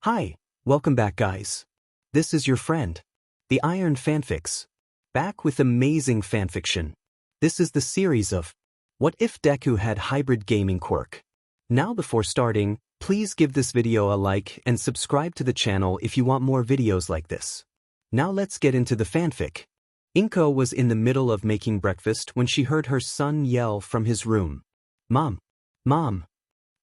Hi, welcome back guys. This is your friend, the Iron Fanfics. Back with amazing fanfiction. This is the series of What If Deku Had Hybrid Gaming Quirk. Now before starting, please give this video a like and subscribe to the channel if you want more videos like this. Now let's get into the fanfic. Inko was in the middle of making breakfast when she heard her son yell from his room. "Mom! Mom!"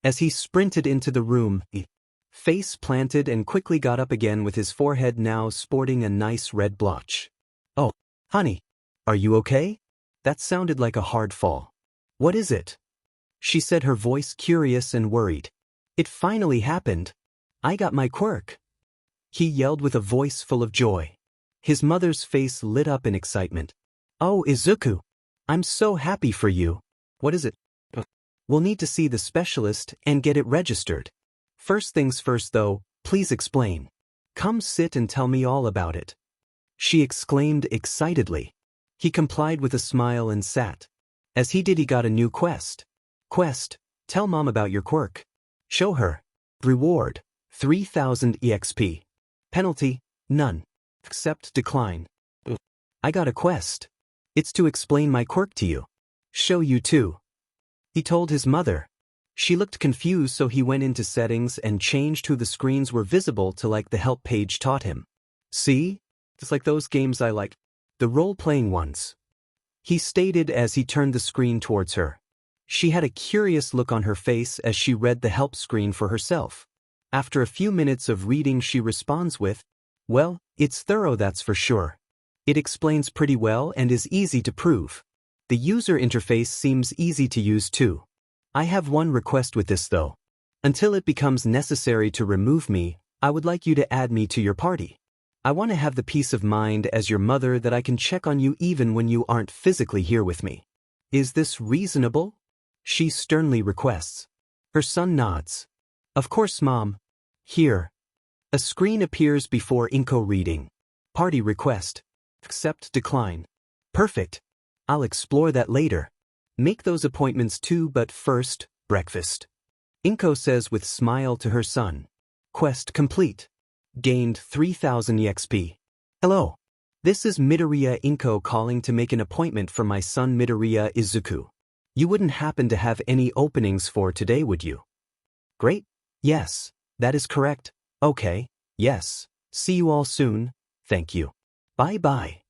As he sprinted into the room, he face planted and quickly got up again with his forehead now sporting a nice red blotch. "Oh, honey, are you okay? That sounded like a hard fall. What is it?" she said, her voice curious and worried. "It finally happened. I got my quirk," he yelled with a voice full of joy. His mother's face lit up in excitement. "Oh, Izuku, I'm so happy for you. What is it?" "We'll need to see the specialist and get it registered. First things first though, please explain. Come sit and tell me all about it," she exclaimed excitedly. He complied with a smile and sat. As he did, he got a new quest. Quest: tell mom about your quirk. Show her. Reward: 3000 EXP. Penalty: none. Accept, decline. I got a quest. It's to explain my quirk to you. Show you too, he told his mother. She looked confused, so he went into settings and changed who the screens were visible to like the help page taught him. "See? It's like those games I like. The role-playing ones," he stated as he turned the screen towards her. She had a curious look on her face as she read the help screen for herself. After a few minutes of reading, she responds with, "Well, it's thorough, that's for sure. It explains pretty well and is easy to prove. The user interface seems easy to use too. I have one request with this though. Until it becomes necessary to remove me, I would like you to add me to your party. I want to have the peace of mind as your mother that I can check on you even when you aren't physically here with me. Is this reasonable?" she sternly requests. Her son nods. "Of course, Mom. Here." A screen appears before Inko reading. Party request. Accept, decline. Perfect. I'll explore that later. Make those appointments too, but first, breakfast. Inko says with smile to her son. Quest complete. Gained 3000 EXP. Hello. This is Midoriya Inko calling to make an appointment for my son Midoriya Izuku. You wouldn't happen to have any openings for today, would you? Great. Yes, that is correct. Okay, yes. See you all soon. Thank you. Bye-bye.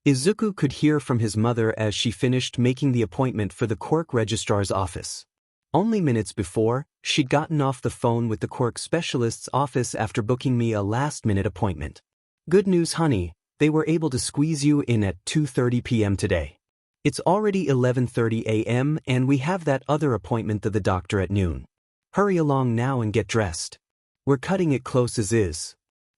Izuku could hear from his mother as she finished making the appointment for the Quirk Registrar's office. Only minutes before, she'd gotten off the phone with the Quirk Specialist's office after booking me a last-minute appointment. Good news, honey, they were able to squeeze you in at 2:30 p.m. today. It's already 11:30 a.m. and we have that other appointment to the doctor at noon. Hurry along now and get dressed. We're cutting it close as is,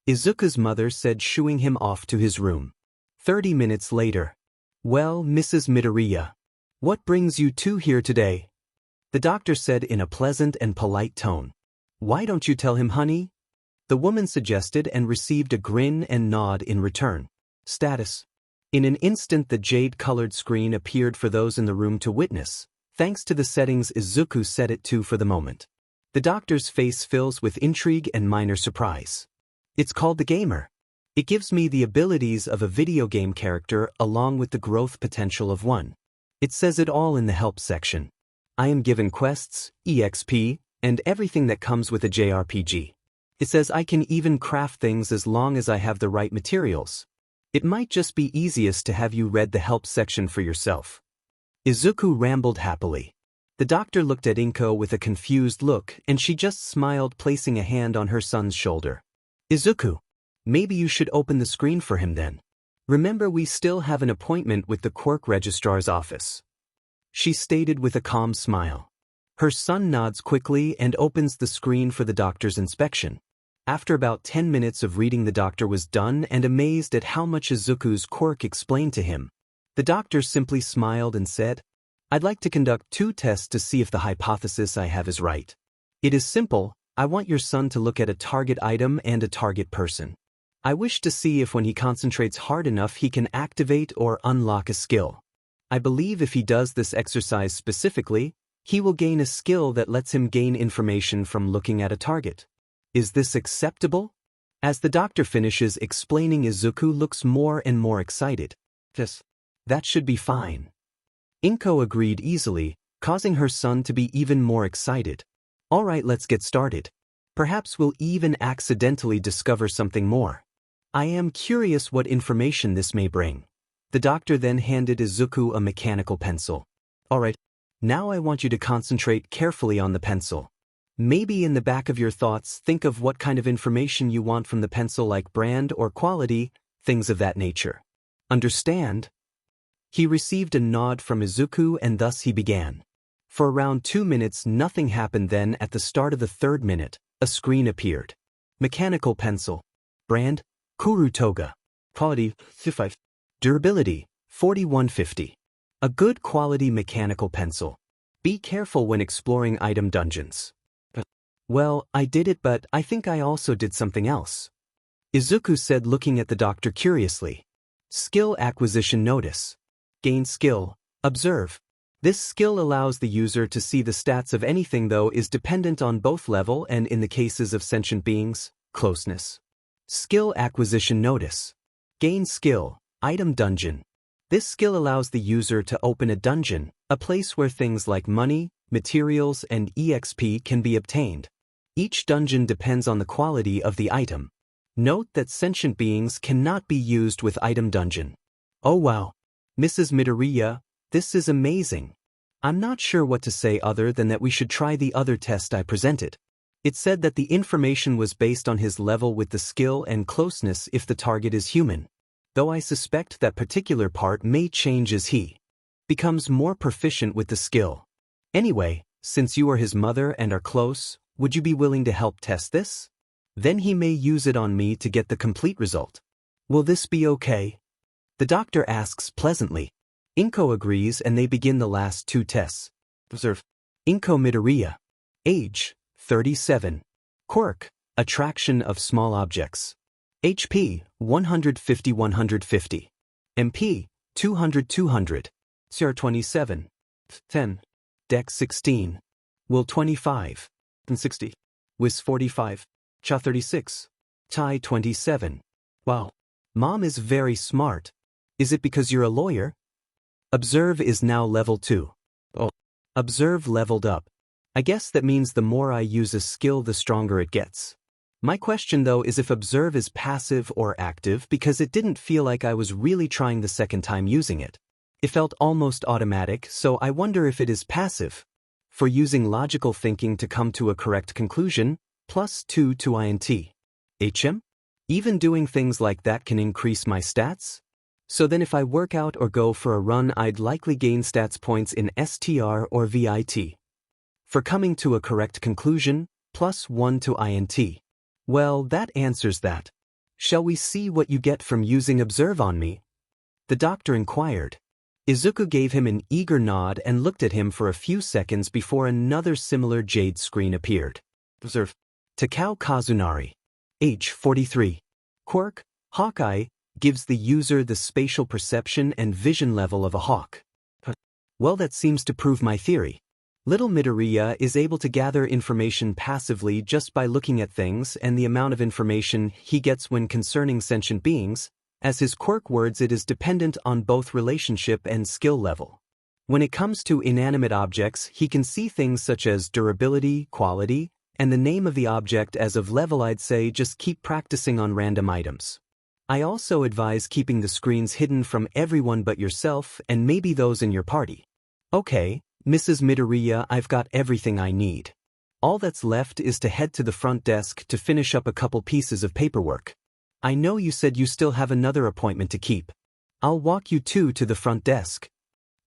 Izuku's mother said, shooing him off to his room. 30 minutes later. Well, Mrs. Midoriya, what brings you two here today? The doctor said in a pleasant and polite tone. Why don't you tell him, honey? The woman suggested and received a grin and nod in return. Status. In an instant the jade-colored screen appeared for those in the room to witness, thanks to the settings Izuku set it to for the moment. The doctor's face fills with intrigue and minor surprise. It's called the Gamer. It gives me the abilities of a video game character along with the growth potential of one. It says it all in the help section. I am given quests, EXP, and everything that comes with a JRPG. It says I can even craft things as long as I have the right materials. It might just be easiest to have you read the help section for yourself. Izuku rambled happily. The doctor looked at Inko with a confused look and she just smiled, placing a hand on her son's shoulder. Izuku, maybe you should open the screen for him then. Remember, we still have an appointment with the Quirk Registrar's office, she stated with a calm smile. Her son nods quickly and opens the screen for the doctor's inspection. After about 10 minutes of reading, the doctor was done and amazed at how much Izuku's quirk explained to him. The doctor simply smiled and said, I'd like to conduct 2 tests to see if the hypothesis I have is right. It is simple. I want your son to look at a target item and a target person. I wish to see if when he concentrates hard enough he can activate or unlock a skill. I believe if he does this exercise specifically, he will gain a skill that lets him gain information from looking at a target. Is this acceptable? As the doctor finishes explaining, Izuku looks more and more excited. Yes, that should be fine. Inko agreed easily, causing her son to be even more excited. Alright, let's get started. Perhaps we'll even accidentally discover something more. I am curious what information this may bring. The doctor then handed Izuku a mechanical pencil. Alright, now I want you to concentrate carefully on the pencil. Maybe in the back of your thoughts, think of what kind of information you want from the pencil, like brand or quality, things of that nature. Understand? He received a nod from Izuku and thus he began. For around 2 minutes nothing happened. Then at the start of the 3rd minute, a screen appeared. Mechanical pencil. Brand, Kurutoga. Quality, 55. Durability, 4150. A good quality mechanical pencil. Be careful when exploring item dungeons. Well, I did it, but I think I also did something else. Izuku said, looking at the doctor curiously. Skill acquisition notice. Gain skill, observe. This skill allows the user to see the stats of anything, though is dependent on both level and, in the cases of sentient beings, closeness. Skill acquisition notice. Gain skill, item dungeon. This skill allows the user to open a dungeon, a place where things like money, materials, and EXP can be obtained. Each dungeon depends on the quality of the item. Note that sentient beings cannot be used with item dungeon. Oh wow. Mrs. Midoriya, this is amazing. I'm not sure what to say other than that we should try the other test I presented. It said that the information was based on his level with the skill and closeness if the target is human. Though I suspect that particular part may change as he becomes more proficient with the skill. Anyway, since you are his mother and are close, would you be willing to help test this? Then he may use it on me to get the complete result. Will this be okay? The doctor asks pleasantly. Inko agrees and they begin the last 2 tests. Observe. Inko Midoriya. Age, 37. Quirk, attraction of small objects. HP, 150-150. MP, 200-200. CR 27. 10. Dex 16. Will 25. And 60. Wis 45. Cha 36. Tai 27. Wow. Mom is very smart. Is it because you're a lawyer? Observe is now level 2. Oh. Observe leveled up. I guess that means the more I use a skill, the stronger it gets. My question though is if observe is passive or active, because it didn't feel like I was really trying the second time using it. It felt almost automatic, so I wonder if it is passive. For using logical thinking to come to a correct conclusion, +2 to INT. HM? Even doing things like that can increase my stats? So then if I work out or go for a run, I'd likely gain stats points in STR or VIT. For coming to a correct conclusion, +1 to INT. Well, that answers that. Shall we see what you get from using observe on me? The doctor inquired. Izuku gave him an eager nod and looked at him for a few seconds before another similar jade screen appeared. Observe. Takao Kazunari. Age 43. Quirk, Hawkeye, gives the user the spatial perception and vision level of a hawk. Well, that seems to prove my theory. Little Midoriya is able to gather information passively just by looking at things, and the amount of information he gets when concerning sentient beings, as his quirk words, it is dependent on both relationship and skill level. When it comes to inanimate objects, he can see things such as durability, quality, and the name of the object as of level. I'd say just keep practicing on random items. I also advise keeping the screens hidden from everyone but yourself and maybe those in your party. Okay, Mrs. Midoriya, I've got everything I need. All that's left is to head to the front desk to finish up a couple pieces of paperwork. I know you said you still have another appointment to keep. I'll walk you two to the front desk.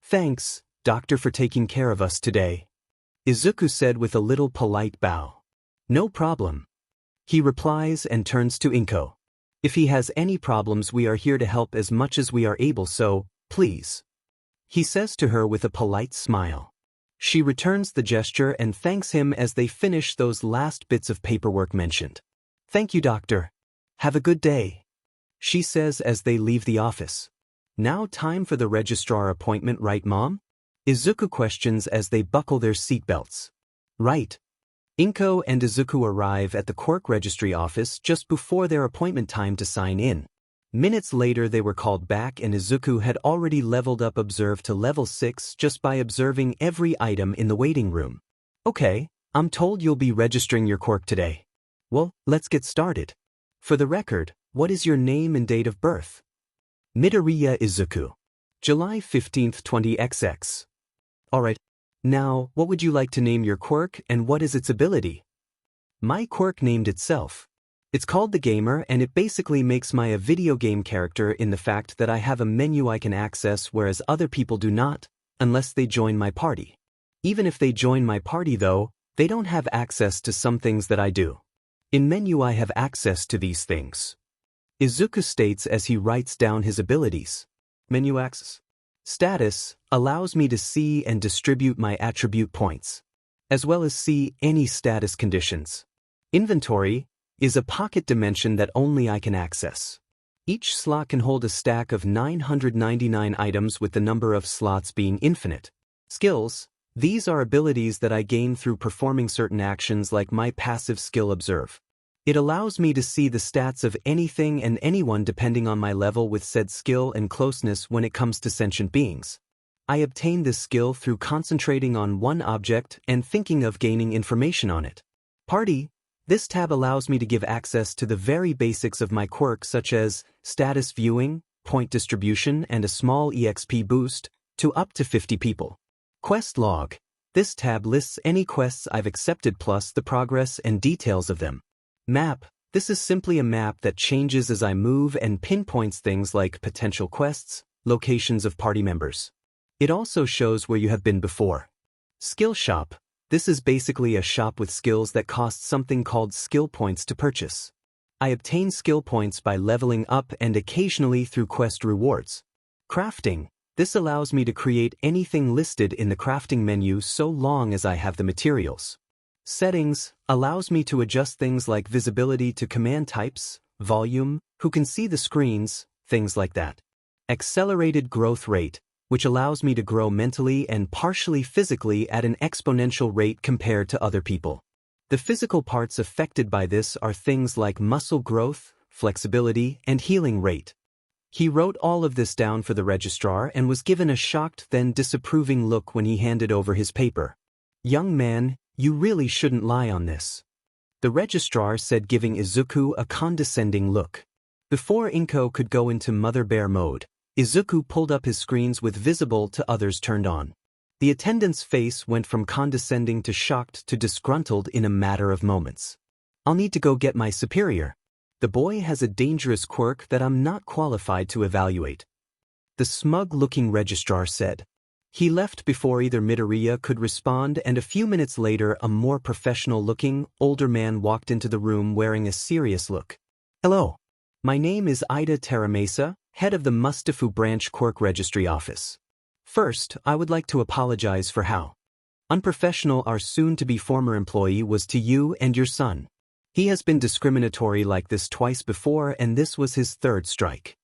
Thanks, doctor, for taking care of us today. Izuku said with a little polite bow. No problem. He replies and turns to Inko. If he has any problems, we are here to help as much as we are able, so, please. He says to her with a polite smile. She returns the gesture and thanks him as they finish those last bits of paperwork mentioned. Thank you, doctor. Have a good day, she says as they leave the office. Now time for the registrar appointment, right, Mom? Izuku questions as they buckle their seatbelts. Right. Inko and Izuku arrive at the Quirk registry office just before their appointment time to sign in. Minutes later they were called back and Izuku had already leveled up Observe to level 6 just by observing every item in the waiting room. Okay, I'm told you'll be registering your quirk today. Well, let's get started. For the record, what is your name and date of birth? Midoriya Izuku. July 15th, 20XX. Alright, now, what would you like to name your quirk and what is its ability? My quirk named itself. It's called the Gamer and it basically makes me a video game character in the fact that I have a menu I can access whereas other people do not, unless they join my party. Even if they join my party though, they don't have access to some things that I do. In menu I have access to these things. Izuku states as he writes down his abilities. Menu access. Status allows me to see and distribute my attribute points, as well as see any status conditions. Inventory is a pocket dimension that only I can access. Each slot can hold a stack of 999 items with the number of slots being infinite. Skills. These are abilities that I gain through performing certain actions like my passive skill Observe. It allows me to see the stats of anything and anyone depending on my level with said skill and closeness when it comes to sentient beings. I obtain this skill through concentrating on one object and thinking of gaining information on it. Party. This tab allows me to give access to the very basics of my quirk such as status viewing, point distribution and a small EXP boost to up to 50 people. Quest log. This tab lists any quests I've accepted plus the progress and details of them. Map. This is simply a map that changes as I move and pinpoints things like potential quests, locations of party members. It also shows where you have been before. Skill shop. This is basically a shop with skills that cost something called skill points to purchase. I obtain skill points by leveling up and occasionally through quest rewards. Crafting. This allows me to create anything listed in the crafting menu so long as I have the materials. Settings allows me to adjust things like visibility to command types, volume, who can see the screens, things like that. Accelerated growth rate, which allows me to grow mentally and partially physically at an exponential rate compared to other people. The physical parts affected by this are things like muscle growth, flexibility, and healing rate. He wrote all of this down for the registrar and was given a shocked then disapproving look when he handed over his paper. Young man, you really shouldn't lie on this. The registrar said, giving Izuku a condescending look. Before Inko could go into Mother Bear mode, Izuku pulled up his screens with visible to others turned on. The attendant's face went from condescending to shocked to disgruntled in a matter of moments. I'll need to go get my superior. The boy has a dangerous quirk that I'm not qualified to evaluate. The smug-looking registrar said. He left before either Midoriya could respond and a few minutes later a more professional-looking, older man walked into the room wearing a serious look. Hello. My name is Ida Teramesa, head of the Mustafu Branch Quirk Registry Office. First, I would like to apologize for how unprofessional our soon-to-be former employee was to you and your son. He has been discriminatory like this twice before and this was his third strike.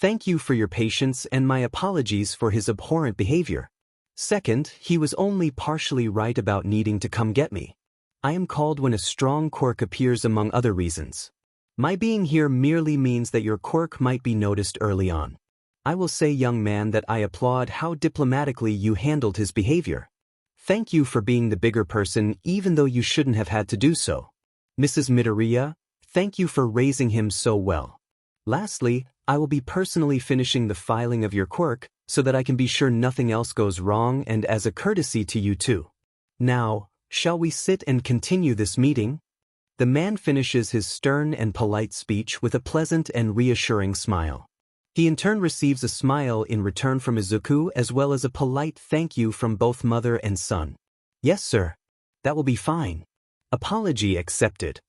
Thank you for your patience and my apologies for his abhorrent behavior. Second, he was only partially right about needing to come get me. I am called when a strong quirk appears among other reasons. My being here merely means that your quirk might be noticed early on. I will say, young man, that I applaud how diplomatically you handled his behavior. Thank you for being the bigger person even though you shouldn't have had to do so. Mrs. Midoriya, thank you for raising him so well. Lastly, I will be personally finishing the filing of your quirk so that I can be sure nothing else goes wrong and as a courtesy to you too. Now, shall we sit and continue this meeting? The man finishes his stern and polite speech with a pleasant and reassuring smile. He in turn receives a smile in return from Izuku as well as a polite thank you from both mother and son. Yes, sir. That will be fine. Apology accepted.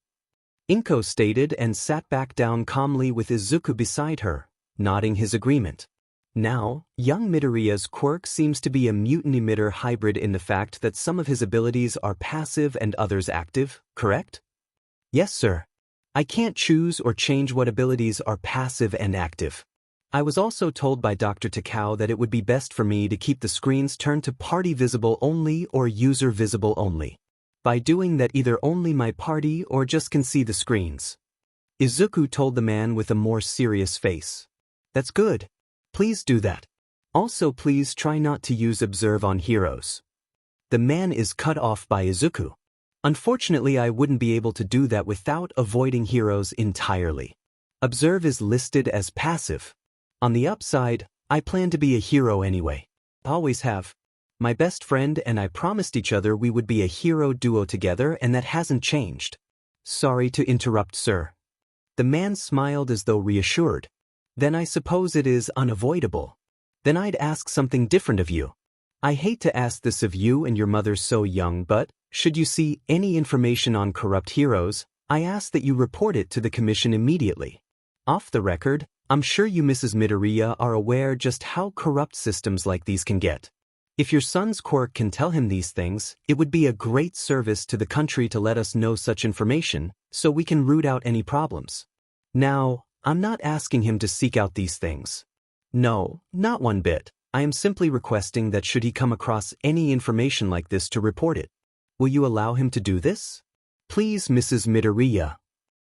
Inko stated and sat back down calmly with Izuku beside her, nodding his agreement. Now, young Midoriya's quirk seems to be a mutant emitter hybrid in the fact that some of his abilities are passive and others active, correct? Yes, sir. I can't choose or change what abilities are passive and active. I was also told by Dr. Takao that it would be best for me to keep the screens turned to party visible only or user visible only. By doing that either only my party or just can see the screens. Izuku told the man with a more serious face. That's good. Please do that. Also please try not to use observe on heroes. The man is cut off by Izuku. Unfortunately I wouldn't be able to do that without avoiding heroes entirely. Observe is listed as passive. On the upside, I plan to be a hero anyway. Always have. My best friend and I promised each other we would be a hero duo together and that hasn't changed. Sorry to interrupt, sir. The man smiled as though reassured. Then I suppose it is unavoidable. Then I'd ask something different of you. I hate to ask this of you and your mother so young, but should you see any information on corrupt heroes, I ask that you report it to the commission immediately. Off the record, I'm sure you Mrs. Midoriya are aware just how corrupt systems like these can get. If your son's quirk can tell him these things, it would be a great service to the country to let us know such information, so we can root out any problems. Now, I'm not asking him to seek out these things. No, not one bit. I am simply requesting that should he come across any information like this to report it. Will you allow him to do this? Please, Mrs. Midoriya.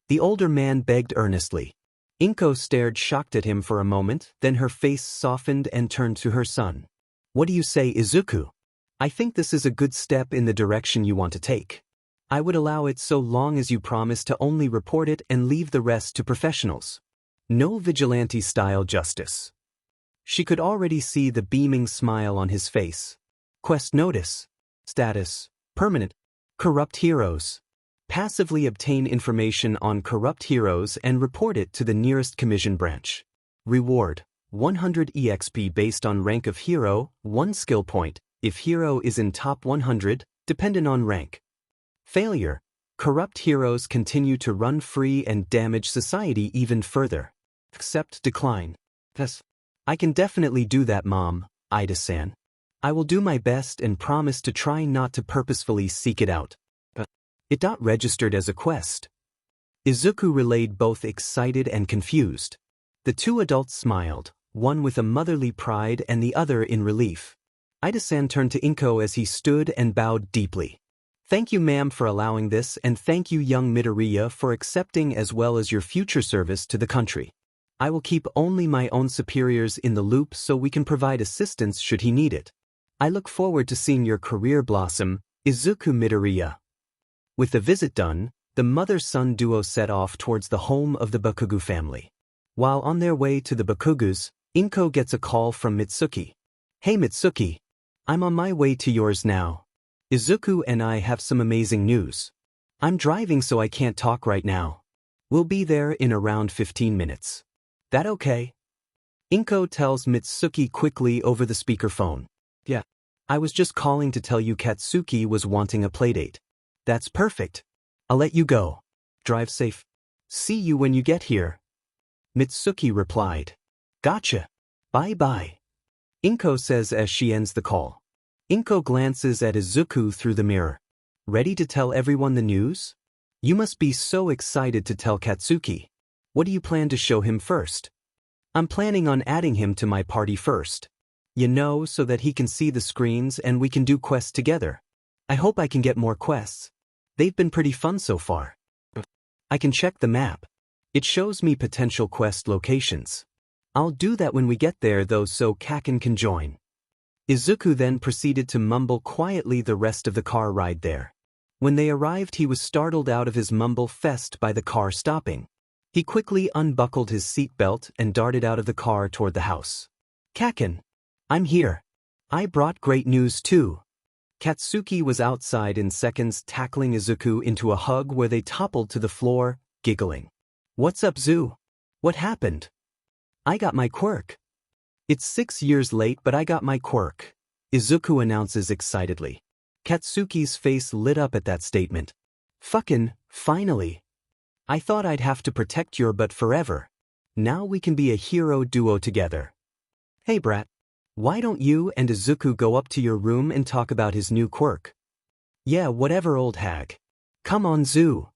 The older man begged earnestly. Inko stared shocked at him for a moment, then her face softened and turned to her son. What do you say, Izuku? I think this is a good step in the direction you want to take. I would allow it so long as you promise to only report it and leave the rest to professionals. No vigilante-style justice. She could already see the beaming smile on his face. Quest notice. Status. Permanent. Corrupt heroes. Passively obtain information on corrupt heroes and report it to the nearest commission branch. Reward. 100 EXP based on rank of hero, 1 skill point, if hero is in top 100, dependent on rank. Failure. Corrupt heroes continue to run free and damage society even further. Accept decline. Yes. I can definitely do that, Mom, Ida-san. I will do my best and promise to try not to purposefully seek it out. It got registered as a quest. Izuku relayed, both excited and confused. The two adults smiled, one with a motherly pride and the other in relief. Ida-san turned to Inko as he stood and bowed deeply. Thank you, ma'am, for allowing this, and thank you, young Midoriya, for accepting as well as your future service to the country. I will keep only my own superiors in the loop so we can provide assistance should he need it. I look forward to seeing your career blossom, Izuku Midoriya. With the visit done, the mother-son duo set off towards the home of the Bakugu family. While on their way to the Bakugus, Inko gets a call from Mitsuki. Hey Mitsuki. I'm on my way to yours now. Izuku and I have some amazing news. I'm driving so I can't talk right now. We'll be there in around 15 minutes. That okay? Inko tells Mitsuki quickly over the speakerphone. Yeah. I was just calling to tell you Katsuki was wanting a playdate. That's perfect. I'll let you go. Drive safe. See you when you get here. Mitsuki replied. Gotcha. Bye-bye. Inko says as she ends the call. Inko glances at Izuku through the mirror. Ready to tell everyone the news? You must be so excited to tell Katsuki. What do you plan to show him first? I'm planning on adding him to my party first. You know, so that he can see the screens and we can do quests together. I hope I can get more quests. They've been pretty fun so far. I can check the map. It shows me potential quest locations. I'll do that when we get there though so Kaken can join. Izuku then proceeded to mumble quietly the rest of the car ride there. When they arrived he was startled out of his mumble fest by the car stopping. He quickly unbuckled his seatbelt and darted out of the car toward the house. Kaken. I'm here. I brought great news too. Katsuki was outside in seconds, tackling Izuku into a hug where they toppled to the floor, giggling. What's up, Zu? What happened? I got my quirk. It's 6 years late but I got my quirk, Izuku announces excitedly. Katsuki's face lit up at that statement. Fucking, finally. I thought I'd have to protect your butt forever. Now we can be a hero duo together. Hey brat. Why don't you and Izuku go up to your room and talk about his new quirk? Yeah, whatever, old hag. Come on, Zu.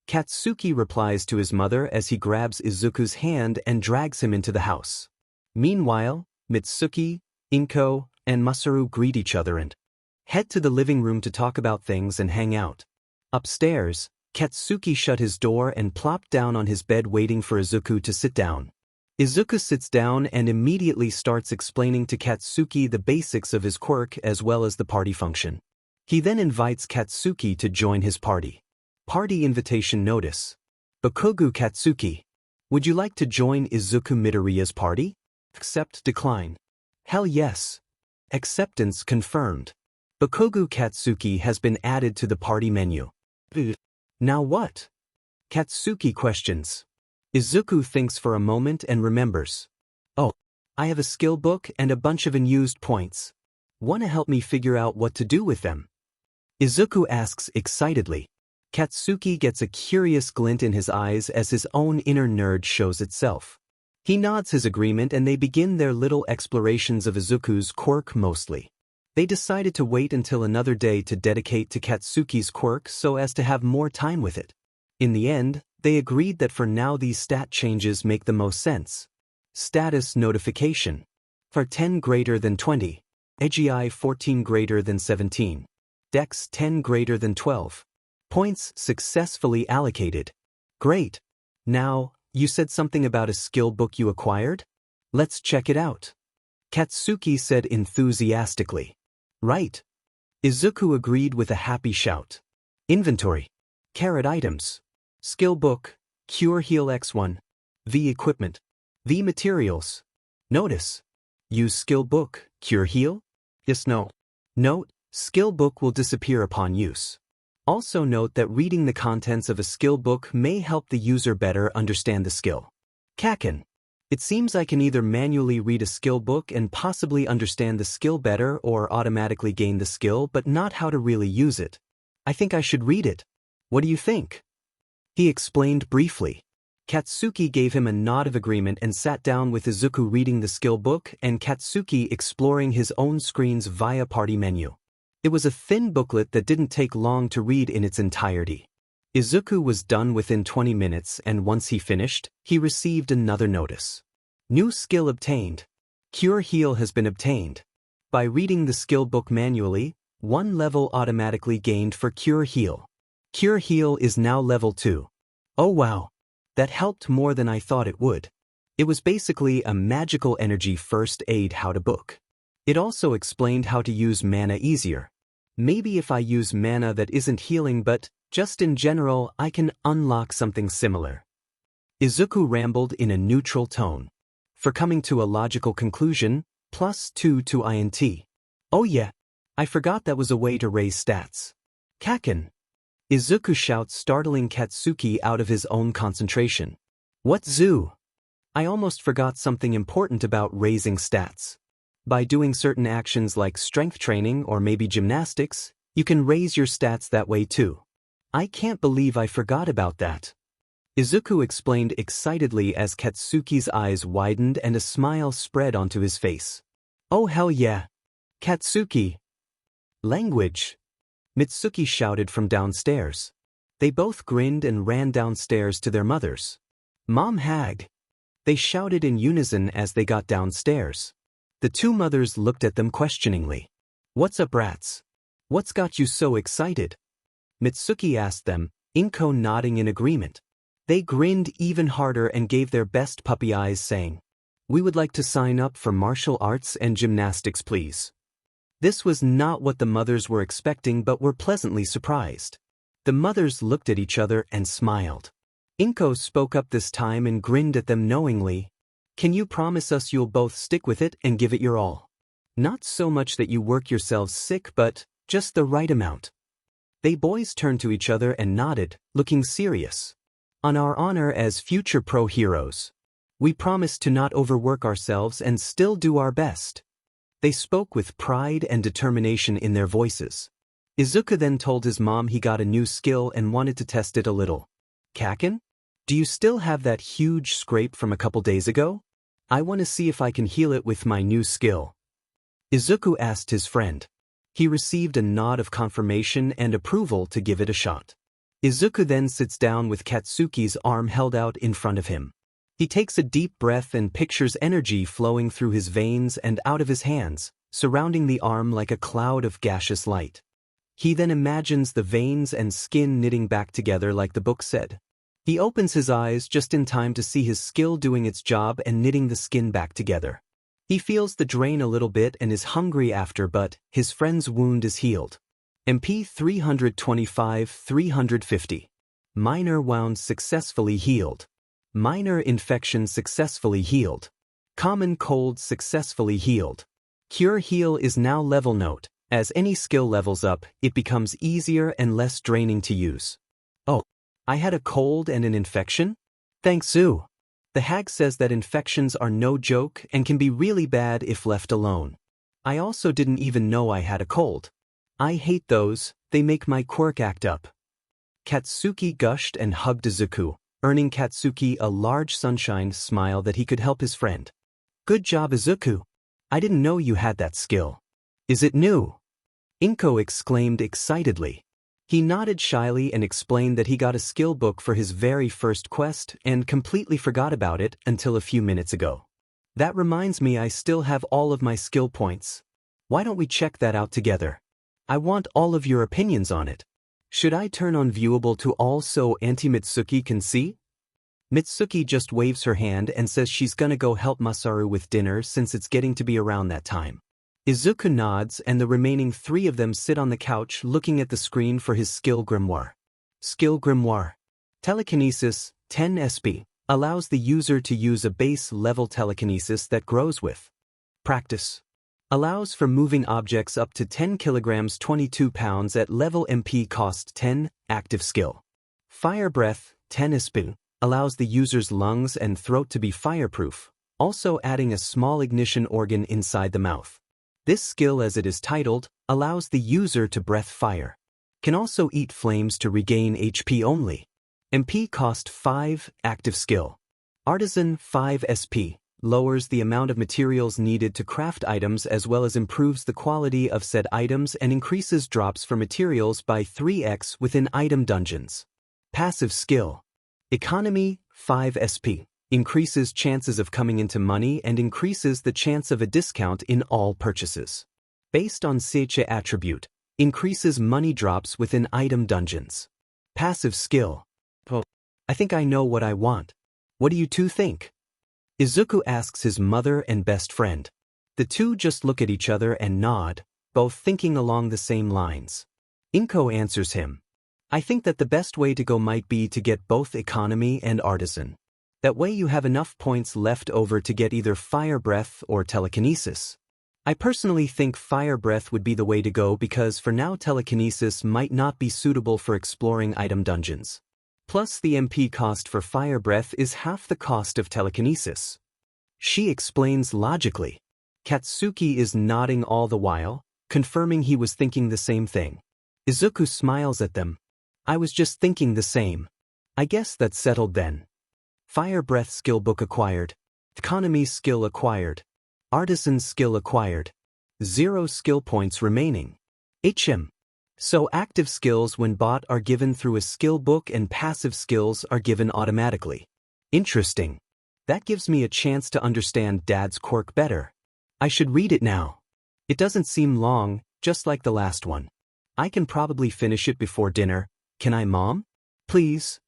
Katsuki replies to his mother as he grabs Izuku's hand and drags him into the house. Meanwhile, Mitsuki, Inko, and Masaru greet each other and Head to the living room to talk about things and hang out. Upstairs, Katsuki shut his door and plopped down on his bed waiting for Izuku to sit down. Izuku sits down and immediately starts explaining to Katsuki the basics of his quirk as well as the party function. He then invites Katsuki to join his party. Party invitation notice. Bakugo Katsuki. Would you like to join Izuku Midoriya's party? Accept, decline. Hell yes. Acceptance confirmed. Bakugo Katsuki has been added to the party menu. Now what? Katsuki questions. Izuku thinks for a moment and remembers. Oh, I have a skill book and a bunch of unused points. Wanna help me figure out what to do with them? Izuku asks excitedly. Katsuki gets a curious glint in his eyes as his own inner nerd shows itself. He nods his agreement and they begin their little explorations of Izuku's quirk mostly. They decided to wait until another day to dedicate to Katsuki's quirk so as to have more time with it. In the end, they agreed that for now these stat changes make the most sense. Status notification. For 10 greater than 20. BGMI 14 greater than 17. Dex 10 greater than 12. Points successfully allocated. Great. Now, you said something about a skill book you acquired? Let's check it out. Katsuki said enthusiastically. Right. Izuku agreed with a happy shout. Inventory. Carrot items. Skill book, Cure Heal X1. V equipment. V materials. Notice. Use skill book, Cure Heal? Yes, no. Note, skill book will disappear upon use. Also note that reading the contents of a skill book may help the user better understand the skill. Kaken. It seems I can either manually read a skill book and possibly understand the skill better or automatically gain the skill but not how to really use it. I think I should read it. What do you think? He explained briefly. Katsuki gave him a nod of agreement and sat down with Izuku reading the skill book and Katsuki exploring his own screens via party menu. It was a thin booklet that didn't take long to read in its entirety. Izuku was done within 20 minutes and once he finished, he received another notice. New skill obtained. Cure Heal has been obtained. By reading the skill book manually, 1 level automatically gained for Cure Heal. Cure Heal is now level 2. Oh wow. That helped more than I thought it would. It was basically a magical energy first aid how to book. It also explained how to use mana easier. Maybe if I use mana that isn't healing but, just in general, I can unlock something similar. Izuku rambled in a neutral tone. For coming to a logical conclusion, +2 to INT. Oh yeah, I forgot that was a way to raise stats. Kaken. Izuku shouts, startling Katsuki out of his own concentration. What zoo? I almost forgot something important about raising stats. By doing certain actions like strength training or maybe gymnastics, you can raise your stats that way too. I can't believe I forgot about that. Izuku explained excitedly as Katsuki's eyes widened and a smile spread onto his face. Oh hell yeah. Katsuki. Language. Mitsuki shouted from downstairs. They both grinned and ran downstairs to their mothers. Mom Hag. They shouted in unison as they got downstairs. The two mothers looked at them questioningly. What's up, rats? What's got you so excited? Mitsuki asked them, Inko nodding in agreement. They grinned even harder and gave their best puppy eyes saying, We would like to sign up for martial arts and gymnastics please. This was not what the mothers were expecting but were pleasantly surprised. The mothers looked at each other and smiled. Inko spoke up this time and grinned at them knowingly. Can you promise us you'll both stick with it and give it your all? Not so much that you work yourselves sick but just the right amount. They boys turned to each other and nodded, looking serious. On our honor as future pro heroes. We promise to not overwork ourselves and still do our best. They spoke with pride and determination in their voices. Izuku then told his mom he got a new skill and wanted to test it a little. Kaken? Do you still have that huge scrape from a couple days ago? I want to see if I can heal it with my new skill. Izuku asked his friend. He received a nod of confirmation and approval to give it a shot. Izuku then sits down with Katsuki's arm held out in front of him. He takes a deep breath and pictures energy flowing through his veins and out of his hands, surrounding the arm like a cloud of gaseous light. He then imagines the veins and skin knitting back together like the book said. He opens his eyes just in time to see his skill doing its job and knitting the skin back together. He feels the drain a little bit and is hungry after, but his friend's wound is healed. MP 325-350. Minor wound successfully healed. Minor infection successfully healed. Common cold successfully healed. Cure Heal is now level note. As any skill levels up, it becomes easier and less draining to use. Oh, I had a cold and an infection? Thanks, Zoo. The hag says that infections are no joke and can be really bad if left alone. I also didn't even know I had a cold. I hate those, they make my quirk act up. Katsuki gushed and hugged Izuku, earning Katsuki a large sunshine smile that he could help his friend. Good job, Izuku. I didn't know you had that skill. Is it new? Inko exclaimed excitedly. He nodded shyly and explained that he got a skill book for his very first quest and completely forgot about it until a few minutes ago. That reminds me, I still have all of my skill points. Why don't we check that out together? I want all of your opinions on it. Should I turn on viewable to all so Auntie Mitsuki can see? Mitsuki just waves her hand and says she's gonna go help Masaru with dinner since it's getting to be around that time. Izuku nods and the remaining three of them sit on the couch looking at the screen for his skill grimoire. Skill grimoire. Telekinesis, 10 SP, allows the user to use a base-level telekinesis that grows with practice. Allows for moving objects up to 10 kilograms 22 pounds at level MP cost 10, active skill. Fire Breath, 10 SP, allows the user's lungs and throat to be fireproof, also adding a small ignition organ inside the mouth. This skill, as it is titled, allows the user to breath fire. Can also eat flames to regain HP only. MP cost 5, active skill. Artisan, 5 SP, lowers the amount of materials needed to craft items as well as improves the quality of said items and increases drops for materials by 3x within item dungeons. Passive skill. Economy, 5 SP. Increases chances of coming into money and increases the chance of a discount in all purchases. Based on Seiche attribute, increases money drops within item dungeons. Passive skill. Oh, I think I know what I want. What do you two think? Izuku asks his mother and best friend. The two just look at each other and nod, both thinking along the same lines. Inko answers him. I think that the best way to go might be to get both economy and artisan. That way you have enough points left over to get either Fire Breath or Telekinesis. I personally think Fire Breath would be the way to go because for now Telekinesis might not be suitable for exploring item dungeons. Plus the MP cost for Fire Breath is half the cost of Telekinesis. She explains logically. Katsuki is nodding all the while, confirming he was thinking the same thing. Izuku smiles at them. I was just thinking the same. I guess that's settled then. Fire Breath skill book acquired. Economy skill acquired. Artisan skill acquired. 0 skill points remaining. HM. So active skills when bought are given through a skill book and passive skills are given automatically. Interesting. That gives me a chance to understand Dad's quirk better. I should read it now. It doesn't seem long, just like the last one. I can probably finish it before dinner. Can I, Mom? Please?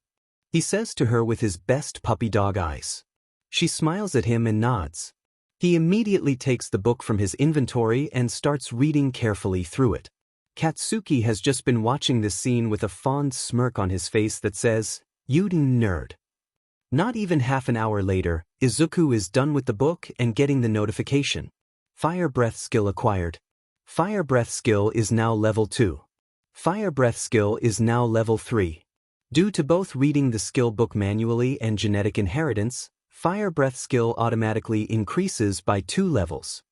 He says to her with his best puppy dog eyes. She smiles at him and nods. He immediately takes the book from his inventory and starts reading carefully through it. Katsuki has just been watching this scene with a fond smirk on his face that says, "You nerd." Not even half an hour later, Izuku is done with the book and getting the notification. Fire Breath skill acquired. Fire Breath skill is now level 2. Fire Breath skill is now level 3. Due to both reading the skill book manually and genetic inheritance, Fire Breath skill automatically increases by 2 levels.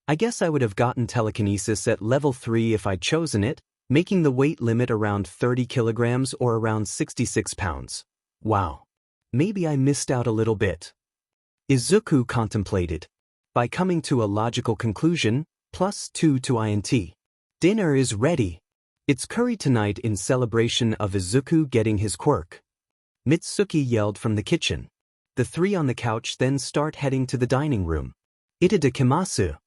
I guess I would have gotten Telekinesis at level 3 if I'd chosen it, making the weight limit around 30 kilograms or around 66 pounds. Wow. Maybe I missed out a little bit. Izuku contemplated. By coming to a logical conclusion, +2 to INT. Dinner is ready. It's curry tonight in celebration of Izuku getting his quirk. Mitsuki yelled from the kitchen. The three on the couch then start heading to the dining room. Itadakimasu.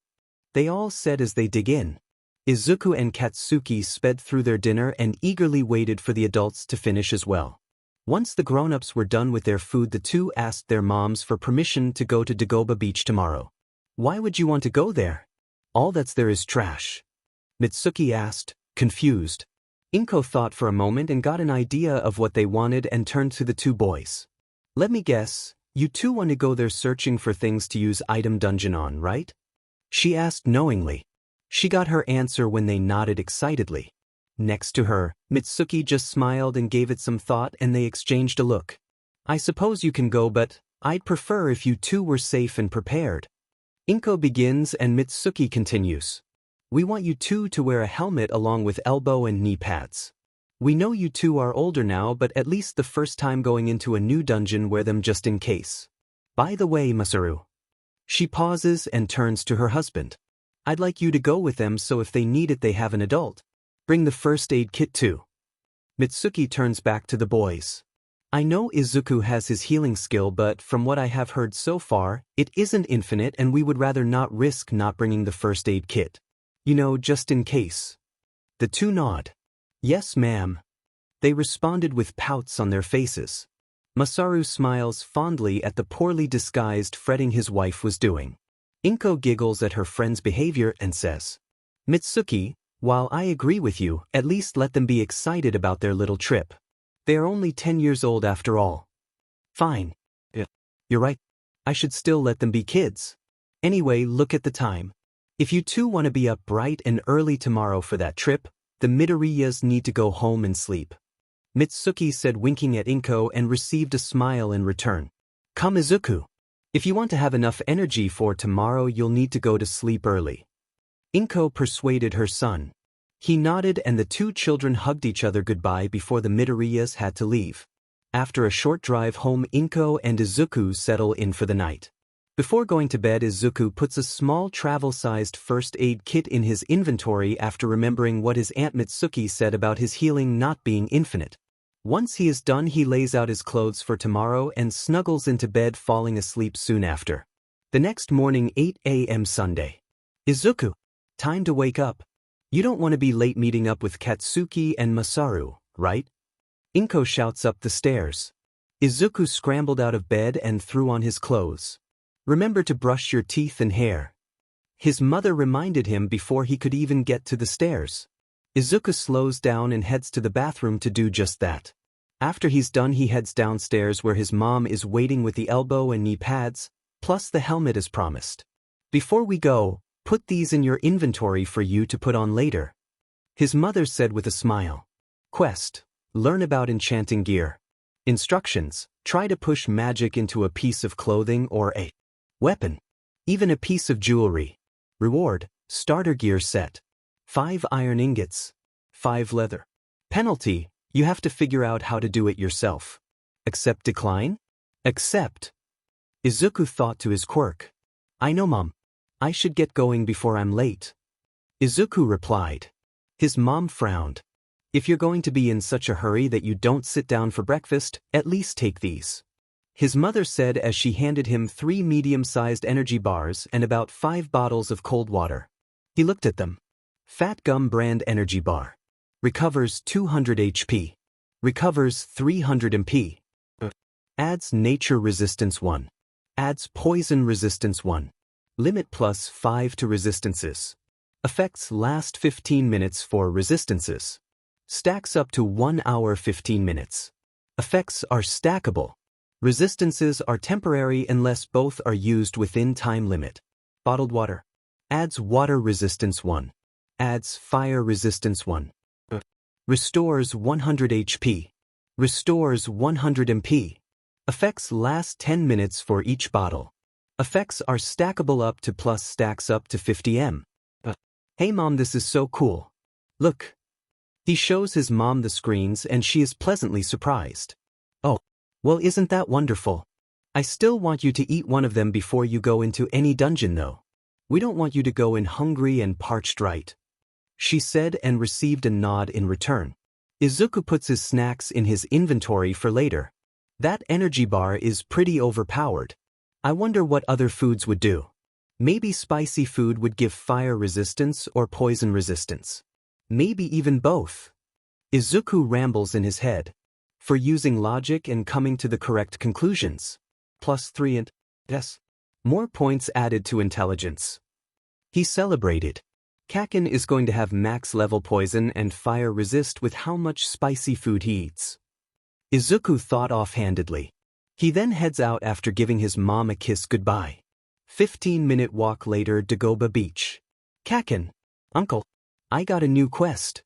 They all said as they dig in. Izuku and Katsuki sped through their dinner and eagerly waited for the adults to finish as well. Once the grown-ups were done with their food, the two asked their moms for permission to go to Dagoba Beach tomorrow. Why would you want to go there? All that's there is trash. Mitsuki asked, confused. Inko thought for a moment and got an idea of what they wanted and turned to the two boys. Let me guess, you two want to go there searching for things to use item dungeon on, right? She asked knowingly. She got her answer when they nodded excitedly. Next to her, Mitsuki just smiled and gave it some thought and they exchanged a look. I suppose you can go, but I'd prefer if you two were safe and prepared. Inko begins and Mitsuki continues. We want you two to wear a helmet along with elbow and knee pads. We know you two are older now, but at least the first time going into a new dungeon, wear them just in case. By the way, Masaru. She pauses and turns to her husband. I'd like you to go with them so if they need it they have an adult. Bring the first aid kit too. Mitsuki turns back to the boys. I know Izuku has his healing skill, but from what I have heard so far, it isn't infinite and we would rather not risk not bringing the first aid kit. You know, just in case. The two nod. Yes, ma'am. They responded with pouts on their faces. Masaru smiles fondly at the poorly disguised fretting his wife was doing. Inko giggles at her friend's behavior and says, Mitsuki, while I agree with you, at least let them be excited about their little trip. They are only 10 years old after all. Fine. Yeah. You're right. I should still let them be kids. Anyway, look at the time. If you two want to be up bright and early tomorrow for that trip, the Midoriyas need to go home and sleep. Mitsuki said, winking at Inko, and received a smile in return. Come, Izuku. If you want to have enough energy for tomorrow, you'll need to go to sleep early. Inko persuaded her son. He nodded and the two children hugged each other goodbye before the Midoriyas had to leave. After a short drive home, Inko and Izuku settle in for the night. Before going to bed, Izuku puts a small travel-sized first aid kit in his inventory after remembering what his Aunt Mitsuki said about his healing not being infinite. Once he is done, he lays out his clothes for tomorrow and snuggles into bed, falling asleep soon after. The next morning, 8 a.m. Sunday. Izuku. Time to wake up. You don't want to be late meeting up with Katsuki and Masaru, right? Inko shouts up the stairs. Izuku scrambled out of bed and threw on his clothes. Remember to brush your teeth and hair. His mother reminded him before he could even get to the stairs. Izuku slows down and heads to the bathroom to do just that. After he's done, he heads downstairs where his mom is waiting with the elbow and knee pads, plus the helmet as promised. Before we go, put these in your inventory for you to put on later. His mother said with a smile. Quest. Learn about enchanting gear. Instructions. Try to push magic into a piece of clothing or a weapon. Even a piece of jewelry. Reward. Starter gear set. 5 iron ingots. 5 leather. Penalty. You have to figure out how to do it yourself. Accept decline? Accept. Izuku thought to his quirk. I know, Mom. I should get going before I'm late. Izuku replied. His mom frowned. If you're going to be in such a hurry that you don't sit down for breakfast, at least take these. His mother said as she handed him 3 medium-sized energy bars and about 5 bottles of cold water. He looked at them. Fat Gum brand energy bar. Recovers 200 HP. Recovers 300 MP. Adds nature resistance 1. Adds poison resistance 1. Limit plus 5 to resistances. Effects last 15 minutes for resistances. Stacks up to 1 hour 15 minutes. Effects are stackable. Resistances are temporary unless both are used within time limit. Bottled water. Adds water resistance 1. Adds fire resistance 1. Restores 100 HP. Restores 100 MP. Effects last 10 minutes for each bottle. Effects are stackable up to plus stacks up to 50 M. Hey Mom, this is so cool. Look. He shows his mom the screens and she is pleasantly surprised. Oh, well, isn't that wonderful? I still want you to eat one of them before you go into any dungeon though. We don't want you to go in hungry and parched, right? She said and received a nod in return. Izuku puts his snacks in his inventory for later. That energy bar is pretty overpowered. I wonder what other foods would do. Maybe spicy food would give fire resistance or poison resistance. Maybe even both. Izuku rambles in his head. For using logic and coming to the correct conclusions. +3 and yes. More points added to intelligence. He celebrated. Kaken is going to have max level poison and fire resist with how much spicy food he eats. Izuku thought offhandedly. He then heads out after giving his mom a kiss goodbye. 15-minute walk later, Dagoba Beach. Kaken. Uncle. I got a new quest.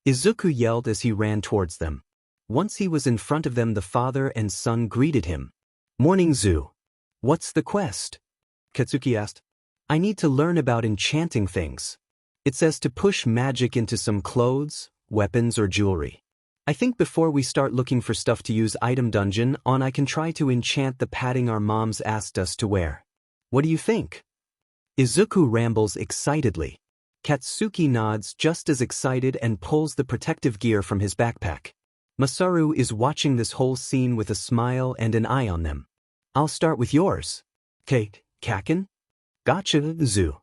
Izuku yelled as he ran towards them. Once he was in front of them, the father and son greeted him. Morning, Zu. What's the quest? Katsuki asked. I need to learn about enchanting things. It says to push magic into some clothes, weapons, or jewelry. I think before we start looking for stuff to use item dungeon on, I can try to enchant the padding our moms asked us to wear. What do you think? Izuku rambles excitedly. Katsuki nods just as excited and pulls the protective gear from his backpack. Masaru is watching this whole scene with a smile and an eye on them. I'll start with yours. Kaken? Gotcha, Zu.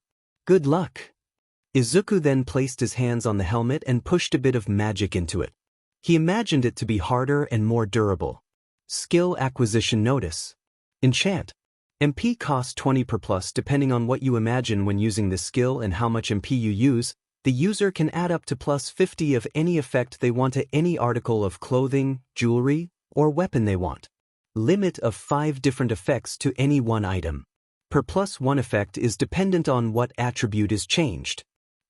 Good luck. Izuku then placed his hands on the helmet and pushed a bit of magic into it. He imagined it to be harder and more durable. Skill acquisition notice. Enchant. MP costs 20 per plus. Depending on what you imagine when using this skill and how much MP you use, the user can add up to plus 50 of any effect they want to any article of clothing, jewelry, or weapon they want. Limit of 5 different effects to any one item. Per plus 1 effect is dependent on what attribute is changed.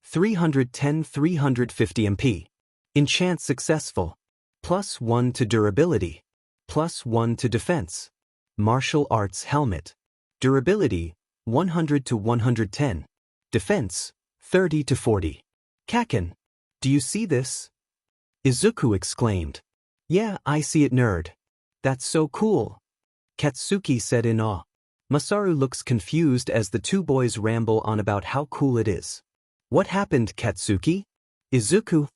350 MP. Enchant successful. +1 to durability. +1 to defense. Martial arts helmet. Durability, 100 to 110. Defense, 30 to 40. Kaken, do you see this? Izuku exclaimed. Yeah, I see it, nerd. That's so cool. Katsuki said in awe. Masaru looks confused as the two boys ramble on about how cool it is. What happened, Katsuki? Izuku?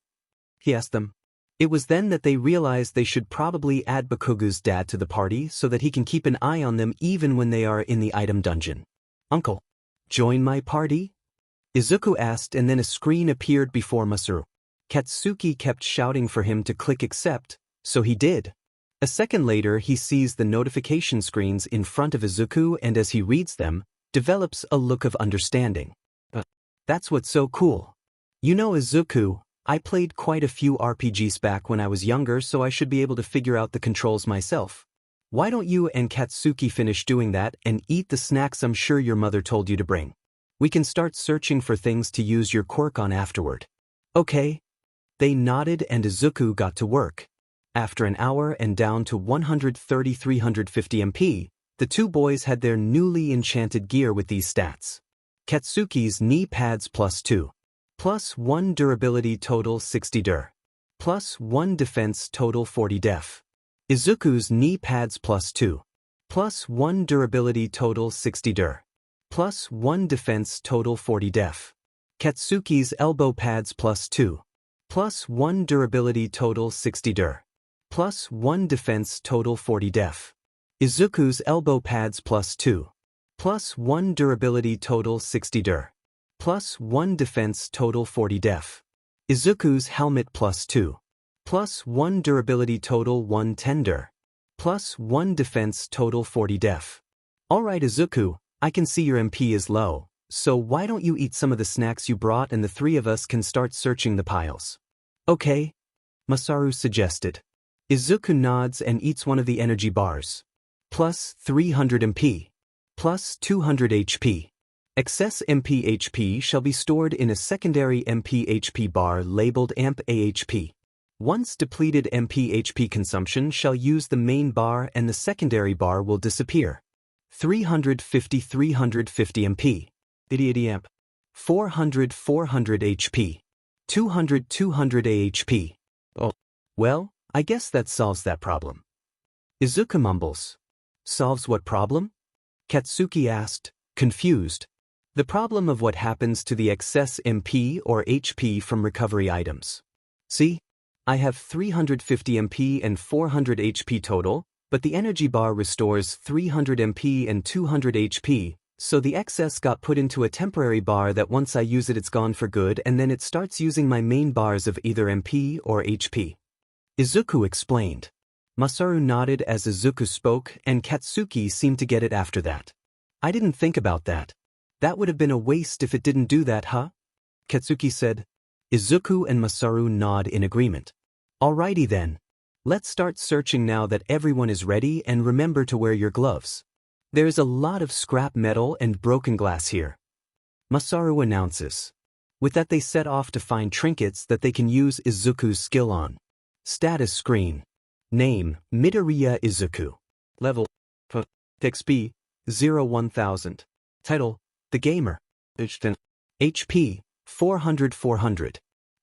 He asked them. It was then that they realized they should probably add Bakugo's dad to the party so that he can keep an eye on them even when they are in the item dungeon. Uncle, join my party? Izuku asked, and then a screen appeared before Masaru. Katsuki kept shouting for him to click accept, so he did. A second later, he sees the notification screens in front of Izuku, and as he reads them, develops a look of understanding. That's what's so cool. You know, Izuku, I played quite a few RPGs back when I was younger, so I should be able to figure out the controls myself. Why don't you and Katsuki finish doing that and eat the snacks I'm sure your mother told you to bring? We can start searching for things to use your quirk on afterward. Okay. They nodded and Izuku got to work. After an hour and down to 350 MP, the two boys had their newly enchanted gear with these stats. Katsuki's knee pads +2. +1 durability total 60 dur. +1 defense total 40 def. Izuku's knee pads +2. +1 durability total 60 dur. +1 defense total 40 def. Katsuki's elbow pads +2. +1 durability total 60 dur. +1 defense total 40 def. Izuku's elbow pads +2. +1 durability total 60 dur. +1 defense total 40 def. Izuku's helmet +2. +1 durability total 110 dur. +1 defense total 40 def. Alright Izuku, I can see your MP is low, so why don't you eat some of the snacks you brought and the three of us can start searching the piles. Okay, Masaru suggested. Izuku nods and eats one of the energy bars. +300 MP. +200 HP. Excess MP HP shall be stored in a secondary MP HP bar labeled AMP AHP. Once depleted MP HP consumption shall use the main bar and the secondary bar will disappear. 350 MP. Amp. 400 HP. 200 AHP. Oh, well, I guess that solves that problem. Izuku mumbles. Solves what problem? Katsuki asked, confused. The problem of what happens to the excess MP or HP from recovery items. See? I have 350 MP and 400 HP total, but the energy bar restores 300 MP and 200 HP, So the excess got put into a temporary bar that once I use it it's gone for good and then it starts using my main bars of either MP or HP. Izuku explained. Masaru nodded as Izuku spoke and Katsuki seemed to get it after that. I didn't think about that. That would have been a waste if it didn't do that, huh? Katsuki said. Izuku and Masaru nod in agreement. Alrighty then. Let's start searching now that everyone is ready and remember to wear your gloves. There's a lot of scrap metal and broken glass here. Masaru announces. With that they set off to find trinkets that they can use Izuku's skill on. Status screen. Name, Midoriya Izuku. Level, XP, 0-1000. Title, The Gamer. HP, 400-400.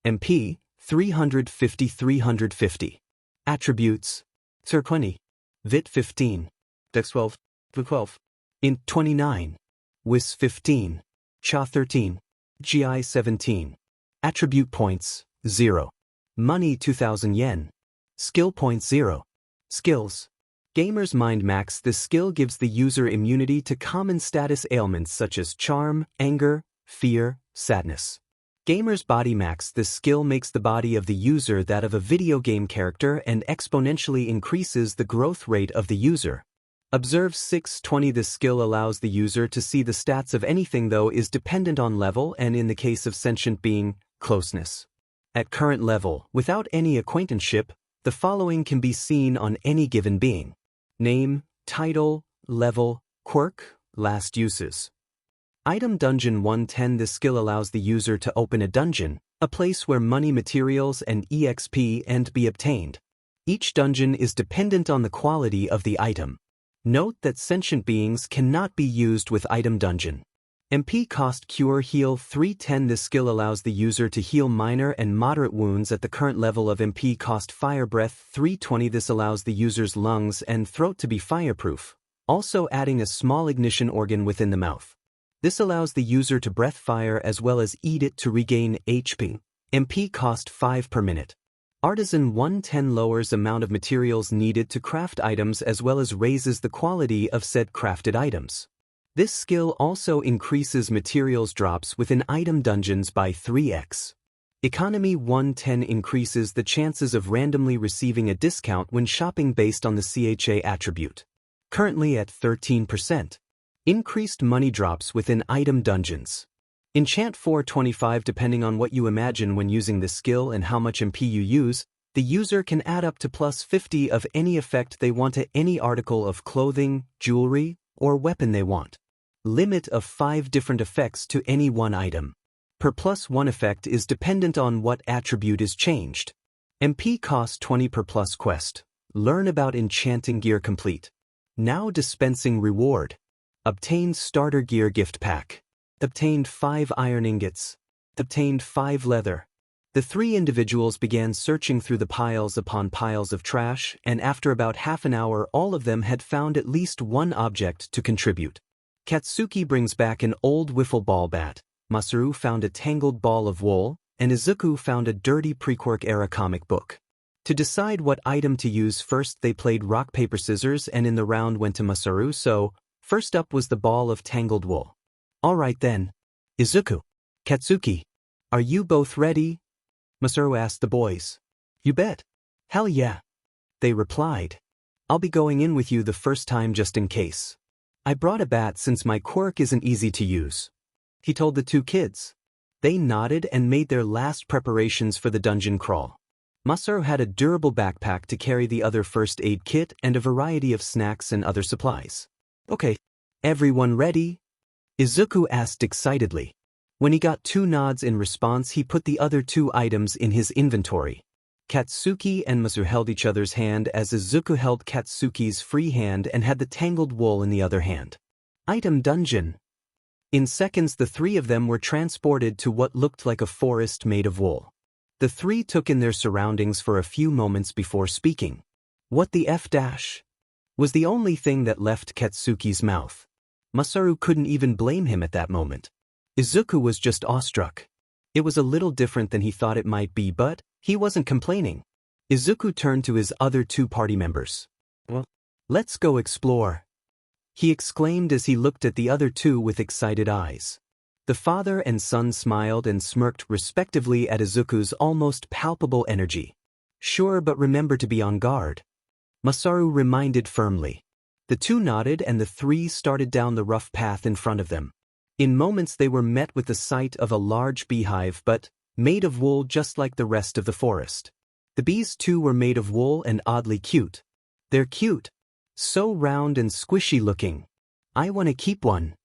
MP, 350-350. Attributes, Sir 20. Vit 15. Dex 12. 12. Int 29. Wis 15. Cha 13. GI 17. Attribute points, 0. Money 2000 yen. Skill points 0. Skills. Gamer's Mind Max. This skill gives the user immunity to common status ailments such as charm, anger, fear, sadness. Gamer's Body Max. This skill makes the body of the user that of a video game character and exponentially increases the growth rate of the user. Observe 620. This skill allows the user to see the stats of anything though is dependent on level and in the case of sentient being, closeness. At current level, without any acquaintanceship, the following can be seen on any given being. Name, title, level, quirk, last uses. Item Dungeon 110. This skill allows the user to open a dungeon, a place where money, materials, and EXP and be obtained. Each dungeon is dependent on the quality of the item. Note that sentient beings cannot be used with Item Dungeon. MP Cost Cure Heal 310. This skill allows the user to heal minor and moderate wounds at the current level of MP Cost Fire Breath 320. This allows the user's lungs and throat to be fireproof, also adding a small ignition organ within the mouth. This allows the user to breath fire as well as eat it to regain HP. MP Cost 5 per minute. Artisan 110 lowers amount of materials needed to craft items as well as raises the quality of said crafted items. This skill also increases materials drops within item dungeons by 3x. Economy 110 increases the chances of randomly receiving a discount when shopping based on the CHA attribute. Currently at 13%. Increased money drops within item dungeons. Enchant 425. Depending on what you imagine when using this skill and how much MP you use, the user can add up to plus 50 of any effect they want to any article of clothing, jewelry, or weapon they want. Limit of 5 different effects to any one item. Per plus 1 effect is dependent on what attribute is changed. MP cost 20 per plus quest. Learn about enchanting gear complete. Now dispensing reward. Obtained starter gear gift pack. Obtained 5 iron ingots. Obtained 5 leather. The 3 individuals began searching through the piles upon piles of trash, and after about half an hour all of them had found at least one object to contribute. Katsuki brings back an old wiffle ball bat, Masaru found a tangled ball of wool, and Izuku found a dirty pre-Quirk era comic book. To decide what item to use first they played rock paper scissors and in the round went to Masaru, so first up was the ball of tangled wool. Alright then. Izuku. Katsuki. Are you both ready? Masaru asked the boys. You bet. Hell yeah. They replied. I'll be going in with you the first time just in case. I brought a bat since my quirk isn't easy to use. He told the 2 kids. They nodded and made their last preparations for the dungeon crawl. Masaru had a durable backpack to carry the other first aid kit and a variety of snacks and other supplies. Okay. Everyone ready? Izuku asked excitedly. When he got 2 nods in response, he put the other 2 items in his inventory. Katsuki and Masaru held each other's hand as Izuku held Katsuki's free hand and had the tangled wool in the other hand. Item Dungeon. In seconds the 3 of them were transported to what looked like a forest made of wool. The 3 took in their surroundings for a few moments before speaking. What the F dash? Was the only thing that left Katsuki's mouth. Masaru couldn't even blame him at that moment. Izuku was just awestruck. It was a little different than he thought it might be, but he wasn't complaining. Izuku turned to his other 2 party members. Well, let's go explore. he exclaimed as he looked at the other two with excited eyes. The father and son smiled and smirked respectively at Izuku's almost palpable energy. Sure, but remember to be on guard, Masaru reminded firmly. The two nodded and the three started down the rough path in front of them. In moments they were met with the sight of a large beehive but made of wool just like the rest of the forest. The bees too were made of wool and oddly cute. They're cute. So round and squishy looking. I want to keep one.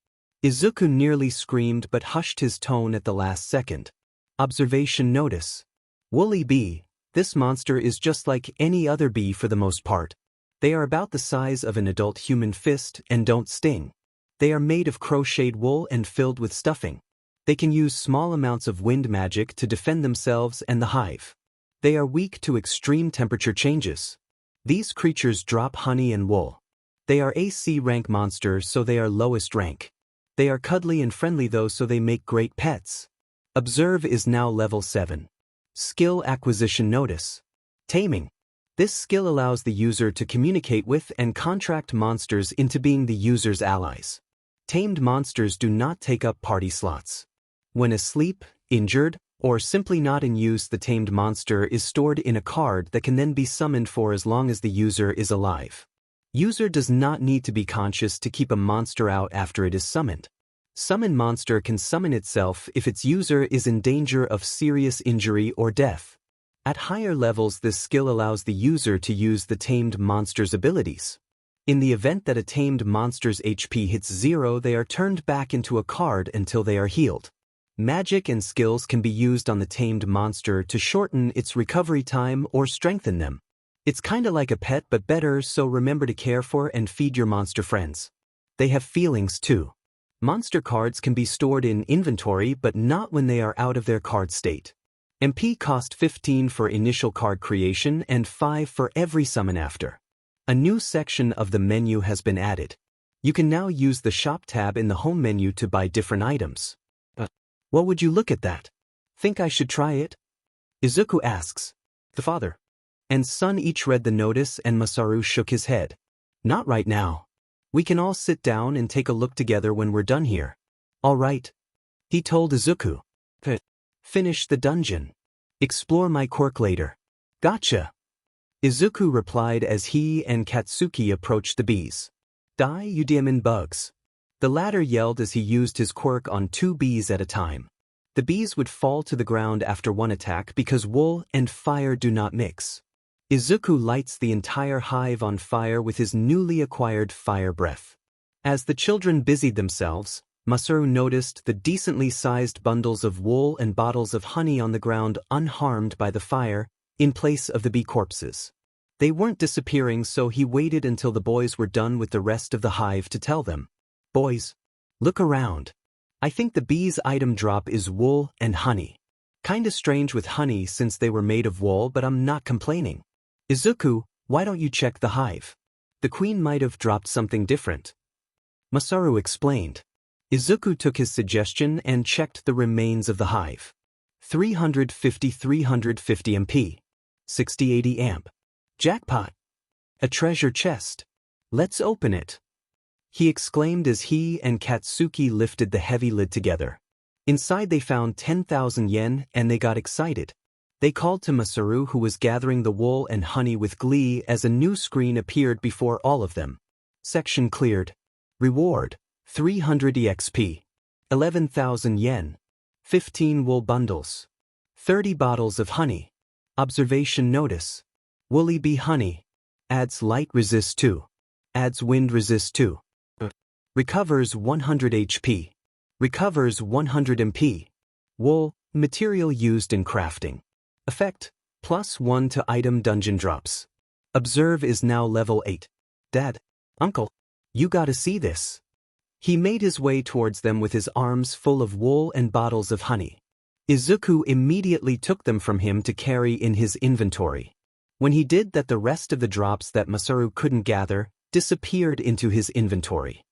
Izuku nearly screamed but hushed his tone at the last second. Observation notice. Woolly bee, this monster is just like any other bee for the most part. They are about the size of an adult human fist and don't sting. They are made of crocheted wool and filled with stuffing. They can use small amounts of wind magic to defend themselves and the hive. They are weak to extreme temperature changes. These creatures drop honey and wool. They are AC rank monsters, so they are lowest rank. They are cuddly and friendly though, so they make great pets. Observe is now level 7. Skill acquisition notice. Taming. This skill allows the user to communicate with and contract monsters into being the user's allies. Tamed monsters do not take up party slots. When asleep, injured, or simply not in use, the tamed monster is stored in a card that can then be summoned for as long as the user is alive. User does not need to be conscious to keep a monster out after it is summoned. Summon monster can summon itself if its user is in danger of serious injury or death. At higher levels, this skill allows the user to use the tamed monster's abilities. In the event that a tamed monster's HP hits 0, they are turned back into a card until they are healed. Magic and skills can be used on the tamed monster to shorten its recovery time or strengthen them. It's kinda like a pet but better, so remember to care for and feed your monster friends. They have feelings too. Monster cards can be stored in inventory but not when they are out of their card state. MP cost 15 for initial card creation and 5 for every summon after. A new section of the menu has been added. You can now use the shop tab in the home menu to buy different items. What would you look at that? Think I should try it? Izuku asks. The father and son each read the notice and Masaru shook his head. Not right now. We can all sit down and take a look together when we're done here. All right, he told Izuku. Finish the dungeon. Explore my quirk later. Gotcha. Izuku replied as he and Katsuki approached the bees. Die, you demon bugs. The latter yelled as he used his quirk on 2 bees at a time. The bees would fall to the ground after one attack because wool and fire do not mix. Izuku lights the entire hive on fire with his newly acquired fire breath. As the children busied themselves, Masaru noticed the decently sized bundles of wool and bottles of honey on the ground unharmed by the fire, in place of the bee corpses. They weren't disappearing, so he waited until the boys were done with the rest of the hive to tell them. Boys, look around. I think the bees' item drop is wool and honey. Kinda strange with honey since they were made of wool, but I'm not complaining. Izuku, why don't you check the hive? The queen might have dropped something different. Masaru explained. Izuku took his suggestion and checked the remains of the hive. 350 MP. 60 amp. Jackpot. A treasure chest. Let's open it. He exclaimed as he and Katsuki lifted the heavy lid together. Inside they found 10,000 yen and they got excited. They called to Masaru, who was gathering the wool and honey with glee, as a new screen appeared before all of them. Section cleared. Reward, 300 EXP. 11,000 yen. 15 wool bundles. 30 bottles of honey. Observation notice. Woolly bee honey. Adds light resist 2. Adds wind resist 2. Recovers 100 HP. Recovers 100 MP. Wool, material used in crafting. Effect, +1 to item dungeon drops. Observe is now level 8. Dad, uncle, you gotta see this. He made his way towards them with his arms full of wool and bottles of honey. Izuku immediately took them from him to carry in his inventory. When he did that, the rest of the drops that Masaru couldn't gather disappeared into his inventory.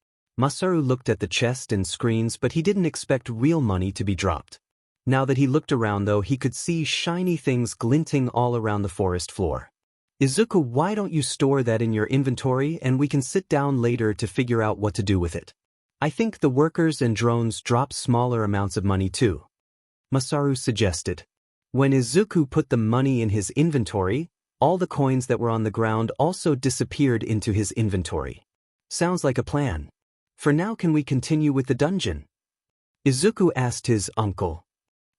Masaru looked at the chest and screens, but he didn't expect real money to be dropped. Now that he looked around though, he could see shiny things glinting all around the forest floor. Izuku, why don't you store that in your inventory and we can sit down later to figure out what to do with it? I think the workers and drones drop smaller amounts of money too, Masaru suggested. When Izuku put the money in his inventory, all the coins that were on the ground also disappeared into his inventory. Sounds like a plan. For now, can we continue with the dungeon? Izuku asked his uncle.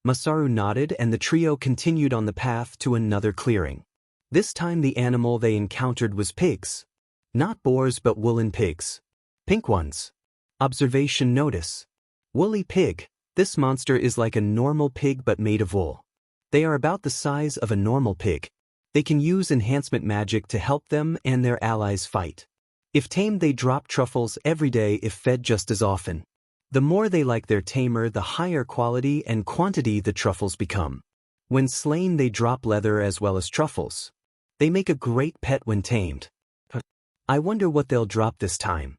Masaru nodded and the trio continued on the path to another clearing. This time the animal they encountered was pigs. Not boars but woolen pigs. Pink ones. Observation notice. Woolly pig. This monster is like a normal pig but made of wool. They are about the size of a normal pig. They can use enhancement magic to help them and their allies fight. If tamed, they drop truffles every day if fed just as often. The more they like their tamer, the higher quality and quantity the truffles become. When slain, they drop leather as well as truffles. They make a great pet when tamed. I wonder what they'll drop this time,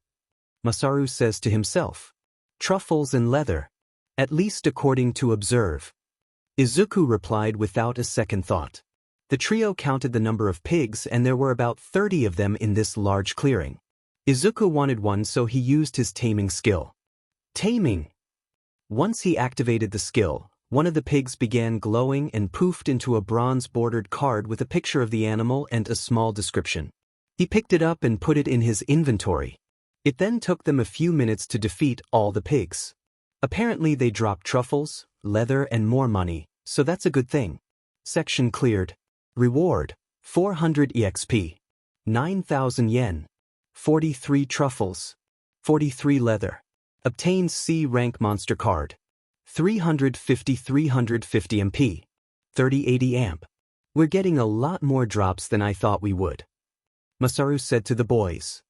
Masaru says to himself. Truffles and leather. At least according to Observe. Izuku replied without a second thought. The trio counted the number of pigs and there were about 30 of them in this large clearing. Izuku wanted one, so he used his taming skill. Taming. Once he activated the skill, one of the pigs began glowing and poofed into a bronze-bordered card with a picture of the animal and a small description. He picked it up and put it in his inventory. It then took them a few minutes to defeat all the pigs. Apparently they dropped truffles, leather and more money, so that's a good thing. Section cleared. Reward, 400 EXP. 9,000 yen. 43 truffles. 43 leather. Obtained C rank monster card. 350 MP. 3080 amp. We're getting a lot more drops than I thought we would, Masaru said to the boys.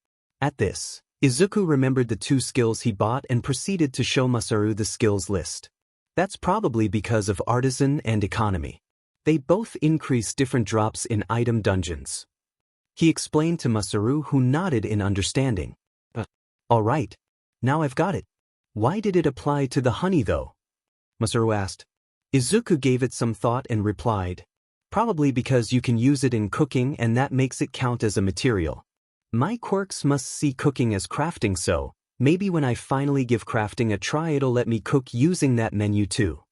At this, Izuku remembered the 2 skills he bought and proceeded to show Masaru the skills list. That's probably because of Artisan and Economy. They both increase different drops in item dungeons. He explained to Masaru, who nodded in understanding. All right. Now I've got it. Why did it apply to the honey though? Masaru asked. Izuku gave it some thought and replied. Probably because you can use it in cooking and that makes it count as a material. My quirks must see cooking as crafting, so maybe when I finally give crafting a try it'll let me cook using that menu too.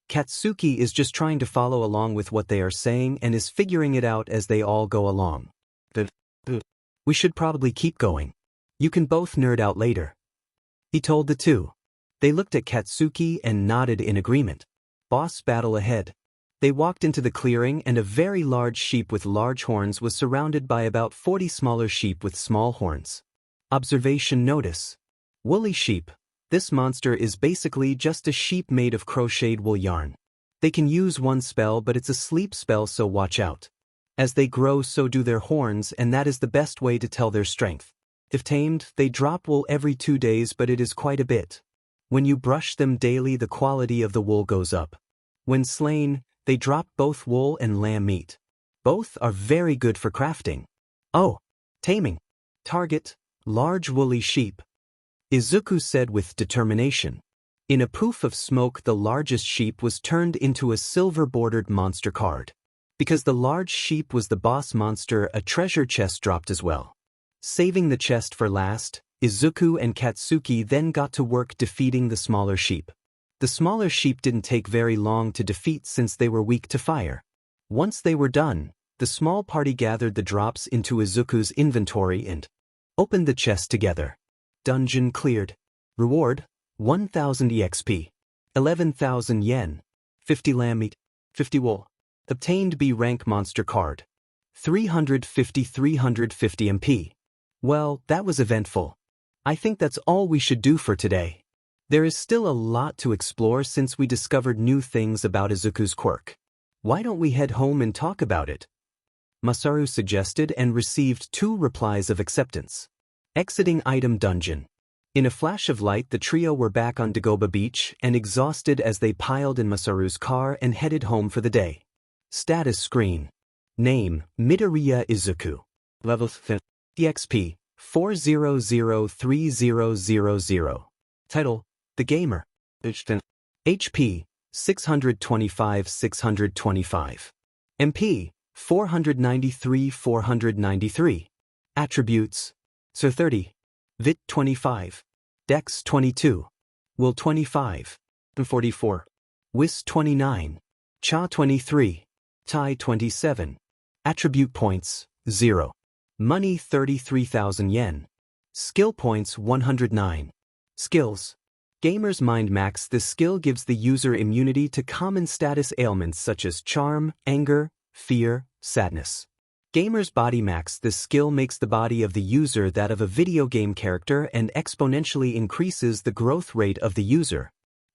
Katsuki is just trying to follow along with what they are saying and is figuring it out as they all go along. We should probably keep going. You can both nerd out later, he told the 2. They looked at Katsuki and nodded in agreement. Boss battle ahead. They walked into the clearing and a very large sheep with large horns was surrounded by about 40 smaller sheep with small horns. Observation notice. Woolly sheep. This monster is basically just a sheep made of crocheted wool yarn. They can use one spell, but it's a sleep spell, so watch out. As they grow, so do their horns, and that is the best way to tell their strength. If tamed, they drop wool every 2 days, but it is quite a bit. When you brush them daily, the quality of the wool goes up. When slain, they drop both wool and lamb meat. Both are very good for crafting. Oh, taming. Target, large woolly sheep, Izuku said with determination. In a poof of smoke, the largest sheep was turned into a silver-bordered monster card. Because the large sheep was the boss monster, a treasure chest dropped as well. Saving the chest for last, Izuku and Katsuki then got to work defeating the smaller sheep. The smaller sheep didn't take very long to defeat since they were weak to fire. Once they were done, the small party gathered the drops into Izuku's inventory and opened the chest together. Dungeon cleared. Reward, 1,000 EXP. 11,000 yen. 50 lamb meat. 50 wool. Obtained B rank monster card. 350 MP. Well, that was eventful. I think that's all we should do for today. There is still a lot to explore since we discovered new things about Izuku's quirk. Why don't we head home and talk about it? Masaru suggested and received 2 replies of acceptance. Exiting item dungeon. In a flash of light, the trio were back on Dagoba Beach and exhausted as they piled in Masaru's car and headed home for the day. Status screen. Name, Midoriya Izuku. Level 5. EXP, 4003000. Title, The Gamer. HP, 625. MP, 493 493. Attributes. Sir 30. Vit 25. Dex 22. Will 25. 44. Wis 29. Cha 23. Tai 27. Attribute points, 0. Money 33,000 yen. Skill points 109. Skills. Gamer's Mind Max. This skill gives the user immunity to common status ailments such as charm, anger, fear, sadness. Gamer's Body Max. This skill makes the body of the user that of a video game character and exponentially increases the growth rate of the user.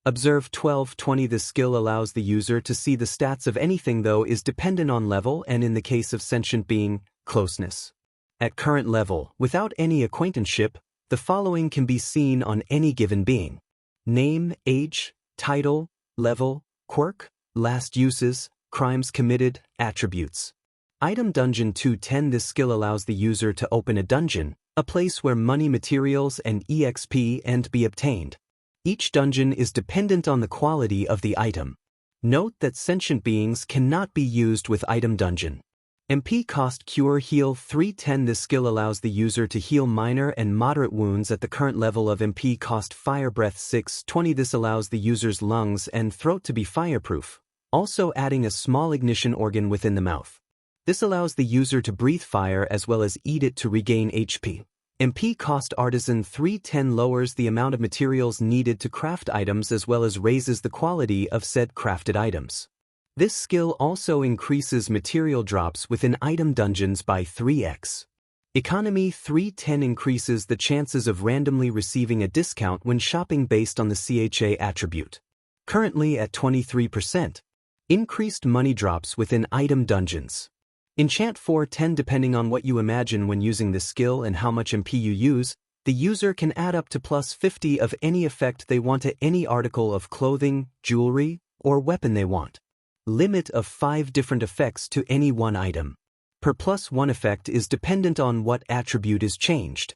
Observe 1220. This skill allows the user to see the stats of anything, though is dependent on level and in the case of sentient being, closeness. At current level, without any acquaintanceship, the following can be seen on any given being. Name, age, title, level, quirk, last uses, crimes committed, attributes. Item Dungeon 210. This skill allows the user to open a dungeon, a place where money, materials, and EXP and be obtained. Each dungeon is dependent on the quality of the item. Note that sentient beings cannot be used with Item Dungeon. MP Cost Cure Heal 310. This skill allows the user to heal minor and moderate wounds at the current level of MP Cost Fire Breath 620. This allows the user's lungs and throat to be fireproof, also adding a small ignition organ within the mouth. This allows the user to breathe fire as well as eat it to regain HP. MP Cost Artisan 310 lowers the amount of materials needed to craft items as well as raises the quality of said crafted items. This skill also increases material drops within item dungeons by 3x. Economy 310 increases the chances of randomly receiving a discount when shopping based on the CHA attribute. Currently at 23%. Increased money drops within item dungeons. Enchant 410. Depending on what you imagine when using this skill and how much MP you use, the user can add up to plus 50 of any effect they want to any article of clothing, jewelry, or weapon they want. Limit of 5 different effects to any one item. Per plus 1 effect is dependent on what attribute is changed.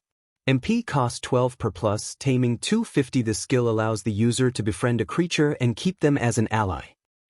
MP cost 12 per plus. Taming 250. This skill allows the user to befriend a creature and keep them as an ally.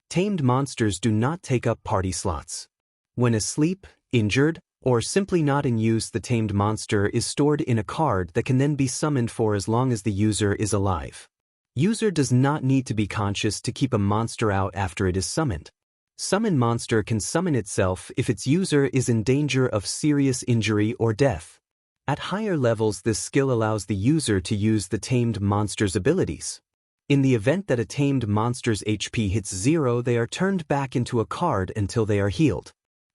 Tamed monsters do not take up party slots. When asleep, injured, or simply not in use, the tamed monster is stored in a card that can then be summoned for as long as the user is alive. User does not need to be conscious to keep a monster out after it is summoned. Summoned monster can summon itself if its user is in danger of serious injury or death. At higher levels, this skill allows the user to use the tamed monster's abilities. In the event that a tamed monster's HP hits 0, they are turned back into a card until they are healed.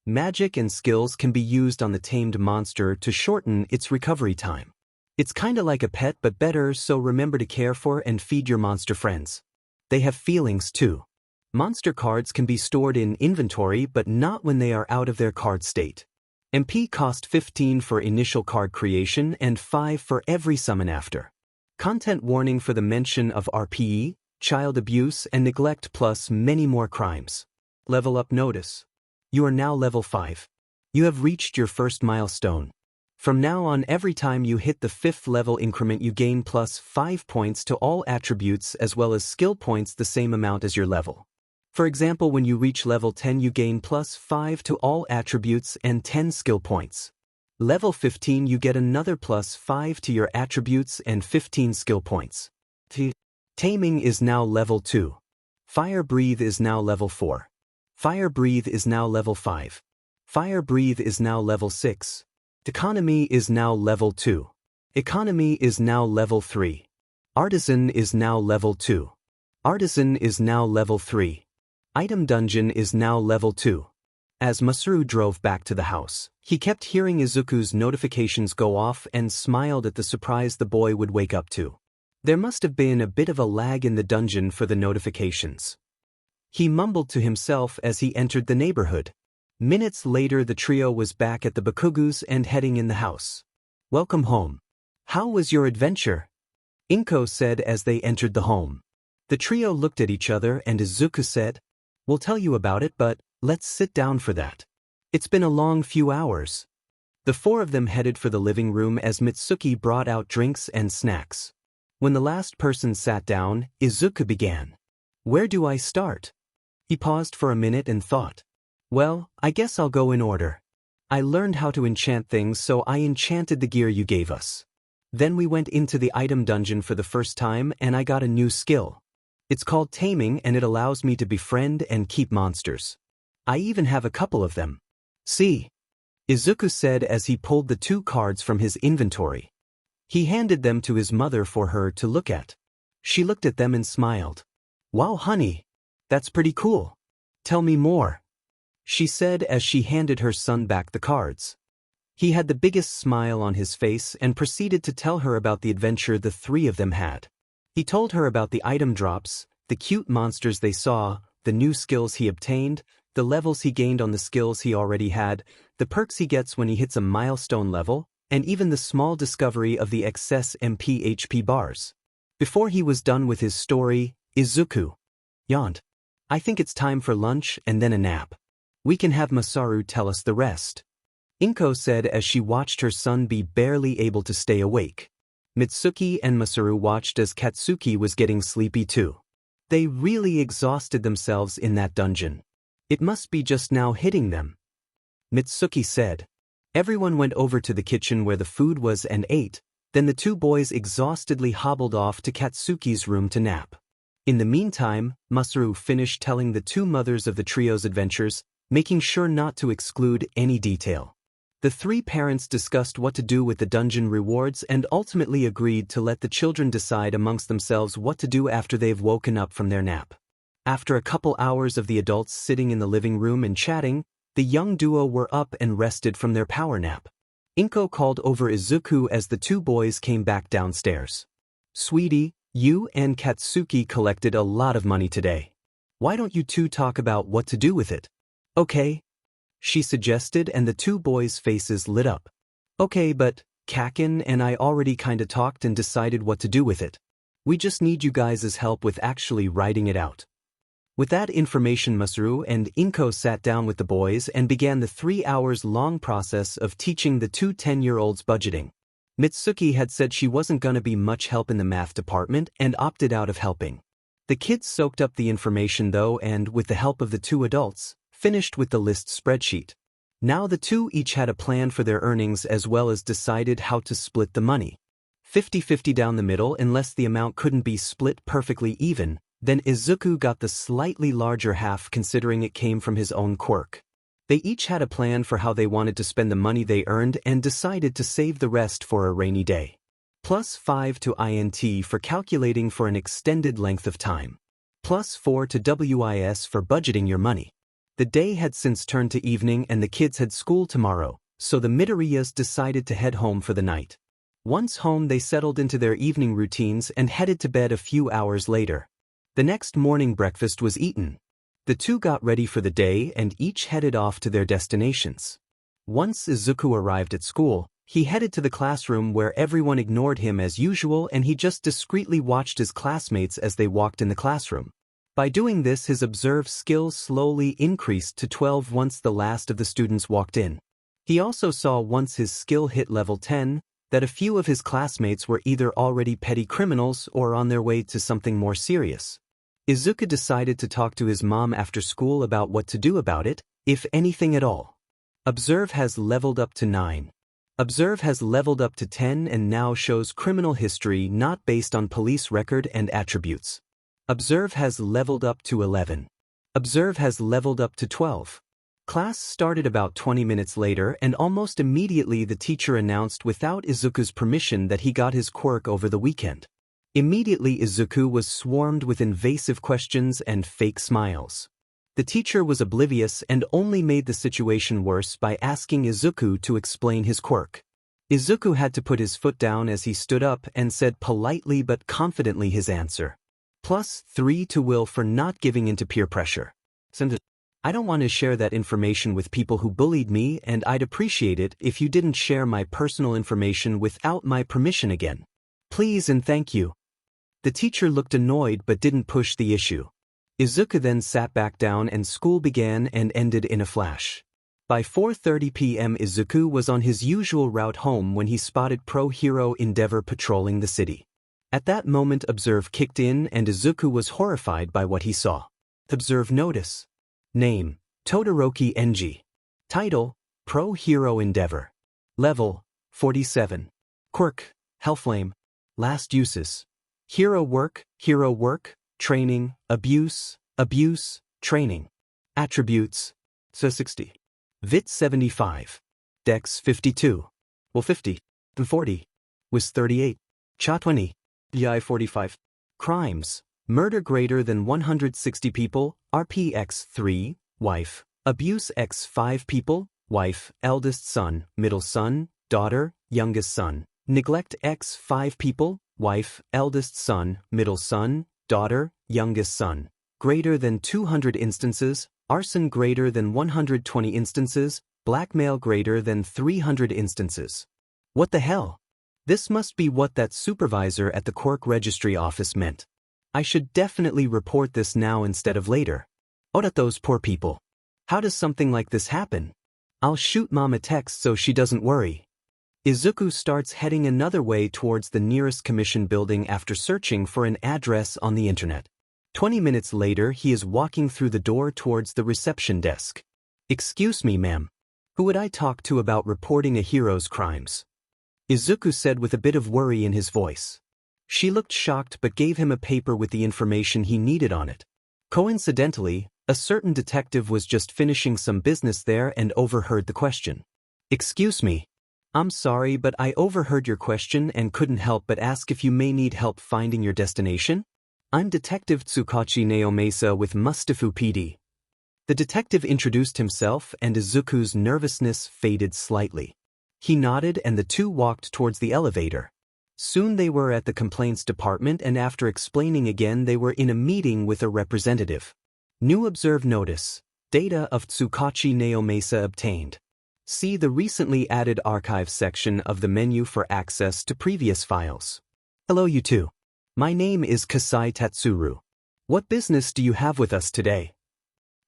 Magic and skills can be used on the tamed monster to shorten its recovery time. It's kinda like a pet but better, so remember to care for and feed your monster friends. They have feelings too. Monster cards can be stored in inventory but not when they are out of their card state. MP cost 15 for initial card creation and 5 for every summon after. Content warning for the mention of RPE, child abuse and neglect plus many more crimes. Level up notice. You are now level 5. You have reached your first milestone. From now on, every time you hit the 5th level increment, you gain plus 5 points to all attributes as well as skill points the same amount as your level. For example, when you reach level 10, you gain plus 5 to all attributes and 10 skill points. Level 15, you get another plus 5 to your attributes and 15 skill points. Taming is now level 2. Fire Breathe is now level 4. Fire Breathe is now level 5. Fire Breathe is now level 6. Economy is now level 2. Economy is now level 3. Artisan is now level 2. Artisan is now level 3. Item Dungeon is now level 2. As Masaru drove back to the house, he kept hearing Izuku's notifications go off and smiled at the surprise the boy would wake up to. There must have been a bit of a lag in the dungeon for the notifications. He mumbled to himself as he entered the neighborhood. Minutes later, the trio was back at the Bakugus and heading in the house. Welcome home. How was your adventure? Inko said as they entered the home. The trio looked at each other and Izuku said, We'll tell you about it, but let's sit down for that. It's been a long few hours. The 4 of them headed for the living room as Mitsuki brought out drinks and snacks. When the last person sat down, Izuku began. Where do I start? He paused for a minute and thought. Well, I guess I'll go in order. I learned how to enchant things, so I enchanted the gear you gave us. Then we went into the item dungeon for the first time and I got a new skill. It's called taming and it allows me to befriend and keep monsters. I even have a couple of them. See? Izuku said as he pulled the 2 cards from his inventory. He handed them to his mother for her to look at. She looked at them and smiled. Wow, honey. That's pretty cool. Tell me more, she said as she handed her son back the cards. He had the biggest smile on his face and proceeded to tell her about the adventure the 3 of them had. He told her about the item drops, the cute monsters they saw, the new skills he obtained, the levels he gained on the skills he already had, the perks he gets when he hits a milestone level, and even the small discovery of the excess MP HP bars. Before he was done with his story, Izuku yawned. I think it's time for lunch and then a nap. We can have Masaru tell us the rest, Inko said as she watched her son be barely able to stay awake. Mitsuki and Masaru watched as Katsuki was getting sleepy too. They really exhausted themselves in that dungeon. It must be just now hitting them, Mitsuki said. Everyone went over to the kitchen where the food was and ate, then the 2 boys exhaustedly hobbled off to Katsuki's room to nap. In the meantime, Masaru finished telling the 2 mothers of the trio's adventures, making sure not to exclude any detail. The 3 parents discussed what to do with the dungeon rewards and ultimately agreed to let the children decide amongst themselves what to do after they've woken up from their nap. After a couple hours of the adults sitting in the living room and chatting, the young duo were up and rested from their power nap. Inko called over Izuku as the 2 boys came back downstairs. Sweetie, you and Katsuki collected a lot of money today. Why don't you 2 talk about what to do with it? Okay, she suggested, and the 2 boys' faces lit up. Okay, but Kakin and I already kinda talked and decided what to do with it. We just need you guys' help with actually writing it out. With that information, Masaru and Inko sat down with the boys and began the 3-hours-long process of teaching the 2 10-year-olds budgeting. Mitsuki had said she wasn't gonna be much help in the math department and opted out of helping. The kids soaked up the information though and, with the help of the 2 adults, finished with the list spreadsheet. Now the 2 each had a plan for their earnings as well as decided how to split the money. 50-50 down the middle unless the amount couldn't be split perfectly even, then Izuku got the slightly larger half considering it came from his own quirk. They each had a plan for how they wanted to spend the money they earned and decided to save the rest for a rainy day. +5 to INT for calculating for an extended length of time. +4 to WIS for budgeting your money. The day had since turned to evening and the kids had school tomorrow, so the Midoriyas decided to head home for the night. Once home, they settled into their evening routines and headed to bed a few hours later. The next morning breakfast was eaten. The 2 got ready for the day and each headed off to their destinations. Once Izuku arrived at school, he headed to the classroom where everyone ignored him as usual and he just discreetly watched his classmates as they walked in the classroom. By doing this, his observe skills slowly increased to 12 once the last of the students walked in. He also saw once his skill hit level 10, that a few of his classmates were either already petty criminals or on their way to something more serious. Izuku decided to talk to his mom after school about what to do about it, if anything at all. Observe has leveled up to 9. Observe has leveled up to 10 and now shows criminal history not based on police record and attributes. Observe has leveled up to 11. Observe has leveled up to 12. Class started about 20 minutes later and almost immediately the teacher announced without Izuku's permission that he got his quirk over the weekend. Immediately Izuku was swarmed with invasive questions and fake smiles. The teacher was oblivious and only made the situation worse by asking Izuku to explain his quirk. Izuku had to put his foot down as he stood up and said politely but confidently his answer. +3 to will for not giving in to peer pressure. I don't want to share that information with people who bullied me, and I'd appreciate it if you didn't share my personal information without my permission again. Please and thank you. The teacher looked annoyed but didn't push the issue. Izuku then sat back down and school began and ended in a flash. By 4:30 p.m. Izuku was on his usual route home when he spotted Pro Hero Endeavor patrolling the city. At that moment Observe kicked in and Izuku was horrified by what he saw. Observe notice. Name: Todoroki Enji. Title, Pro Hero Endeavor. Level, 47. Quirk, Hellflame. Last uses. Hero work, training, abuse, training. Attributes, so 60. Vit 75. Dex 52. Well 50. And 40. Was 38. Cha 20. Yi 45. Crimes. Murder greater than 160 people, RPX 3, wife. Abuse X 5 people, wife, eldest son, middle son, daughter, youngest son. Neglect X 5 people, wife, eldest son, middle son, daughter, youngest son. Greater than 200 instances, arson greater than 120 instances, blackmail greater than 300 instances. What the hell? This must be what that supervisor at the Quirk registry office meant. I should definitely report this now instead of later. Ora those poor people. How does something like this happen? I'll shoot mom a text so she doesn't worry. Izuku starts heading another way towards the nearest commission building after searching for an address on the internet. 20 minutes later, he is walking through the door towards the reception desk. Excuse me, ma'am. Who would I talk to about reporting a hero's crimes? Izuku said with a bit of worry in his voice. She looked shocked but gave him a paper with the information he needed on it. Coincidentally, a certain detective was just finishing some business there and overheard the question. Excuse me. I'm sorry, but I overheard your question and couldn't help but ask if you may need help finding your destination? I'm Detective Tsukachi Naomesa with Mustafu PD. The detective introduced himself and Izuku's nervousness faded slightly. He nodded and the two walked towards the elevator. Soon they were at the complaints department and after explaining again they were in a meeting with a representative. New observed notice. Data of Tsukachi Naomesa obtained. See the recently added archive section of the menu for access to previous files. Hello you two. My name is Kasai Tatsuru. What business do you have with us today?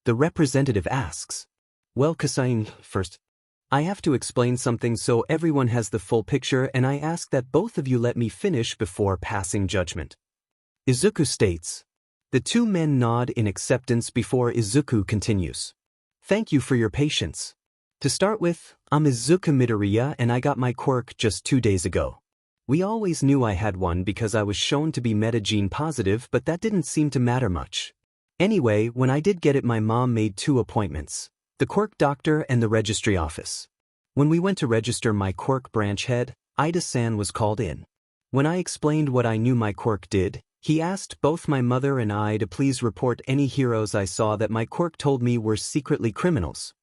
The representative asks. Well, Kasai, first, I have to explain something so everyone has the full picture and I ask that both of you let me finish before passing judgment. Izuku states. The two men nod in acceptance before Izuku continues. Thank you for your patience. To start with, I'm Izuku Midoriya and I got my quirk just 2 days ago. We always knew I had one because I was shown to be metagene positive, but that didn't seem to matter much. Anyway, when I did get it, my mom made 2 appointments. The quirk doctor and the registry office. When we went to register my quirk branch head, Ida-san was called in. When I explained what I knew my quirk did, he asked both my mother and I to please report any heroes I saw that my quirk told me were secretly criminals.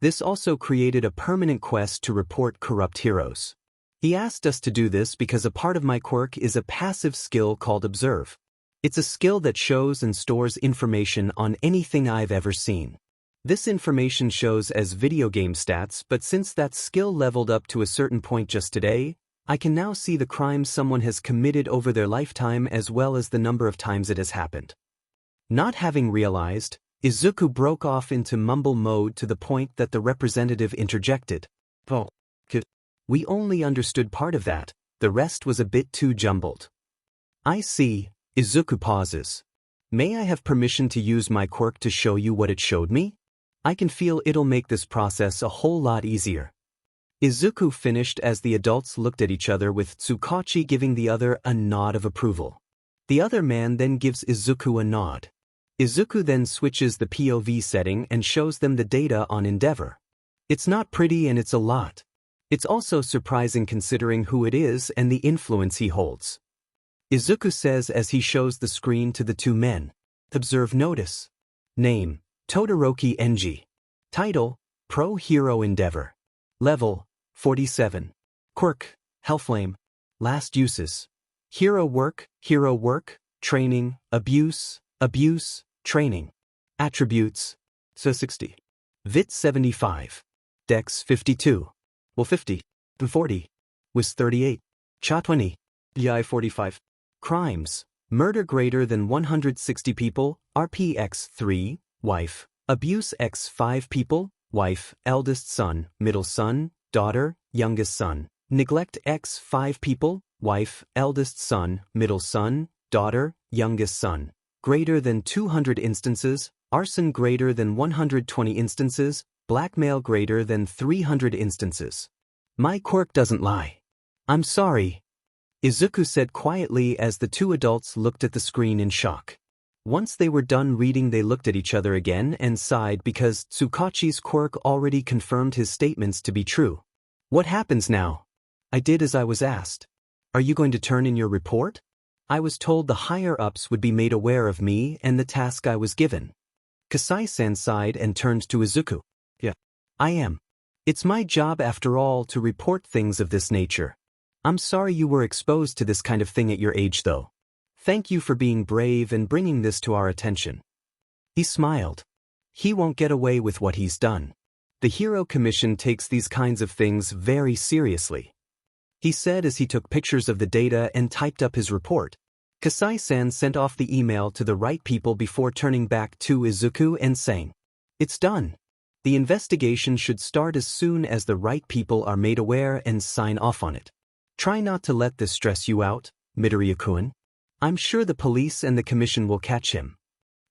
This also created a permanent quest to report corrupt heroes. He asked us to do this because a part of my quirk is a passive skill called Observe. It's a skill that shows and stores information on anything I've ever seen. This information shows as video game stats, but since that skill leveled up to a certain point just today, I can now see the crimes someone has committed over their lifetime as well as the number of times it has happened. Not having realized, Izuku broke off into mumble mode to the point that the representative interjected. Oh, we only understood part of that, the rest was a bit too jumbled. I see, Izuku pauses. May I have permission to use my quirk to show you what it showed me? I can feel it'll make this process a whole lot easier. Izuku finished as the adults looked at each other with Tsukachi giving the other a nod of approval. The other man then gives Izuku a nod. Izuku then switches the POV setting and shows them the data on Endeavor. It's not pretty and it's a lot. It's also surprising considering who it is and the influence he holds. Izuku says as he shows the screen to the two men. Observe notice. Name, Todoroki Enji. Title, Pro Hero Endeavor. Level, 47. Quirk, Hellflame. Last uses. Hero work, training, abuse, training. Attributes, so 60. Vit 75. Dex 52. Well 50. And 40. Was 38. Cha 20. Yi 45. Crimes. Murder greater than 160 people, RPX 3, wife. Abuse X 5 people, wife, eldest son, middle son, daughter, youngest son. Neglect X 5 people, wife, eldest son, middle son, daughter, youngest son. Greater than 200 instances, arson greater than 120 instances, blackmail greater than 300 instances. My quirk doesn't lie. I'm sorry, Izuku said quietly as the two adults looked at the screen in shock. Once they were done reading, they looked at each other again and sighed because Tsukachi's quirk already confirmed his statements to be true. What happens now? I did as I was asked. Are you going to turn in your report? I was told the higher-ups would be made aware of me and the task I was given. Kasai-san sighed and turned to Izuku. Yeah, I am. It's my job after all to report things of this nature. I'm sorry you were exposed to this kind of thing at your age though. Thank you for being brave and bringing this to our attention. He smiled. He won't get away with what he's done. The Hero Commission takes these kinds of things very seriously, he said as he took pictures of the data and typed up his report. Kasai-san sent off the email to the right people before turning back to Izuku and saying, "It's done. The investigation should start as soon as the right people are made aware and sign off on it. Try not to let this stress you out, Midoriya-kun. I'm sure the police and the commission will catch him."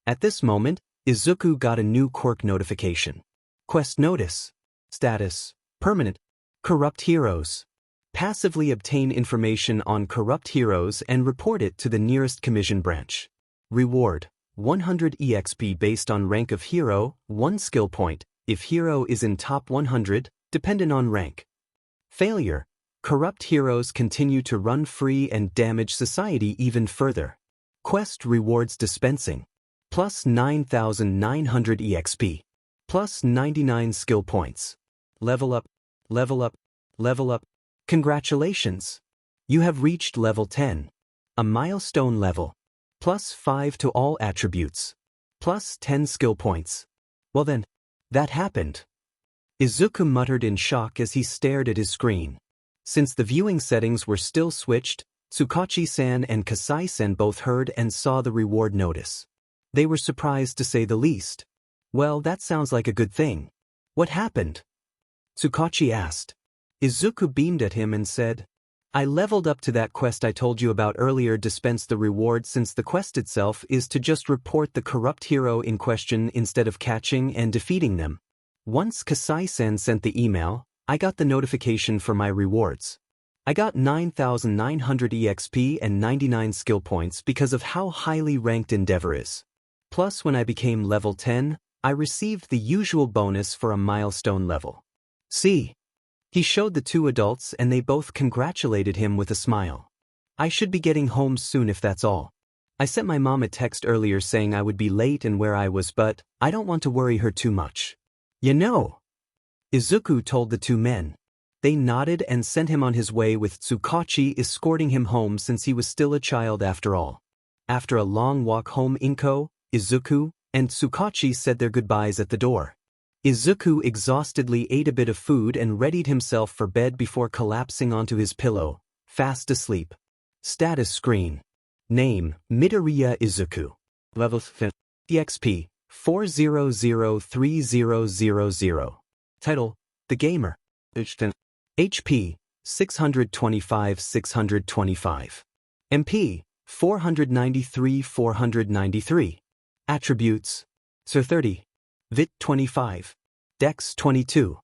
At this moment, Izuku got a new quirk notification. Quest notice. Status: permanent. Corrupt heroes. Passively obtain information on corrupt heroes and report it to the nearest commission branch. Reward: 100 EXP based on rank of hero, 1 skill point, if hero is in top 100, dependent on rank. Failure: corrupt heroes continue to run free and damage society even further. Quest rewards dispensing: plus 9,900 EXP, plus 99 skill points. Level up, level up, level up. Congratulations! You have reached level 10. A milestone level. Plus 5 to all attributes. Plus 10 skill points. Well then, that happened. Izuku muttered in shock as he stared at his screen. Since the viewing settings were still switched, Tsukachi-san and Kasai-san both heard and saw the reward notice. They were surprised to say the least. Well, that sounds like a good thing. What happened? Tsukachi asked. Izuku beamed at him and said, I leveled up to that quest I told you about earlier. Dispense the reward since the quest itself is to just report the corrupt hero in question instead of catching and defeating them. Once Kasai-san sent the email, I got the notification for my rewards. I got 9,900 EXP and 99 skill points because of how highly ranked Endeavor is. Plus when I became level 10, I received the usual bonus for a milestone level. See? He showed the two adults and they both congratulated him with a smile. I should be getting home soon if that's all. I sent my mom a text earlier saying I would be late and where I was, but I don't want to worry her too much. You know, Izuku told the two men. They nodded and sent him on his way with Tsukachi escorting him home since he was still a child after all. After a long walk home, Inko, Izuku, and Tsukachi said their goodbyes at the door. Izuku exhaustedly ate a bit of food and readied himself for bed before collapsing onto his pillow, fast asleep. Status screen. Name, Midoriya Izuku. Level 5. EXP, 4003000. Title, The Gamer. HP, 625. MP, 493. Attributes, Sir 30. Vit 25. Dex 22.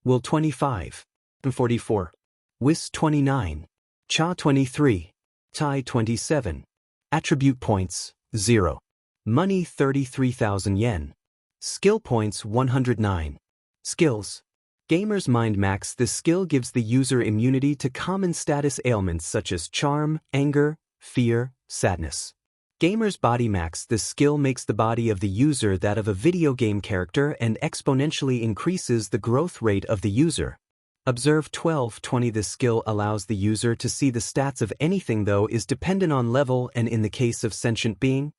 Will 25. 44. Wis 29. Cha 23. Tai 27. Attribute points, 0. Money 33,000 yen. Skill points 109. Skills. Gamer's Mind Max. This skill gives the user immunity to common status ailments such as charm, anger, fear, sadness. Gamer's Body Max. This skill makes the body of the user that of a video game character and exponentially increases the growth rate of the user. Observe 1220. This skill allows the user to see the stats of anything though is dependent on level and in the case of sentient being,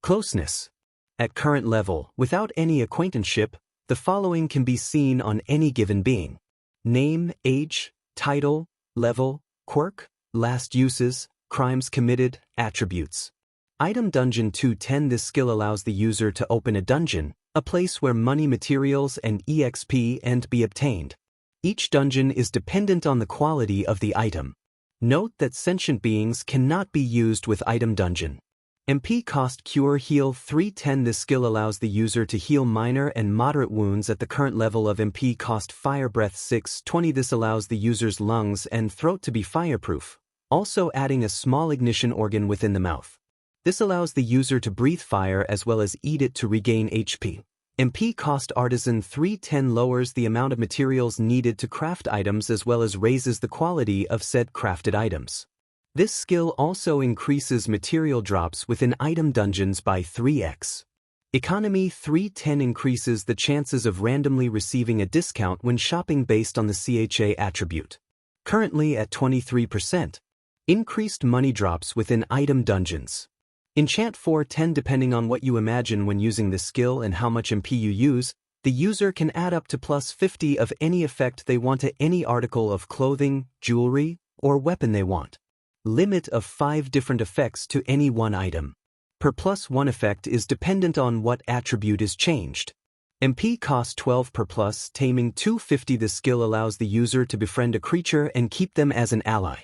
closeness. At current level, without any acquaintanceship, the following can be seen on any given being. Name, age, title, level, quirk, last uses, crimes committed, attributes. Item Dungeon 210. This skill allows the user to open a dungeon, a place where money, materials, and EXP and be obtained. Each dungeon is dependent on the quality of the item. Note that sentient beings cannot be used with Item Dungeon. MP cost Cure Heal 310. This skill allows the user to heal minor and moderate wounds at the current level of MP cost. Fire Breath 620. This allows the user's lungs and throat to be fireproof, also adding a small ignition organ within the mouth. This allows the user to breathe fire as well as eat it to regain HP. MP cost Artisan 310 lowers the amount of materials needed to craft items as well as raises the quality of said crafted items. This skill also increases material drops within item dungeons by 3x. Economy 310 increases the chances of randomly receiving a discount when shopping based on the CHA attribute. Currently at 23%. Increased money drops within item dungeons. Enchant 410. Depending on what you imagine when using this skill and how much MP you use, the user can add up to plus 50 of any effect they want to any article of clothing, jewelry, or weapon they want. Limit of 5 different effects to any one item. Per plus 1 effect is dependent on what attribute is changed. MP cost 12 per plus. Taming 250. This skill allows the user to befriend a creature and keep them as an ally.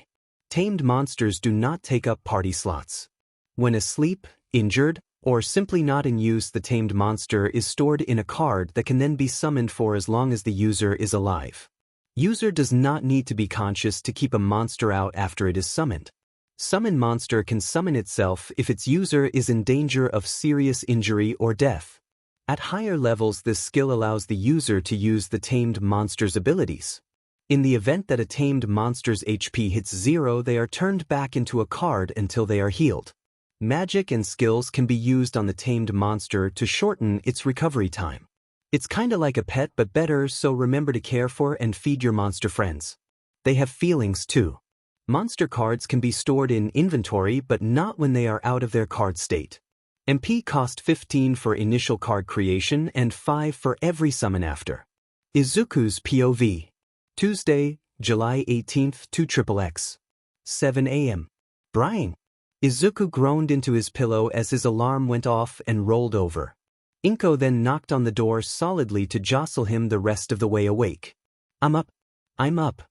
Tamed monsters do not take up party slots. When asleep, injured, or simply not in use, the tamed monster is stored in a card that can then be summoned for as long as the user is alive. User does not need to be conscious to keep a monster out after it is summoned. Summon monster can summon itself if its user is in danger of serious injury or death. At higher levels, this skill allows the user to use the tamed monster's abilities. In the event that a tamed monster's HP hits 0, they are turned back into a card until they are healed. Magic and skills can be used on the tamed monster to shorten its recovery time. It's kinda like a pet but better, so remember to care for and feed your monster friends. They have feelings too. Monster cards can be stored in inventory but not when they are out of their card state. MP cost 15 for initial card creation and 5 for every summon after. Izuku's POV. Tuesday, July 18th, 2XXX. 7 a.m. Brian. Izuku groaned into his pillow as his alarm went off and rolled over. Inko then knocked on the door solidly to jostle him the rest of the way awake. I'm up.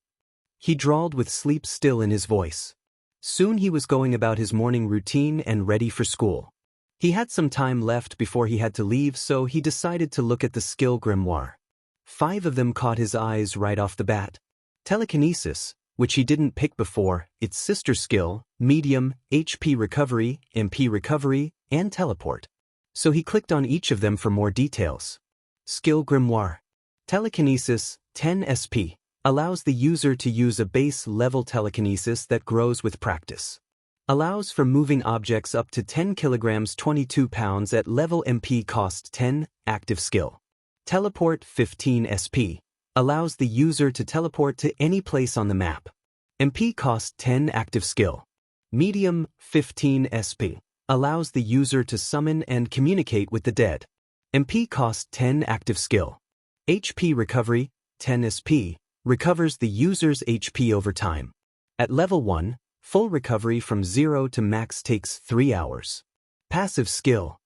He drawled with sleep still in his voice. Soon he was going about his morning routine and ready for school. He had some time left before he had to leave, so he decided to look at the skill grimoire. 5 of them caught his eyes right off the bat. Telekinesis, which he didn't pick before, its sister skill, medium, HP recovery, MP recovery, and teleport. So he clicked on each of them for more details. Skill grimoire. Telekinesis, 10 SP, allows the user to use a base-level telekinesis that grows with practice. Allows for moving objects up to 10 kilograms 22 pounds at level. MP cost 10, active skill. Teleport, 15 SP, allows the user to teleport to any place on the map. MP cost 10, active skill. Medium, 15 SP, allows the user to summon and communicate with the dead. MP cost 10, active skill. HP recovery, 10 SP, recovers the user's HP over time. At level 1, full recovery from 0 to max takes 3 hours. Passive skill.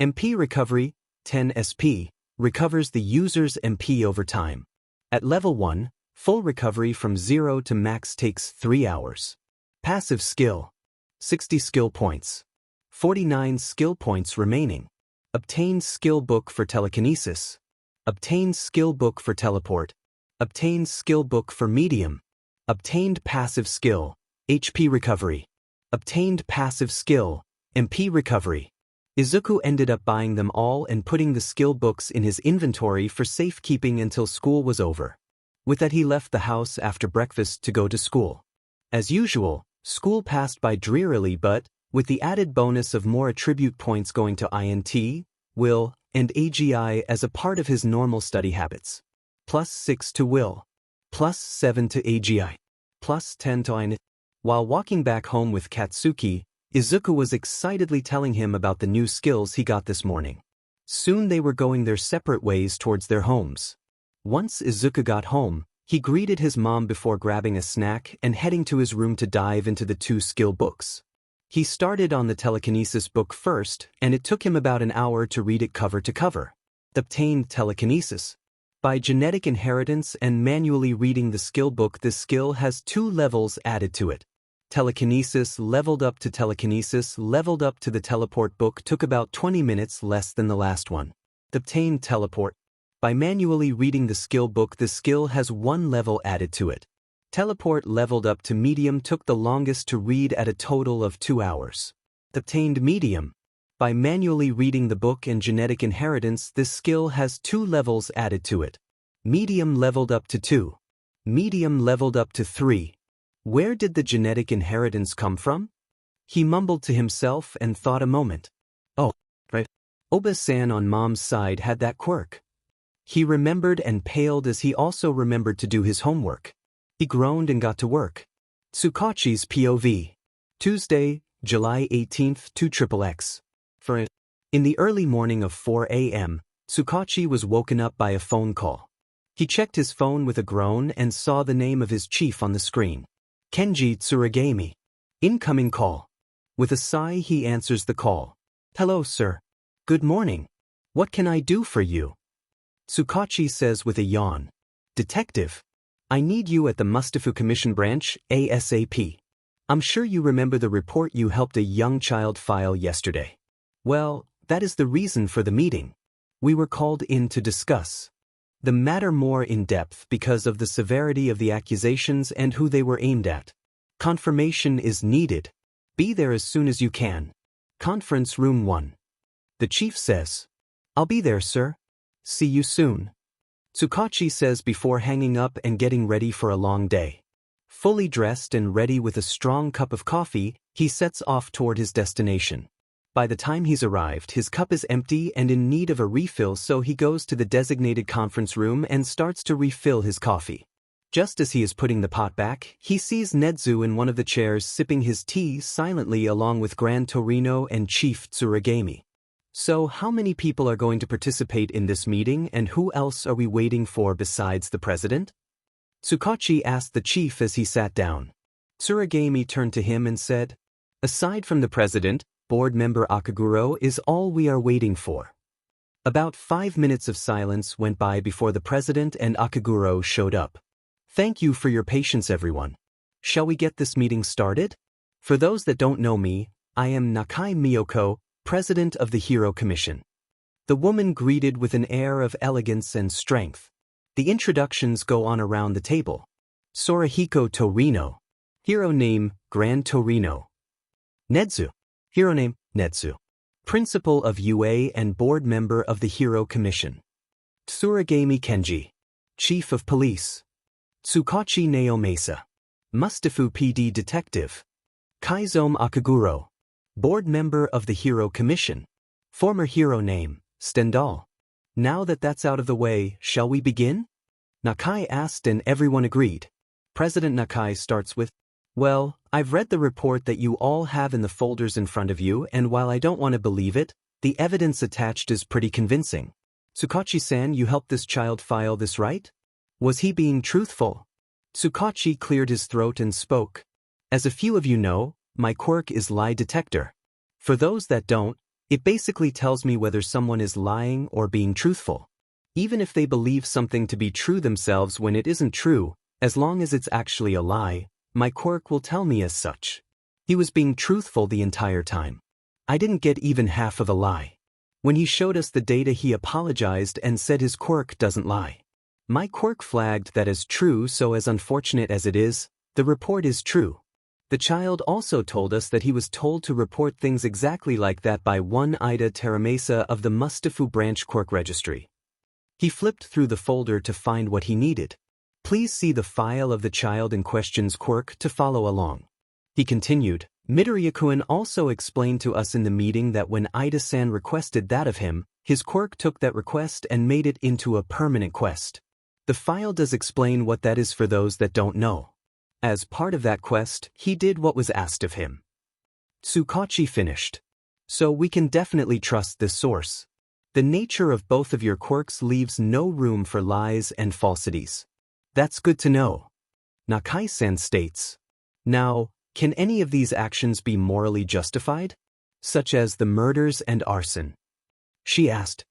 MP recovery, 10 SP, recovers the user's MP over time. At level 1, full recovery from 0 to max takes 3 hours. Passive skill. 60 skill points. 49 skill points remaining. Obtained skill book for telekinesis. Obtained skill book for teleport. Obtained skill book for medium. Obtained passive skill, HP recovery. Obtained passive skill, MP recovery. Izuku ended up buying them all and putting the skill books in his inventory for safekeeping until school was over. With that, he left the house after breakfast to go to school. As usual, school passed by drearily, but with the added bonus of more attribute points going to INT, Will, and AGI as a part of his normal study habits. Plus 6 to Will. Plus 7 to AGI. Plus 10 to INT. While walking back home with Katsuki, Izuku was excitedly telling him about the new skills he got this morning. Soon they were going their separate ways towards their homes. Once Izuku got home, he greeted his mom before grabbing a snack and heading to his room to dive into the 2 skill books. He started on the telekinesis book first, and it took him about an hour to read it cover to cover. Obtained telekinesis. By genetic inheritance and manually reading the skill book, this skill has 2 levels added to it. Telekinesis leveled up to telekinesis leveled up to the teleport book took about 20 minutes less than the last one. Obtained teleport. By manually reading the skill book, the skill has 1 level added to it. Teleport leveled up to medium took the longest to read at a total of 2 hours. Obtained medium. By manually reading the book and genetic inheritance, this skill has 2 levels added to it. Medium leveled up to 2. Medium leveled up to 3. Where did the genetic inheritance come from? He mumbled to himself and thought a moment. Oh, right. Oba-san on mom's side had that quirk. He remembered and paled as he also remembered to do his homework. He groaned and got to work. Tsukachi's POV. Tuesday, July 18th, 2XXX. In the early morning of 4 a.m., Tsukachi was woken up by a phone call. He checked his phone with a groan and saw the name of his chief on the screen. Kenji Tsuragami. Incoming call. With a sigh, he answers the call. Hello, sir. Good morning. What can I do for you? Tsukachi says with a yawn. Detective. I need you at the Mustafu Commission branch, ASAP. I'm sure you remember the report you helped a young child file yesterday. Well, that is the reason for the meeting. We were called in to discuss the matter more in depth because of the severity of the accusations and who they were aimed at. Confirmation is needed. Be there as soon as you can. Conference room 1. The chief says, I'll be there, sir. See you soon. Tsukachi says before hanging up and getting ready for a long day. Fully dressed and ready with a strong cup of coffee, he sets off toward his destination. By the time he's arrived, his cup is empty and in need of a refill, so he goes to the designated conference room and starts to refill his coffee. Just as he is putting the pot back, he sees Nedzu in one of the chairs sipping his tea silently along with Grand Torino and Chief Tsuragami. So how many people are going to participate in this meeting and who else are we waiting for besides the president? Tsukachi asked the chief as he sat down. Tsuragami turned to him and said, Aside from the president, board member Akaguro is all we are waiting for. About 5 minutes of silence went by before the president and Akaguro showed up. Thank you for your patience, everyone. Shall we get this meeting started? For those that don't know me, I am Nakai Miyoko, president of the Hero Commission. The woman greeted with an air of elegance and strength. The introductions go on around the table. Sorahiko Torino. Hero name, Grand Torino. Nedzu. Hero name, Nedzu. Principal of UA and board member of the Hero Commission. Tsuragami Kenji. Chief of Police. Tsukachi Naomasa. Mustafu PD Detective. Kaizome Akaguro. Board member of the Hero Commission. Former hero name, Stendhal. Now that that's out of the way, shall we begin? Nakai asked and everyone agreed. President Nakai starts with, Well, I've read the report that you all have in the folders in front of you, and while I don't want to believe it, the evidence attached is pretty convincing. Tsukachi-san, you helped this child file this, right? Was he being truthful? Tsukachi cleared his throat and spoke. As a few of you know, my quirk is lie detector. For those that don't, it basically tells me whether someone is lying or being truthful. Even if they believe something to be true themselves when it isn't true, as long as it's actually a lie, my quirk will tell me as such. He was being truthful the entire time. I didn't get even half of a lie. When he showed us the data, he apologized and said his quirk doesn't lie. My quirk flagged that as true, so as unfortunate as it is, the report is true. The child also told us that he was told to report things exactly like that by one Ida Taramesa of the Mustafu branch quirk registry. He flipped through the folder to find what he needed. Please see the file of the child in question's quirk to follow along. He continued, Midoriya-kun also explained to us in the meeting that when Ida-san requested that of him, his quirk took that request and made it into a permanent quest. The file does explain what that is for those that don't know. As part of that quest, he did what was asked of him. Tsukachi finished. So we can definitely trust this source. The nature of both of your quirks leaves no room for lies and falsities. That's good to know. Nakai-san states. Now, can any of these actions be morally justified? Such as the murders and arson? She asked.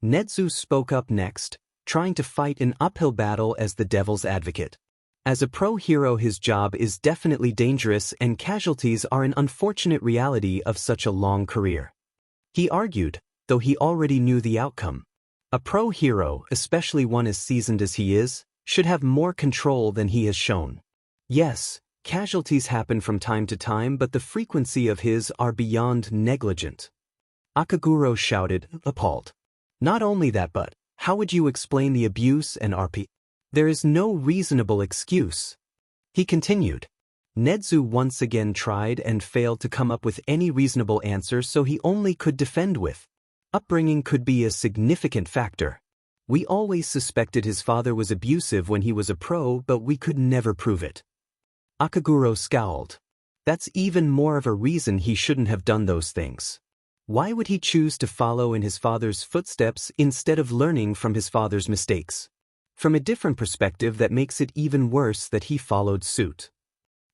Nedzu spoke up next, trying to fight an uphill battle as the devil's advocate. As a pro hero, his job is definitely dangerous and casualties are an unfortunate reality of such a long career. He argued, though he already knew the outcome. A pro hero, especially one as seasoned as he is, should have more control than he has shown. Yes, casualties happen from time to time, but the frequency of his are beyond negligent. Akaguro shouted, appalled. Not only that, but how would you explain the abuse and RP? There is no reasonable excuse. He continued. Nedzu once again tried and failed to come up with any reasonable answer, so he only could defend with. Upbringing could be a significant factor. We always suspected his father was abusive when he was a pro, but we could never prove it. Akaguro scowled. That's even more of a reason he shouldn't have done those things. Why would he choose to follow in his father's footsteps instead of learning from his father's mistakes? From a different perspective, that makes it even worse that he followed suit.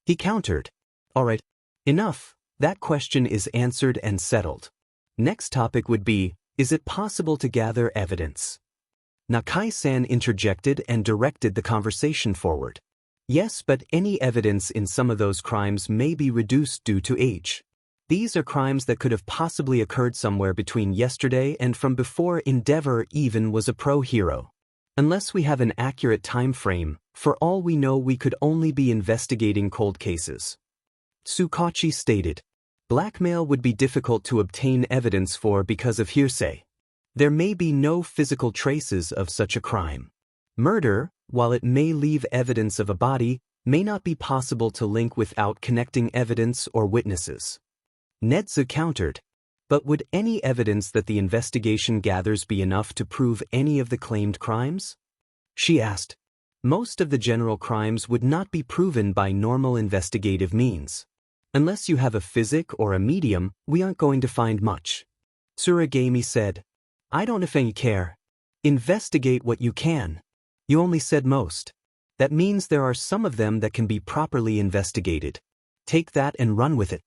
He countered. All right, enough. That question is answered and settled. Next topic would be, is it possible to gather evidence? Nakai-san interjected and directed the conversation forward. Yes, but any evidence in some of those crimes may be reduced due to age. These are crimes that could have possibly occurred somewhere between yesterday and from before Endeavor even was a pro hero. Unless we have an accurate time frame, for all we know we could only be investigating cold cases. Tsukachi stated. Blackmail would be difficult to obtain evidence for because of hearsay. There may be no physical traces of such a crime. Murder, while it may leave evidence of a body, may not be possible to link without connecting evidence or witnesses. Nedzu countered. But would any evidence that the investigation gathers be enough to prove any of the claimed crimes? She asked. Most of the general crimes would not be proven by normal investigative means. Unless you have a physic or a medium, we aren't going to find much. Tsuragami said. I don't if you care. Investigate what you can. You only said most. That means there are some of them that can be properly investigated. Take that and run with it.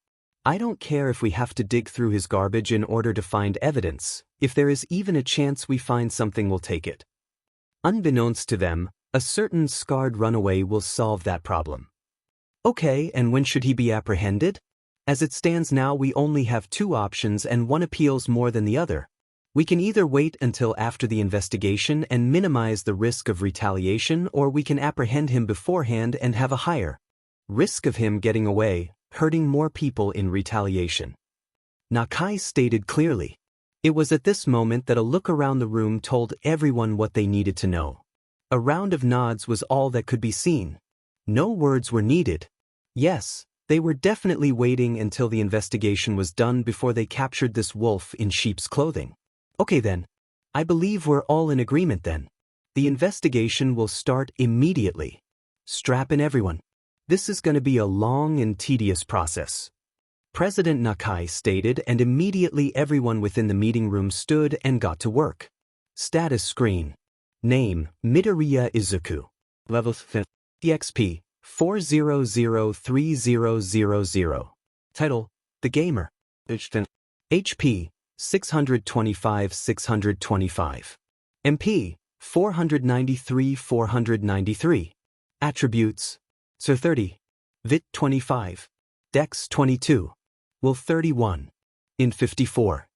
I don't care if we have to dig through his garbage in order to find evidence. If there is even a chance we find something, we'll take it. Unbeknownst to them, a certain scarred runaway will solve that problem. Okay, and when should he be apprehended? As it stands now, we only have two options and one appeals more than the other. We can either wait until after the investigation and minimize the risk of retaliation, or we can apprehend him beforehand and have a higher risk of him getting away, hurting more people in retaliation. Nakai stated clearly. It was at this moment that a look around the room told everyone what they needed to know. A round of nods was all that could be seen. No words were needed. Yes, they were definitely waiting until the investigation was done before they captured this wolf in sheep's clothing. Okay then. I believe we're all in agreement then. The investigation will start immediately. Strap in everyone. This is going to be a long and tedious process. President Nakai stated, and immediately everyone within the meeting room stood and got to work. Status screen. Name, Midoriya Izuku. Level 5. EXP, 4003000. Title, The Gamer. HP, 625. MP, 493. Attributes. Sir 30. Vit 25. Dex 22. Will 31. In 54.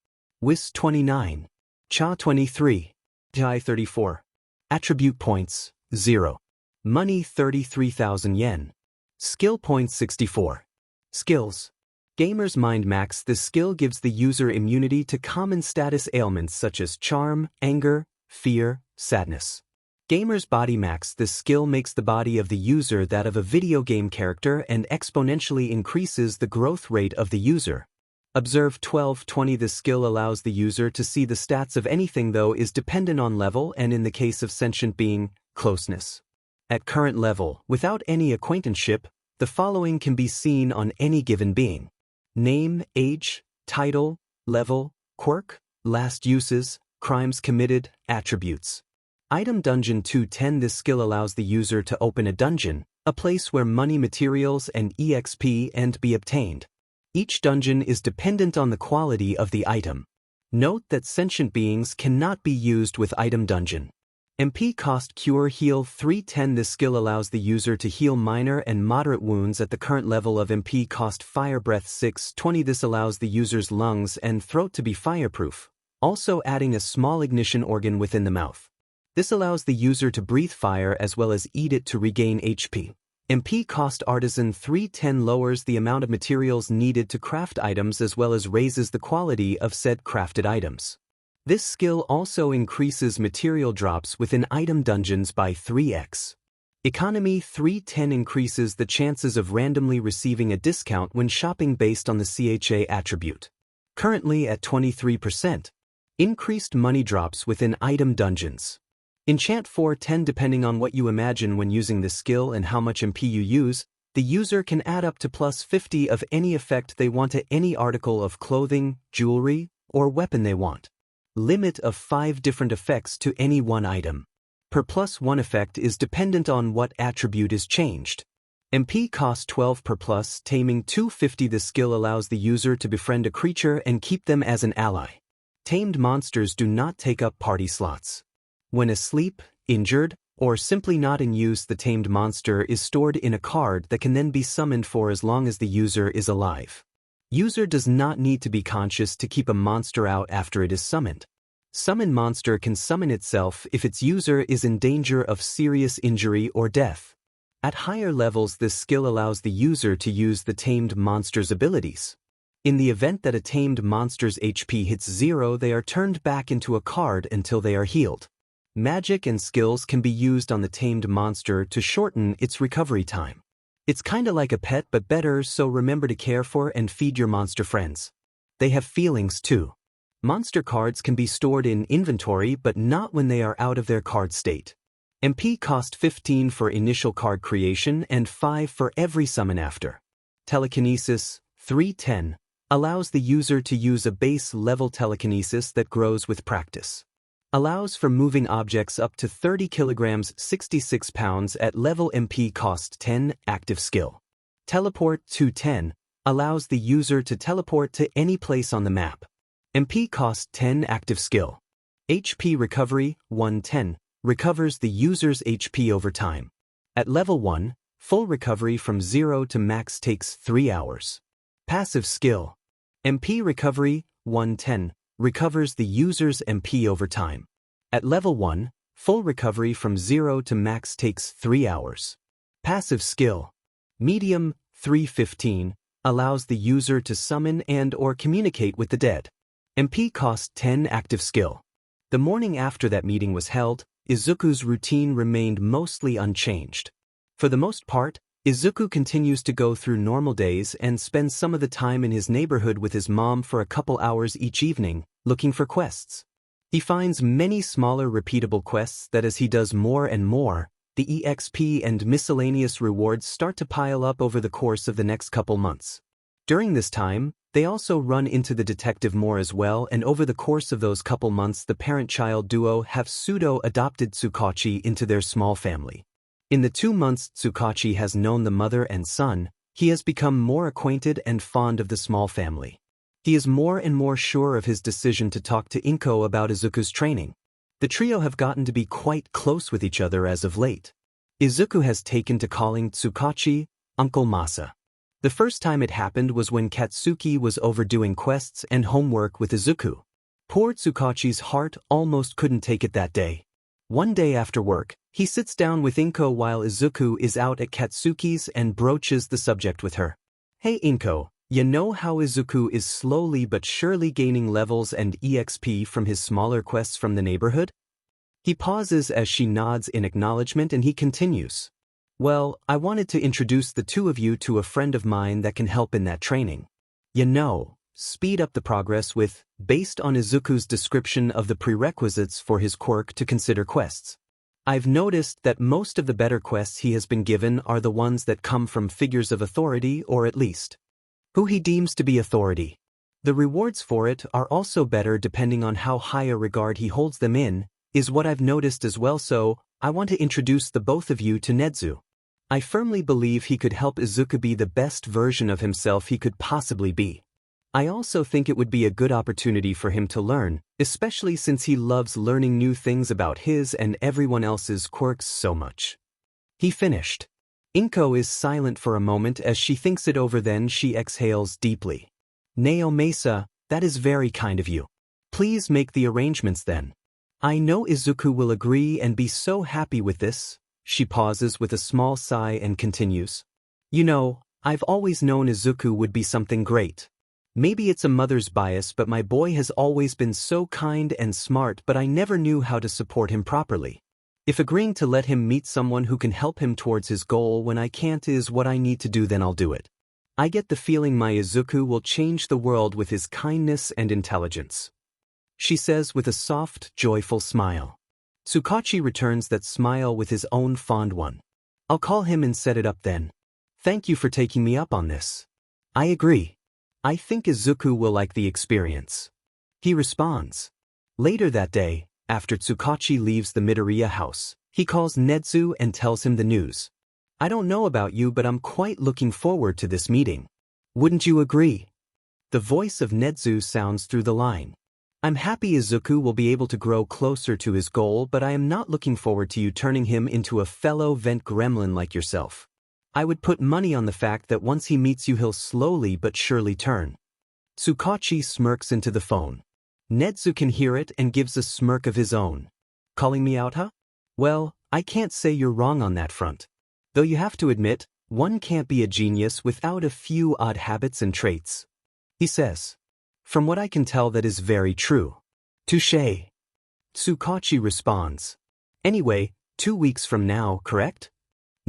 Wis 29. Cha 23. Jai 34. Attribute points, 0. Money 33,000 yen. Skill points 64. Skills. Gamer's Mind Max. This skill gives the user immunity to common status ailments such as charm, anger, fear, sadness. Gamer's Body Max. This skill makes the body of the user that of a video game character and exponentially increases the growth rate of the user. Observe 1220. This skill allows the user to see the stats of anything, though is dependent on level and in the case of sentient being, closeness. At current level, without any acquaintanceship, the following can be seen on any given being. Name, age, title, level, quirk, last uses, crimes committed, attributes. Item Dungeon 210. This skill allows the user to open a dungeon, a place where money, materials, and EXP and be obtained. Each dungeon is dependent on the quality of the item. Note that sentient beings cannot be used with Item Dungeon. MP cost Cure Heal 310. This skill allows the user to heal minor and moderate wounds at the current level of MP cost Fire Breath 620. This allows the user's lungs and throat to be fireproof, also adding a small ignition organ within the mouth. This allows the user to breathe fire as well as eat it to regain HP. MP cost Artisan 310 lowers the amount of materials needed to craft items as well as raises the quality of said crafted items. This skill also increases material drops within item dungeons by 3x. Economy 310 increases the chances of randomly receiving a discount when shopping based on the CHA attribute. Currently at 23%. Increased money drops within item dungeons. Enchant 410. Depending on what you imagine when using this skill and how much MP you use, the user can add up to plus 50 of any effect they want to any article of clothing, jewelry, or weapon they want. Limit of 5 different effects to any one item. Per plus 1 effect is dependent on what attribute is changed. MP cost 12 per plus taming 250. This skill allows the user to befriend a creature and keep them as an ally. Tamed monsters do not take up party slots. When asleep, injured, or simply not in use, the tamed monster is stored in a card that can then be summoned for as long as the user is alive. User does not need to be conscious to keep a monster out after it is summoned. Summon monster can summon itself if its user is in danger of serious injury or death. At higher levels, this skill allows the user to use the tamed monster's abilities. In the event that a tamed monster's HP hits 0, they are turned back into a card until they are healed. Magic and skills can be used on the tamed monster to shorten its recovery time. It's kinda like a pet but better, so remember to care for and feed your monster friends. They have feelings too. Monster cards can be stored in inventory but not when they are out of their card state. MP cost 15 for initial card creation and 5 for every summon after. Telekinesis 310 allows the user to use a base level telekinesis that grows with practice. Allows for moving objects up to 30 kilograms 66 pounds at level. MP cost 10 active skill. Teleport 210 allows the user to teleport to any place on the map. MP cost 10 active skill. HP recovery 110 recovers the user's HP over time. At level 1, full recovery from 0 to max takes 3 hours. Passive skill. MP recovery 110 recovers the user's MP over time. At level 1, full recovery from 0 to max takes 3 hours. Passive skill. Medium 315 allows the user to summon and/or communicate with the dead. MP cost 10 active skill. The morning after that meeting was held, Izuku's routine remained mostly unchanged. For the most part, Izuku continues to go through normal days and spends some of the time in his neighborhood with his mom for a couple hours each evening, looking for quests. He finds many smaller repeatable quests that as he does more and more, the EXP and miscellaneous rewards start to pile up over the course of the next couple months. During this time, they also run into the detective more as well, and over the course of those couple months the parent-child duo have pseudo-adopted Tsukachi into their small family. In the 2 months Tsukachi has known the mother and son, he has become more acquainted and fond of the small family. He is more and more sure of his decision to talk to Inko about Izuku's training. The trio have gotten to be quite close with each other as of late. Izuku has taken to calling Tsukachi Uncle Masa. The first time it happened was when Katsuki was overdoing quests and homework with Izuku. Poor Tsukachi's heart almost couldn't take it that day. One day after work, he sits down with Inko while Izuku is out at Katsuki's and broaches the subject with her. "Hey Inko, you know how Izuku is slowly but surely gaining levels and EXP from his smaller quests from the neighborhood?" He pauses as she nods in acknowledgement and he continues. "Well, I wanted to introduce the two of you to a friend of mine that can help in that training. You know, speed up the progress with, based on Izuku's description of the prerequisites for his quirk to consider quests. I've noticed that most of the better quests he has been given are the ones that come from figures of authority, or at least who he deems to be authority. The rewards for it are also better depending on how high a regard he holds them in, is what I've noticed as well, so I want to introduce the both of you to Nedzu. I firmly believe he could help Izuku be the best version of himself he could possibly be." I also think it would be a good opportunity for him to learn, especially since he loves learning new things about his and everyone else's quirks so much. He finished. Inko is silent for a moment as she thinks it over, then she exhales deeply. Nao Mesa, that is very kind of you. Please make the arrangements then. I know Izuku will agree and be so happy with this. She pauses with a small sigh and continues. You know, I've always known Izuku would be something great. Maybe it's a mother's bias, but my boy has always been so kind and smart, but I never knew how to support him properly. If agreeing to let him meet someone who can help him towards his goal when I can't is what I need to do, then I'll do it. I get the feeling my Izuku will change the world with his kindness and intelligence. She says with a soft, joyful smile. Tsukachi returns that smile with his own fond one. I'll call him and set it up then. Thank you for taking me up on this. I agree. I think Izuku will like the experience. He responds. Later that day, after Tsukachi leaves the Midoriya house, he calls Netsu and tells him the news. I don't know about you, but I'm quite looking forward to this meeting. Wouldn't you agree? The voice of Netsu sounds through the line. I'm happy Izuku will be able to grow closer to his goal, but I am not looking forward to you turning him into a fellow vent gremlin like yourself. I would put money on the fact that once he meets you he'll slowly but surely turn. Tsukachi smirks into the phone. Netsu can hear it and gives a smirk of his own. Calling me out, huh? Well, I can't say you're wrong on that front. Though you have to admit, one can't be a genius without a few odd habits and traits. He says. From what I can tell, that is very true. Touché. Tsukachi responds. Anyway, 2 weeks from now, correct?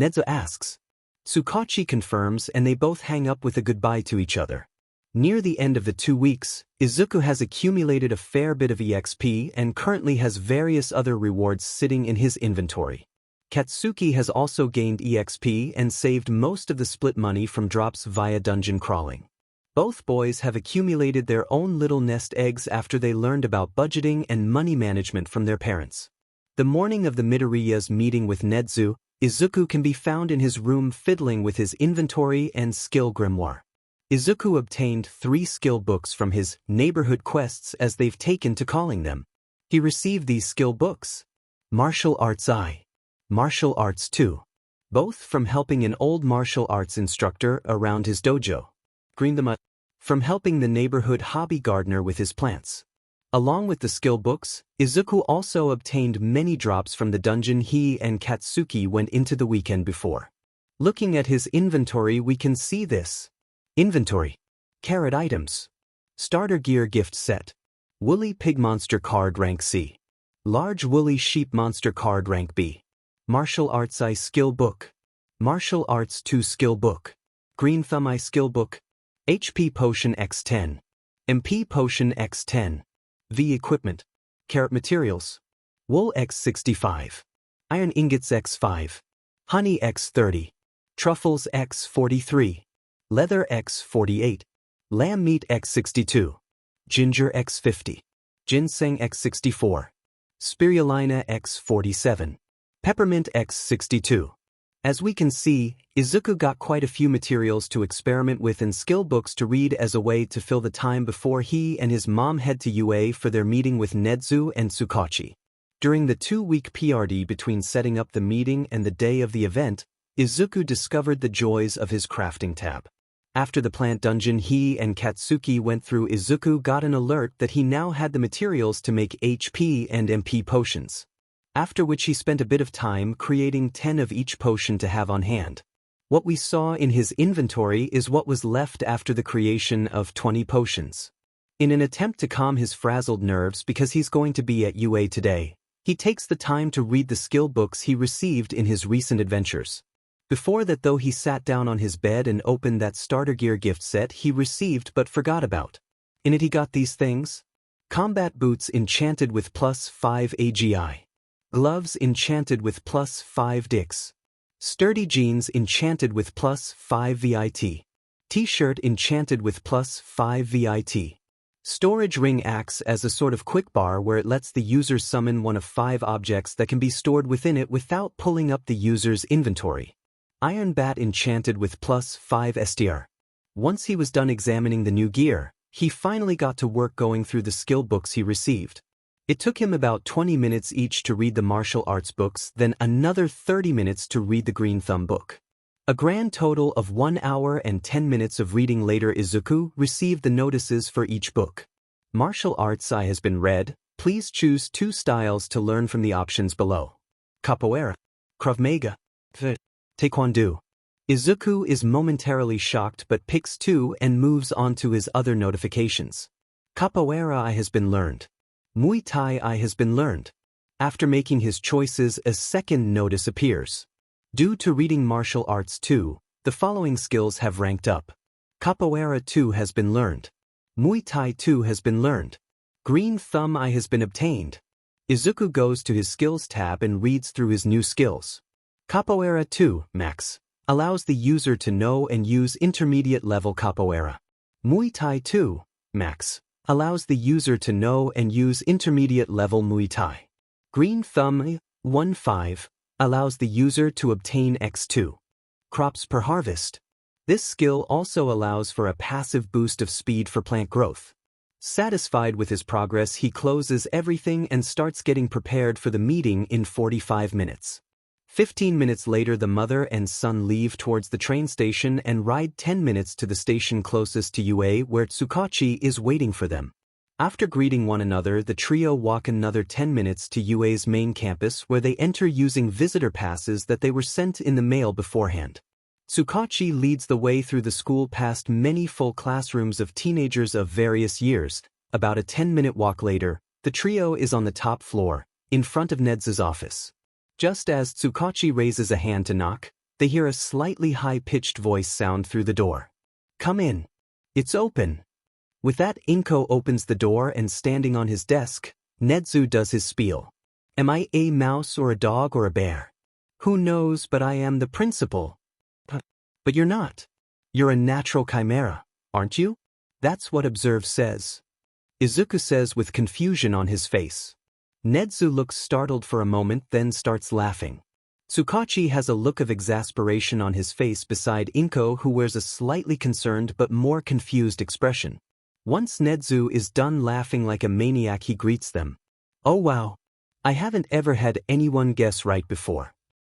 Netsu asks. Tsukachi confirms and they both hang up with a goodbye to each other. Near the end of the 2 weeks, Izuku has accumulated a fair bit of EXP and currently has various other rewards sitting in his inventory. Katsuki has also gained EXP and saved most of the split money from drops via dungeon crawling. Both boys have accumulated their own little nest eggs after they learned about budgeting and money management from their parents. The morning of the Midoriya's meeting with Netsu, Izuku can be found in his room fiddling with his inventory and skill grimoire. Izuku obtained 3 skill books from his neighborhood quests, as they've taken to calling them. He received these skill books. Martial Arts I. Martial Arts II. Both from helping an old martial arts instructor around his dojo. Green the Mutt. From helping the neighborhood hobby gardener with his plants. Along with the skill books, Izuku also obtained many drops from the dungeon he and Katsuki went into the weekend before. Looking at his inventory, we can see this. Inventory. Carrot items. Starter gear gift set. Woolly pig monster card rank C. Large woolly sheep monster card rank B. Martial Arts I skill book. Martial Arts II skill book. Green thumb I skill book. HP potion X10. MP potion X10. V equipment. Carrot materials. Wool X65. Iron ingots X5. Honey X30. Truffles X43. Leather X48. Lamb meat X62. Ginger X50. Ginseng X64. Spirulina X47. Peppermint X62. As we can see, Izuku got quite a few materials to experiment with and skill books to read as a way to fill the time before he and his mom head to UA for their meeting with Netsu and Tsukachi. During the 2-week PRD between setting up the meeting and the day of the event, Izuku discovered the joys of his crafting tab. After the plant dungeon he and Katsuki went through, Izuku got an alert that he now had the materials to make HP and MP potions. After which he spent a bit of time creating 10 of each potion to have on hand. What we saw in his inventory is what was left after the creation of 20 potions. In an attempt to calm his frazzled nerves because he's going to be at UA today, he takes the time to read the skill books he received in his recent adventures. Before that though, he sat down on his bed and opened that starter gear gift set he received but forgot about. In it he got these things. Combat boots enchanted with +5 AGI. Gloves enchanted with +5 Dix. Sturdy jeans enchanted with +5 VIT. T-shirt enchanted with +5 VIT. Storage ring acts as a sort of quick bar where it lets the user summon one of 5 objects that can be stored within it without pulling up the user's inventory. Iron bat enchanted with +5 STR. Once he was done examining the new gear, He finally got to work going through the skill books he received. It took him about 20 minutes each to read the martial arts books, then another 30 minutes to read the Green Thumb book. A grand total of 1 hour and 10 minutes of reading later. Izuku received the notices for each book. Martial arts I has been read. Please choose 2 styles to learn from the options below. Capoeira, Krav Maga, Taekwondo. Izuku is momentarily shocked but picks 2 and moves on to his other notifications. Capoeira I has been learned. Muay Thai I has been learned. After making his choices, a second notice appears. Due to reading Martial Arts 2, the following skills have ranked up. Capoeira 2 has been learned. Muay Thai 2 has been learned. Green Thumb I has been obtained. Izuku goes to his Skills tab and reads through his new skills. Capoeira 2, Max, allows the user to know and use intermediate level capoeira. Muay Thai 2, Max, allows the user to know and use intermediate level Muay Thai. Green Thumb 1-5 allows the user to obtain X2. Crops per harvest. This skill also allows for a passive boost of speed for plant growth. Satisfied with his progress, he closes everything and starts getting prepared for the meeting in 45 minutes. 15 minutes later, the mother and son leave towards the train station and ride 10 minutes to the station closest to UA, where Tsukachi is waiting for them. After greeting one another, the trio walk another 10 minutes to UA's main campus, where they enter using visitor passes that they were sent in the mail beforehand. Tsukachi leads the way through the school past many full classrooms of teenagers of various years. About a 10-minute walk later, the trio is on the top floor, in front of Nedzu's office. Just as Tsukachi raises a hand to knock, they hear a slightly high-pitched voice sound through the door. "Come in. It's open." With that, Inko opens the door and standing on his desk, Nedzu does his spiel. "Am I a mouse or a dog or a bear? Who knows, but I am the principal." But you're not. You're a natural chimera, aren't you? That's what Observe says. Izuku says with confusion on his face. Nedzu looks startled for a moment, then starts laughing. Tsukachi has a look of exasperation on his face beside Inko, who wears a slightly concerned but more confused expression. Once Nedzu is done laughing like a maniac, he greets them. "Oh wow. I haven't ever had anyone guess right before.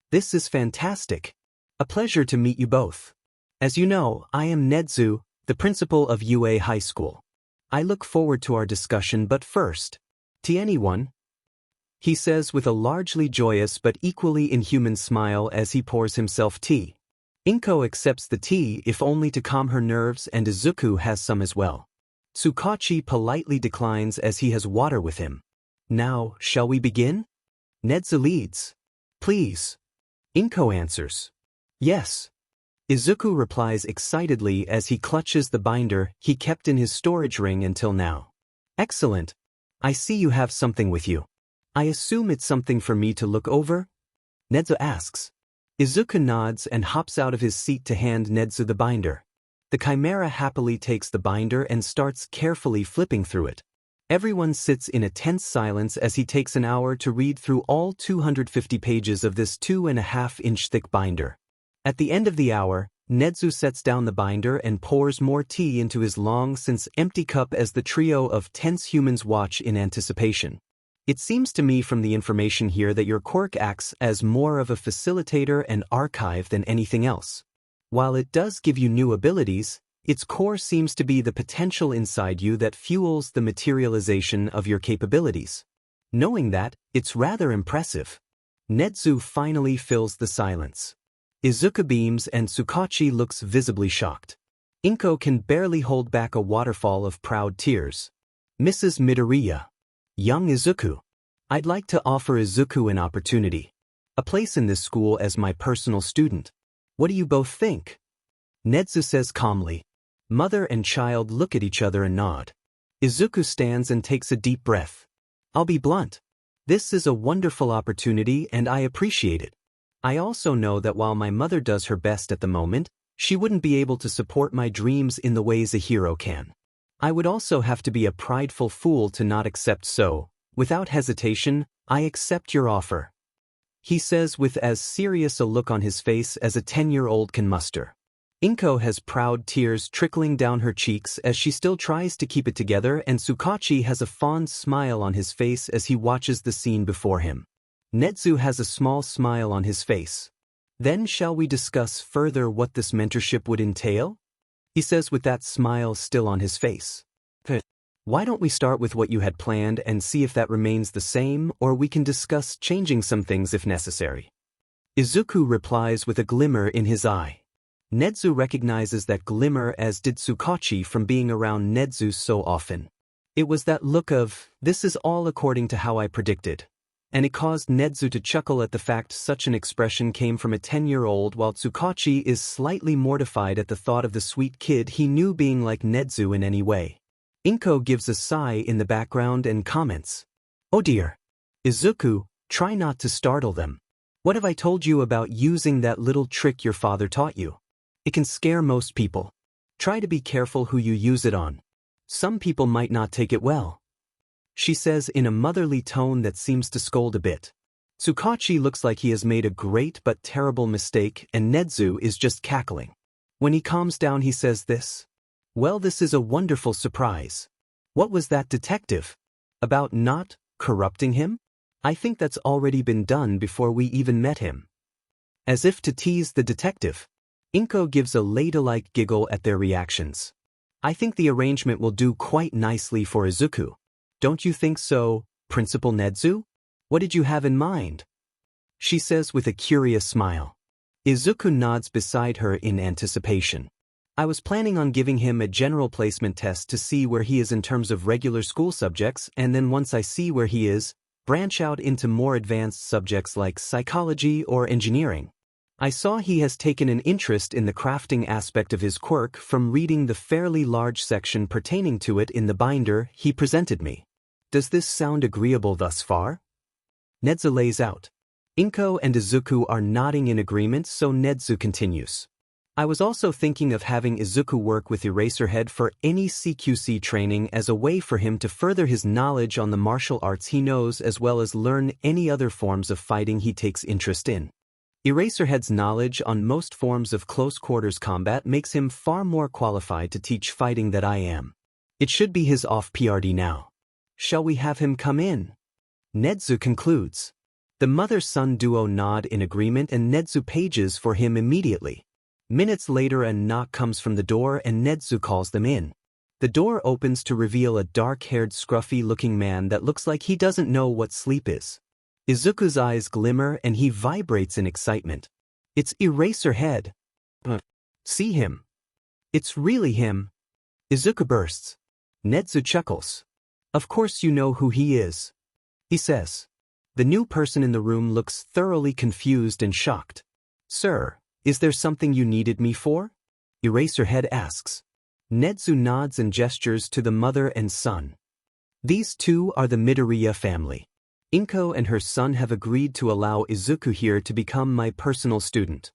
This is fantastic. A pleasure to meet you both. As you know, I am Nedzu, the principal of UA High School. I look forward to our discussion, but first, tea anyone?" He says with a largely joyous but equally inhuman smile as he pours himself tea. Inko accepts the tea, if only to calm her nerves, and Izuku has some as well. Tsukachi politely declines as he has water with him. "Now, shall we begin?" Nedzu leads. "Please." Inko answers. "Yes." Izuku replies excitedly as he clutches the binder he kept in his storage ring until now. "Excellent. I see you have something with you. I assume it's something for me to look over?" Nedzu asks. Izuku nods and hops out of his seat to hand Nedzu the binder. The chimera happily takes the binder and starts carefully flipping through it. Everyone sits in a tense silence as he takes an hour to read through all 250 pages of this 2.5-inch thick binder. At the end of the hour, Nedzu sets down the binder and pours more tea into his long-since empty cup as the trio of tense humans watch in anticipation. "It seems to me from the information here that your quirk acts as more of a facilitator and archive than anything else. While it does give you new abilities, its core seems to be the potential inside you that fuels the materialization of your capabilities. Knowing that, it's rather impressive." Nedzu finally fills the silence. Izuku beams and Tsukachi looks visibly shocked. Inko can barely hold back a waterfall of proud tears. "Mrs. Midoriya. Young Izuku. I'd like to offer Izuku an opportunity. A place in this school as my personal student. What do you both think?" Nedzu says calmly. Mother and child look at each other and nod. Izuku stands and takes a deep breath. "I'll be blunt. This is a wonderful opportunity and I appreciate it. I also know that while my mother does her best at the moment, she wouldn't be able to support my dreams in the ways a hero can. I would also have to be a prideful fool to not accept, so, without hesitation, I accept your offer," he says with as serious a look on his face as a 10-year-old can muster. Inko has proud tears trickling down her cheeks as she still tries to keep it together, and Tsukachi has a fond smile on his face as he watches the scene before him. Nezu has a small smile on his face. Then shall we discuss further what this mentorship would entail? He says with that smile still on his face. Why don't we start with what you had planned and see if that remains the same, or we can discuss changing some things if necessary. Izuku replies with a glimmer in his eye. Nezu recognizes that glimmer, as did Tsukachi from being around Nezu so often. It was that look of, this is all according to how I predicted. And it caused Nezu to chuckle at the fact such an expression came from a 10-year-old, while Tsukachi is slightly mortified at the thought of the sweet kid he knew being like Nezu in any way. Inko gives a sigh in the background and comments, "Oh dear. Izuku, try not to startle them. What have I told you about using that little trick your father taught you? It can scare most people. Try to be careful who you use it on. Some people might not take it well," she says in a motherly tone that seems to scold a bit. Tsukachi looks like he has made a great but terrible mistake, and Nezu is just cackling. When he calms down, he says this. "Well, this is a wonderful surprise. What was that, detective? About not corrupting him? I think that's already been done before we even met him." As if to tease the detective, Inko gives a ladylike giggle at their reactions. "I think the arrangement will do quite nicely for Izuku. Don't you think so, Principal Nezu? What did you have in mind?" she says with a curious smile. Izuku nods beside her in anticipation. "I was planning on giving him a general placement test to see where he is in terms of regular school subjects, and then once I see where he is, branch out into more advanced subjects like psychology or engineering. I saw he has taken an interest in the crafting aspect of his quirk from reading the fairly large section pertaining to it in the binder he presented me. Does this sound agreeable thus far?" Nezu lays out. Inko and Izuku are nodding in agreement, so Nezu continues. "I was also thinking of having Izuku work with Eraserhead for any CQC training as a way for him to further his knowledge on the martial arts he knows, as well as learn any other forms of fighting he takes interest in. Eraserhead's knowledge on most forms of close-quarters combat makes him far more qualified to teach fighting than I am. It should be his off PRD now. Shall we have him come in?" Nezu concludes. The mother-son duo nod in agreement, and Nezu pages for him immediately. Minutes later, a knock comes from the door and Nezu calls them in. The door opens to reveal a dark-haired, scruffy-looking man that looks like he doesn't know what sleep is. Izuku's eyes glimmer and he vibrates in excitement. "It's Eraserhead. See him. It's really him." Izuku bursts. Nezu chuckles. "Of course you know who he is," he says. The new person in the room looks thoroughly confused and shocked. "Sir, is there something you needed me for?" Eraserhead asks. Nezu nods and gestures to the mother and son. These two are the Midoriya family. Inko and her son have agreed to allow Izuku here to become my personal student,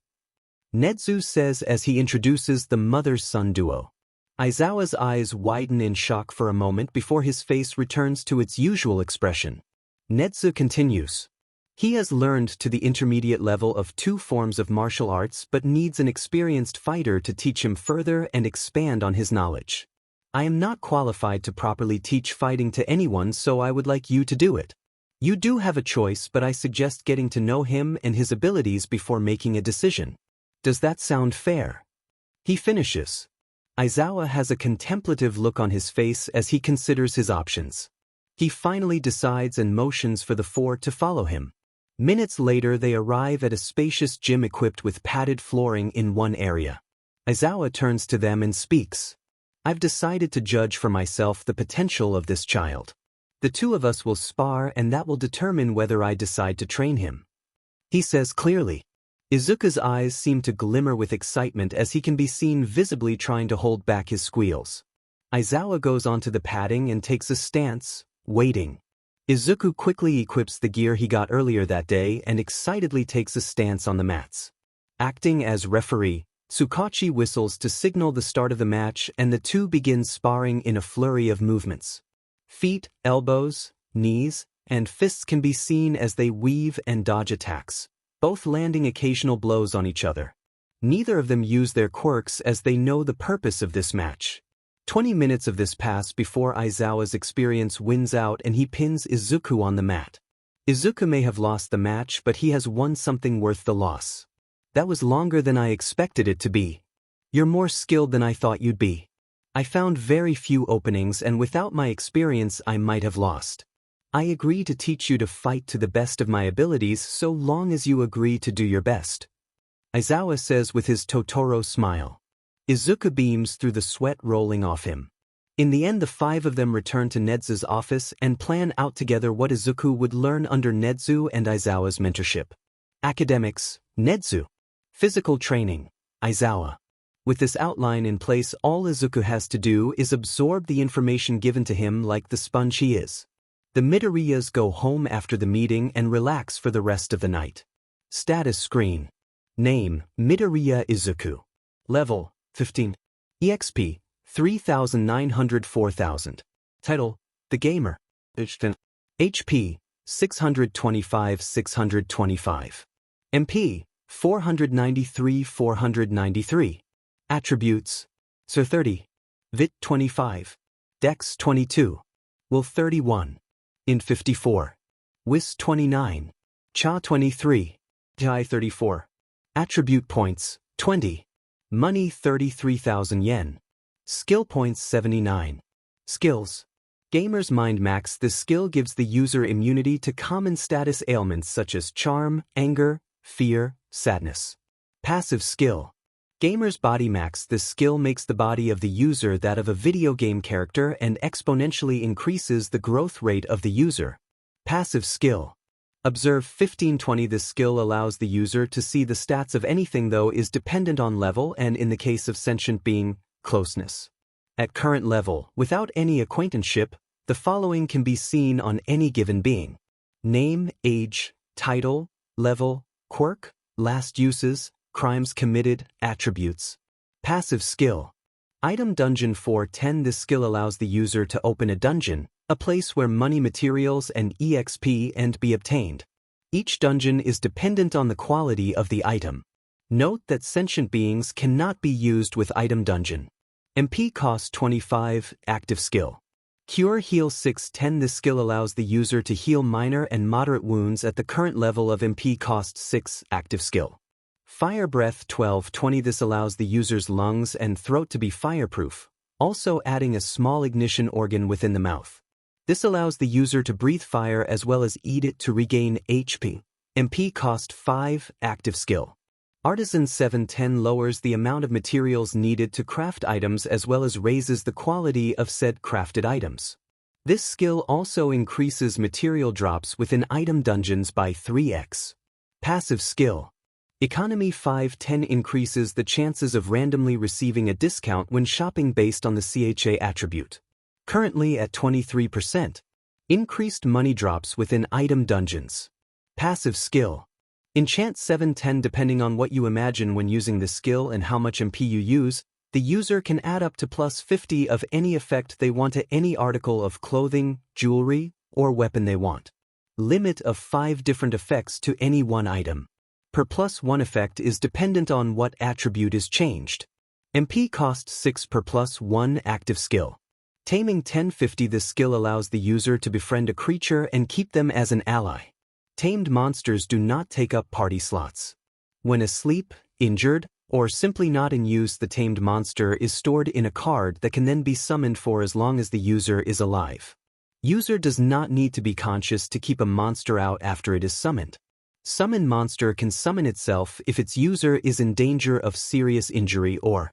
Nezu says as he introduces the mother-son duo. Aizawa's eyes widen in shock for a moment before his face returns to its usual expression. Nezu continues. He has learned to the intermediate level of 2 forms of martial arts but needs an experienced fighter to teach him further and expand on his knowledge. I am not qualified to properly teach fighting to anyone, so I would like you to do it. You do have a choice, but I suggest getting to know him and his abilities before making a decision. Does that sound fair? He finishes. Aizawa has a contemplative look on his face as he considers his options. He finally decides and motions for the 4 to follow him. Minutes later, they arrive at a spacious gym equipped with padded flooring in one area. Aizawa turns to them and speaks. I've decided to judge for myself the potential of this child. The 2 of us will spar, and that will determine whether I decide to train him. He says clearly. Izuku's eyes seem to glimmer with excitement as he can be seen visibly trying to hold back his squeals. Aizawa goes onto the padding and takes a stance, waiting. Izuku quickly equips the gear he got earlier that day and excitedly takes a stance on the mats. Acting as referee, Tsukachi whistles to signal the start of the match, and the 2 begin sparring in a flurry of movements. Feet, elbows, knees, and fists can be seen as they weave and dodge attacks, both landing occasional blows on each other. Neither of them use their quirks as they know the purpose of this match. 20 minutes of this pass before Aizawa's experience wins out and he pins Izuku on the mat. Izuku may have lost the match, but he has won something worth the loss. That was longer than I expected it to be. You're more skilled than I thought you'd be. I found very few openings, and without my experience I might have lost. I agree to teach you to fight to the best of my abilities so long as you agree to do your best. Aizawa says with his Totoro smile. Izuku beams through the sweat rolling off him. In the end, the five of them return to Nezu's office and plan out together what Izuku would learn under Nezu and Aizawa's mentorship. Academics, Nezu. Physical training, Aizawa. With this outline in place, all Izuku has to do is absorb the information given to him like the sponge he is. The Midoriyas go home after the meeting and relax for the rest of the night. Status screen. Name, Midoriya Izuku. Level, 15. EXP, 3,904,000. Title, The Gamer. HP, 625. MP, 493. Attributes, Sir 30. Vit 25. Dex 22. Will 31. Int 54. Wis 29. Cha 23. Jai 34. Attribute points, 20. Money 33,000 yen. Skill points 79. Skills. Gamer's Mind Max. This skill gives the user immunity to common status ailments such as charm, anger, fear, sadness. Passive skill. Gamer's Body Max. This skill makes the body of the user that of a video game character and exponentially increases the growth rate of the user. Passive skill. Observe 1520. This skill allows the user to see the stats of anything, though is dependent on level and, in the case of sentient being, closeness. At current level, without any acquaintanceship, the following can be seen on any given being. Name, age, title, level, quirk, last uses, crimes committed, attributes. Passive skill. Item Dungeon 410. This skill allows the user to open a dungeon, a place where money, materials, and EXP and be obtained. Each dungeon is dependent on the quality of the item. Note that sentient beings cannot be used with Item Dungeon. MP costs 25. Active skill. Cure Heal 610. This skill allows the user to heal minor and moderate wounds at the current level of MP costs 6. Active skill. Fire Breath 1220. This allows the user's lungs and throat to be fireproof, also adding a small ignition organ within the mouth. This allows the user to breathe fire as well as eat it to regain HP. MP cost 5. Active skill. Artisan 710 lowers the amount of materials needed to craft items as well as raises the quality of said crafted items. This skill also increases material drops within item dungeons by 3x. Passive skill. Economy 510 increases the chances of randomly receiving a discount when shopping based on the CHA attribute. Currently at 23%. Increased money drops within item dungeons. Passive skill. Enchant 710. Depending on what you imagine when using this skill and how much MP you use, the user can add up to plus 50 of any effect they want to any article of clothing, jewelry, or weapon they want. Limit of 5 different effects to any one item. Per plus 1 effect is dependent on what attribute is changed. MP costs 6 per plus 1. Active skill. Taming 1050. This skill allows the user to befriend a creature and keep them as an ally. Tamed monsters do not take up party slots. When asleep, injured, or simply not in use, the tamed monster is stored in a card that can then be summoned for as long as the user is alive. User does not need to be conscious to keep a monster out after it is summoned. Summoned monster can summon itself if its user is in danger of serious injury or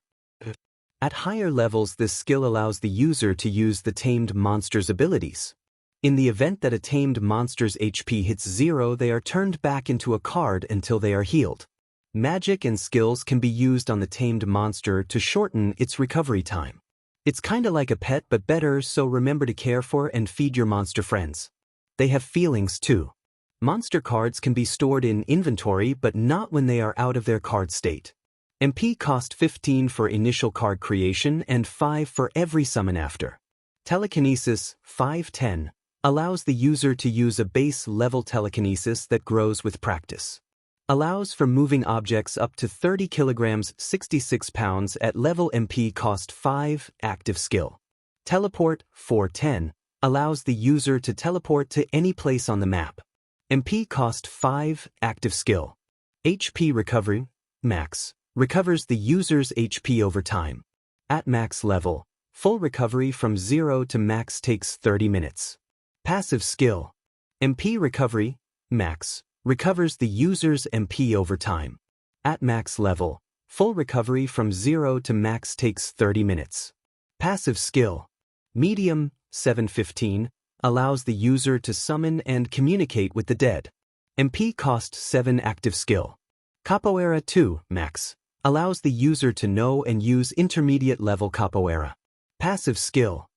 at higher levels. This skill allows the user to use the tamed monster's abilities. In the event that a tamed monster's HP hits 0, they are turned back into a card until they are healed. Magic and skills can be used on the tamed monster to shorten its recovery time. It's kinda like a pet but better, so remember to care for and feed your monster friends. They have feelings too. Monster cards can be stored in inventory but not when they are out of their card state. MP cost 15 for initial card creation and 5 for every summon after. Telekinesis 510 allows the user to use a base level telekinesis that grows with practice. Allows for moving objects up to 30 kilograms 66 pounds at level MP cost 5, active skill. Teleport 410, allows the user to teleport to any place on the map. MP cost 5, active skill. HP recovery, max, recovers the user's HP over time. At max level, full recovery from 0 to max takes 30 minutes. Passive skill. MP recovery, max, recovers the user's MP over time. At max level, full recovery from 0 to max takes 30 minutes. Passive skill. Medium, 715, allows the user to summon and communicate with the dead. MP cost 7, active skill. Capoeira 2, max, allows the user to know and use intermediate level capoeira. Passive skill.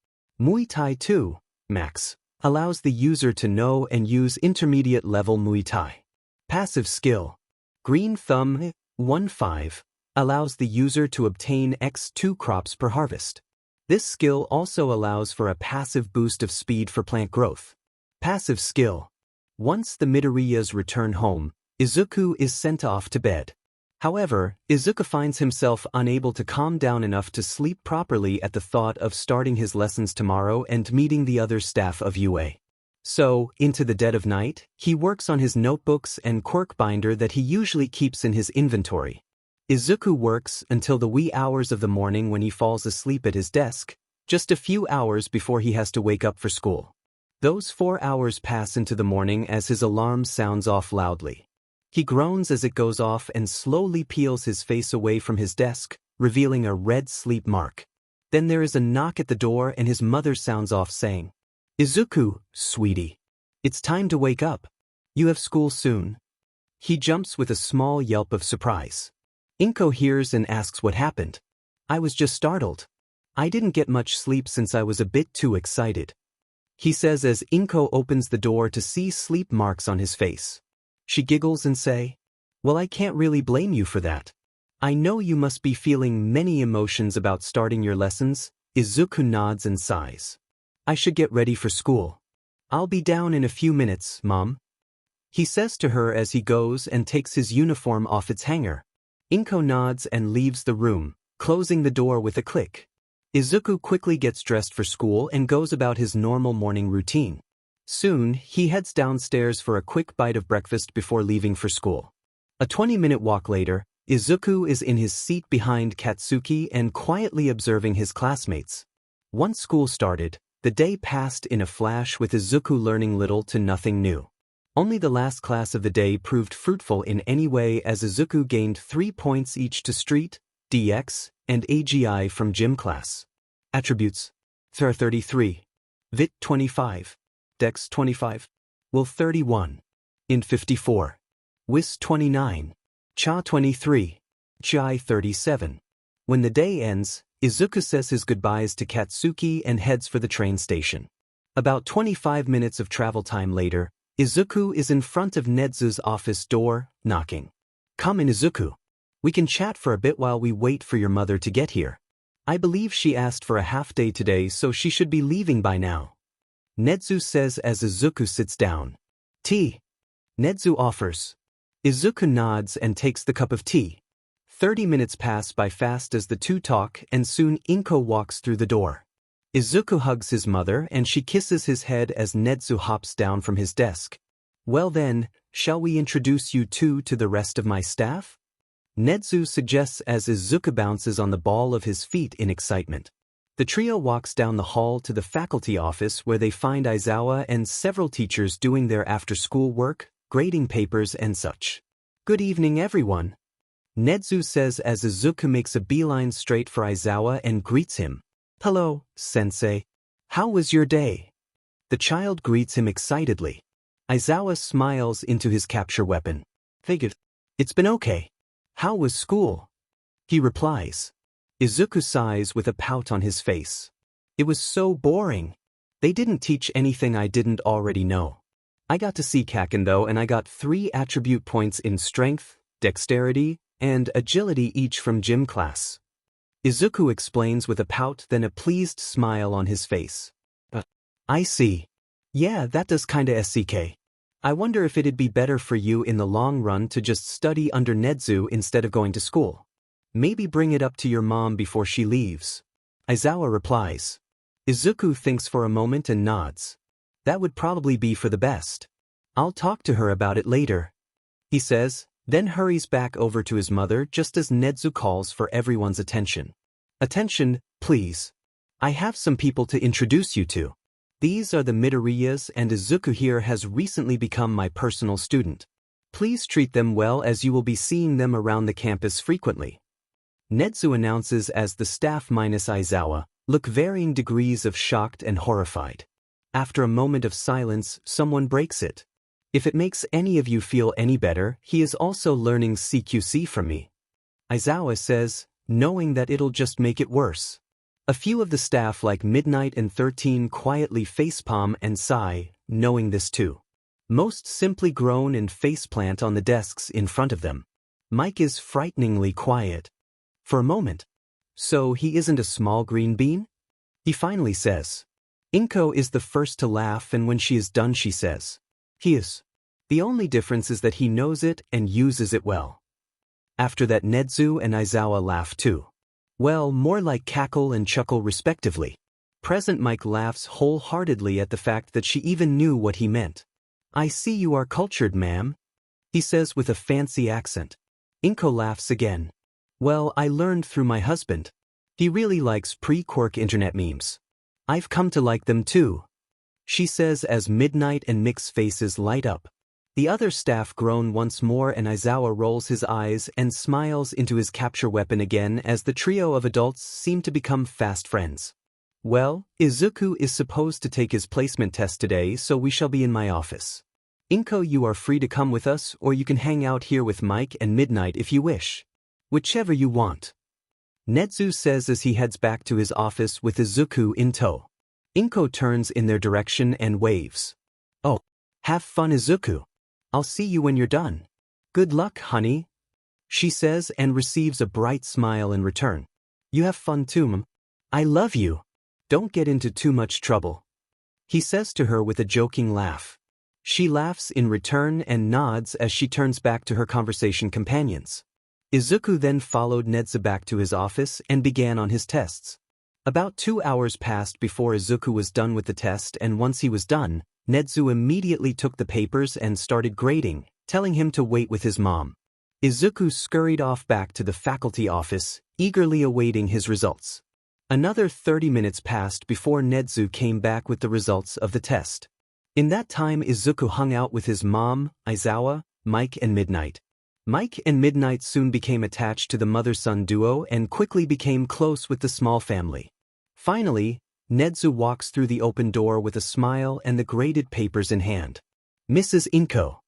Muay Thai 2, max, allows the user to know and use intermediate level Muay Thai. Passive skill. Green Thumb 1-5, allows the user to obtain X2 crops per harvest. This skill also allows for a passive boost of speed for plant growth. Passive skill. Once the Midoriyas return home, Izuku is sent off to bed. However, Izuku finds himself unable to calm down enough to sleep properly at the thought of starting his lessons tomorrow and meeting the other staff of UA. So, into the dead of night, he works on his notebooks and quirk binder that he usually keeps in his inventory. Izuku works until the wee hours of the morning when he falls asleep at his desk, just a few hours before he has to wake up for school. Those 4 hours pass into the morning as his alarm sounds off loudly. He groans as it goes off and slowly peels his face away from his desk, revealing a red sleep mark. Then there is a knock at the door and his mother sounds off saying, "Izuku, sweetie. It's time to wake up. You have school soon." He jumps with a small yelp of surprise. Inko hears and asks what happened. "I was just startled. I didn't get much sleep since I was a bit too excited," he says as Inko opens the door to see sleep marks on his face. She giggles and say, "Well, I can't really blame you for that. I know you must be feeling many emotions about starting your lessons." Izuku nods and sighs. "I should get ready for school. I'll be down in a few minutes, Mom," he says to her as he goes and takes his uniform off its hanger. Inko nods and leaves the room, closing the door with a click. Izuku quickly gets dressed for school and goes about his normal morning routine. Soon, he heads downstairs for a quick bite of breakfast before leaving for school. A 20-minute walk later, Izuku is in his seat behind Katsuki and quietly observing his classmates. Once school started, the day passed in a flash with Izuku learning little to nothing new. Only the last class of the day proved fruitful in any way as Izuku gained 3 points each to Street, DX, and AGI from gym class. Attributes: Thra 33, Vit 25, Dex 25, Will 31, Int 54, Wis 29, Cha 23, Chai 37. When the day ends, Izuku says his goodbyes to Katsuki and heads for the train station. About 25 minutes of travel time later, Izuku is in front of Nedzu's office door, knocking. "Come in, Izuku. We can chat for a bit while we wait for your mother to get here. I believe she asked for a half day today, so she should be leaving by now," Nedzu says as Izuku sits down. "Tea," Nedzu offers. Izuku nods and takes the cup of tea. 30 minutes pass by fast as the two talk and soon Inko walks through the door. Izuku hugs his mother and she kisses his head as Nedzu hops down from his desk. "Well then, shall we introduce you two to the rest of my staff?" Nedzu suggests as Izuku bounces on the ball of his feet in excitement. The trio walks down the hall to the faculty office where they find Aizawa and several teachers doing their after-school work, grading papers and such. "Good evening, everyone," Nedzu says as Izuku makes a beeline straight for Aizawa and greets him. "Hello, sensei. How was your day?" The child greets him excitedly. Aizawa smiles into his capture weapon. "Figured. It's been okay. How was school?" he replies. Izuku sighs with a pout on his face. "It was so boring. They didn't teach anything I didn't already know. I got to see Kaken though, and I got 3 attribute points in strength, dexterity, and agility each from gym class." Izuku explains with a pout, then a pleased smile on his face. "I see. Yeah, that does kinda SCK. I wonder if it'd be better for you in the long run to just study under Nezu instead of going to school. Maybe bring it up to your mom before she leaves. Aizawa replies. Izuku thinks for a moment and nods. That would probably be for the best. I'll talk to her about it later, he says, then hurries back over to his mother just as Nezu calls for everyone's attention. Attention, please. I have some people to introduce you to. These are the Midoriyas, and Izuku here has recently become my personal student. Please treat them well as you will be seeing them around the campus frequently. Nezu announces as the staff minus Aizawa look varying degrees of shocked and horrified. After a moment of silence, someone breaks it. If it makes any of you feel any better, he is also learning CQC from me. Aizawa says, knowing that it'll just make it worse. A few of the staff like Midnight and 13 quietly facepalm and sigh, knowing this too. Most simply groan and faceplant on the desks in front of them. Mike is frighteningly quiet. For a moment. So he isn't a small green bean? He finally says. Inko is the first to laugh, and when she is done she says. He is. The only difference is that he knows it and uses it well. After that Nezu and Aizawa laugh too. Well, more like cackle and chuckle respectively. Present Mike laughs wholeheartedly at the fact that she even knew what he meant. I see you are cultured, ma'am, he says with a fancy accent. Inko laughs again. Well, I learned through my husband. He really likes pre-Quirk internet memes. I've come to like them too, she says as Midnight and Mick's faces light up. The other staff groan once more, and Aizawa rolls his eyes and smiles into his capture weapon again as the trio of adults seem to become fast friends. Well, Izuku is supposed to take his placement test today, so we shall be in my office. Inko, you are free to come with us, or you can hang out here with Mike and Midnight if you wish. Whichever you want. Nezu says as he heads back to his office with Izuku in tow. Inko turns in their direction and waves. Oh, have fun, Izuku. I'll see you when you're done. Good luck, honey, she says and receives a bright smile in return. You have fun too, ma'am. I love you. Don't get into too much trouble, he says to her with a joking laugh. She laughs in return and nods as she turns back to her conversation companions. Izuku then followed Nezu back to his office and began on his tests. About 2 hours passed before Izuku was done with the test, and once he was done, Nezu immediately took the papers and started grading, telling him to wait with his mom. Izuku scurried off back to the faculty office, eagerly awaiting his results. Another 30 minutes passed before Nezu came back with the results of the test. In that time, Izuku hung out with his mom, Aizawa, Mike and Midnight. Mike and Midnight soon became attached to the mother-son duo and quickly became close with the small family. Finally, Nezu walks through the open door with a smile and the graded papers in hand. Mrs. Inko.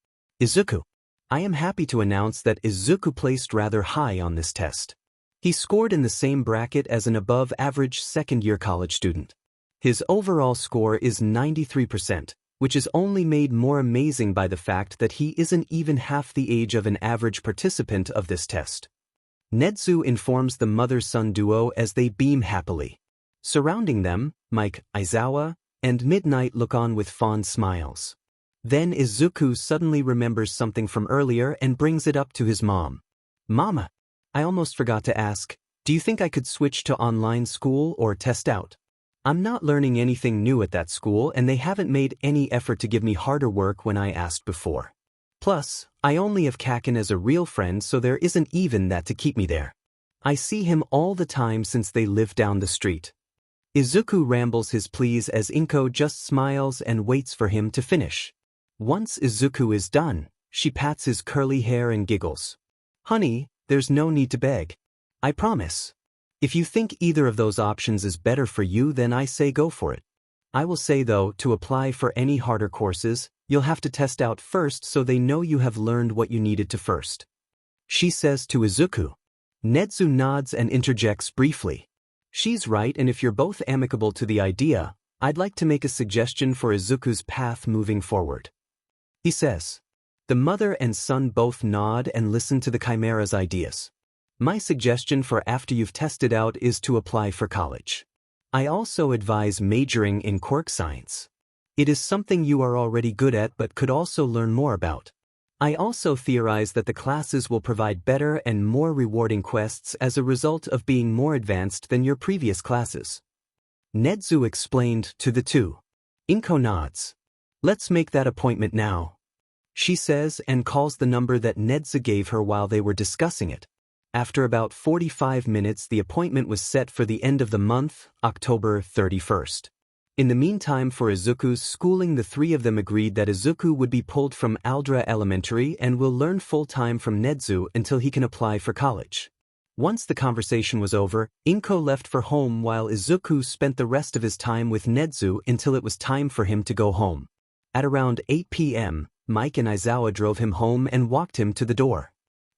Izuku. I am happy to announce that Izuku placed rather high on this test. He scored in the same bracket as an above-average second-year college student. His overall score is 93%, which is only made more amazing by the fact that he isn't even half the age of an average participant of this test. Nezu informs the mother-son duo as they beam happily. Surrounding them, Mike, Aizawa, and Midnight look on with fond smiles. Then Izuku suddenly remembers something from earlier and brings it up to his mom. Mama, I almost forgot to ask, do you think I could switch to online school or test out? I'm not learning anything new at that school, and they haven't made any effort to give me harder work when I asked before. Plus, I only have Kaken as a real friend, so there isn't even that to keep me there. I see him all the time since they live down the street. Izuku rambles his pleas as Inko just smiles and waits for him to finish. Once Izuku is done, she pats his curly hair and giggles. Honey, there's no need to beg. I promise. If you think either of those options is better for you, then I say go for it. I will say though, to apply for any harder courses, you'll have to test out first so they know you have learned what you needed to first. She says to Izuku. Nezu nods and interjects briefly. She's right, and if you're both amicable to the idea, I'd like to make a suggestion for Izuku's path moving forward. He says. The mother and son both nod and listen to the Chimera's ideas. My suggestion for after you've tested out is to apply for college. I also advise majoring in quirk science. It is something you are already good at but could also learn more about. I also theorize that the classes will provide better and more rewarding quests as a result of being more advanced than your previous classes. Nezu explained to the two. Inko nods. Let's make that appointment now, she says and calls the number that Nezu gave her while they were discussing it. After about 45 minutes, the appointment was set for the end of the month, October 31st. In the meantime, for Izuku's schooling, the three of them agreed that Izuku would be pulled from Aldra Elementary and will learn full-time from Nezu until he can apply for college. Once the conversation was over, Inko left for home while Izuku spent the rest of his time with Nezu until it was time for him to go home. At around 8 p.m., Mike and Aizawa drove him home and walked him to the door.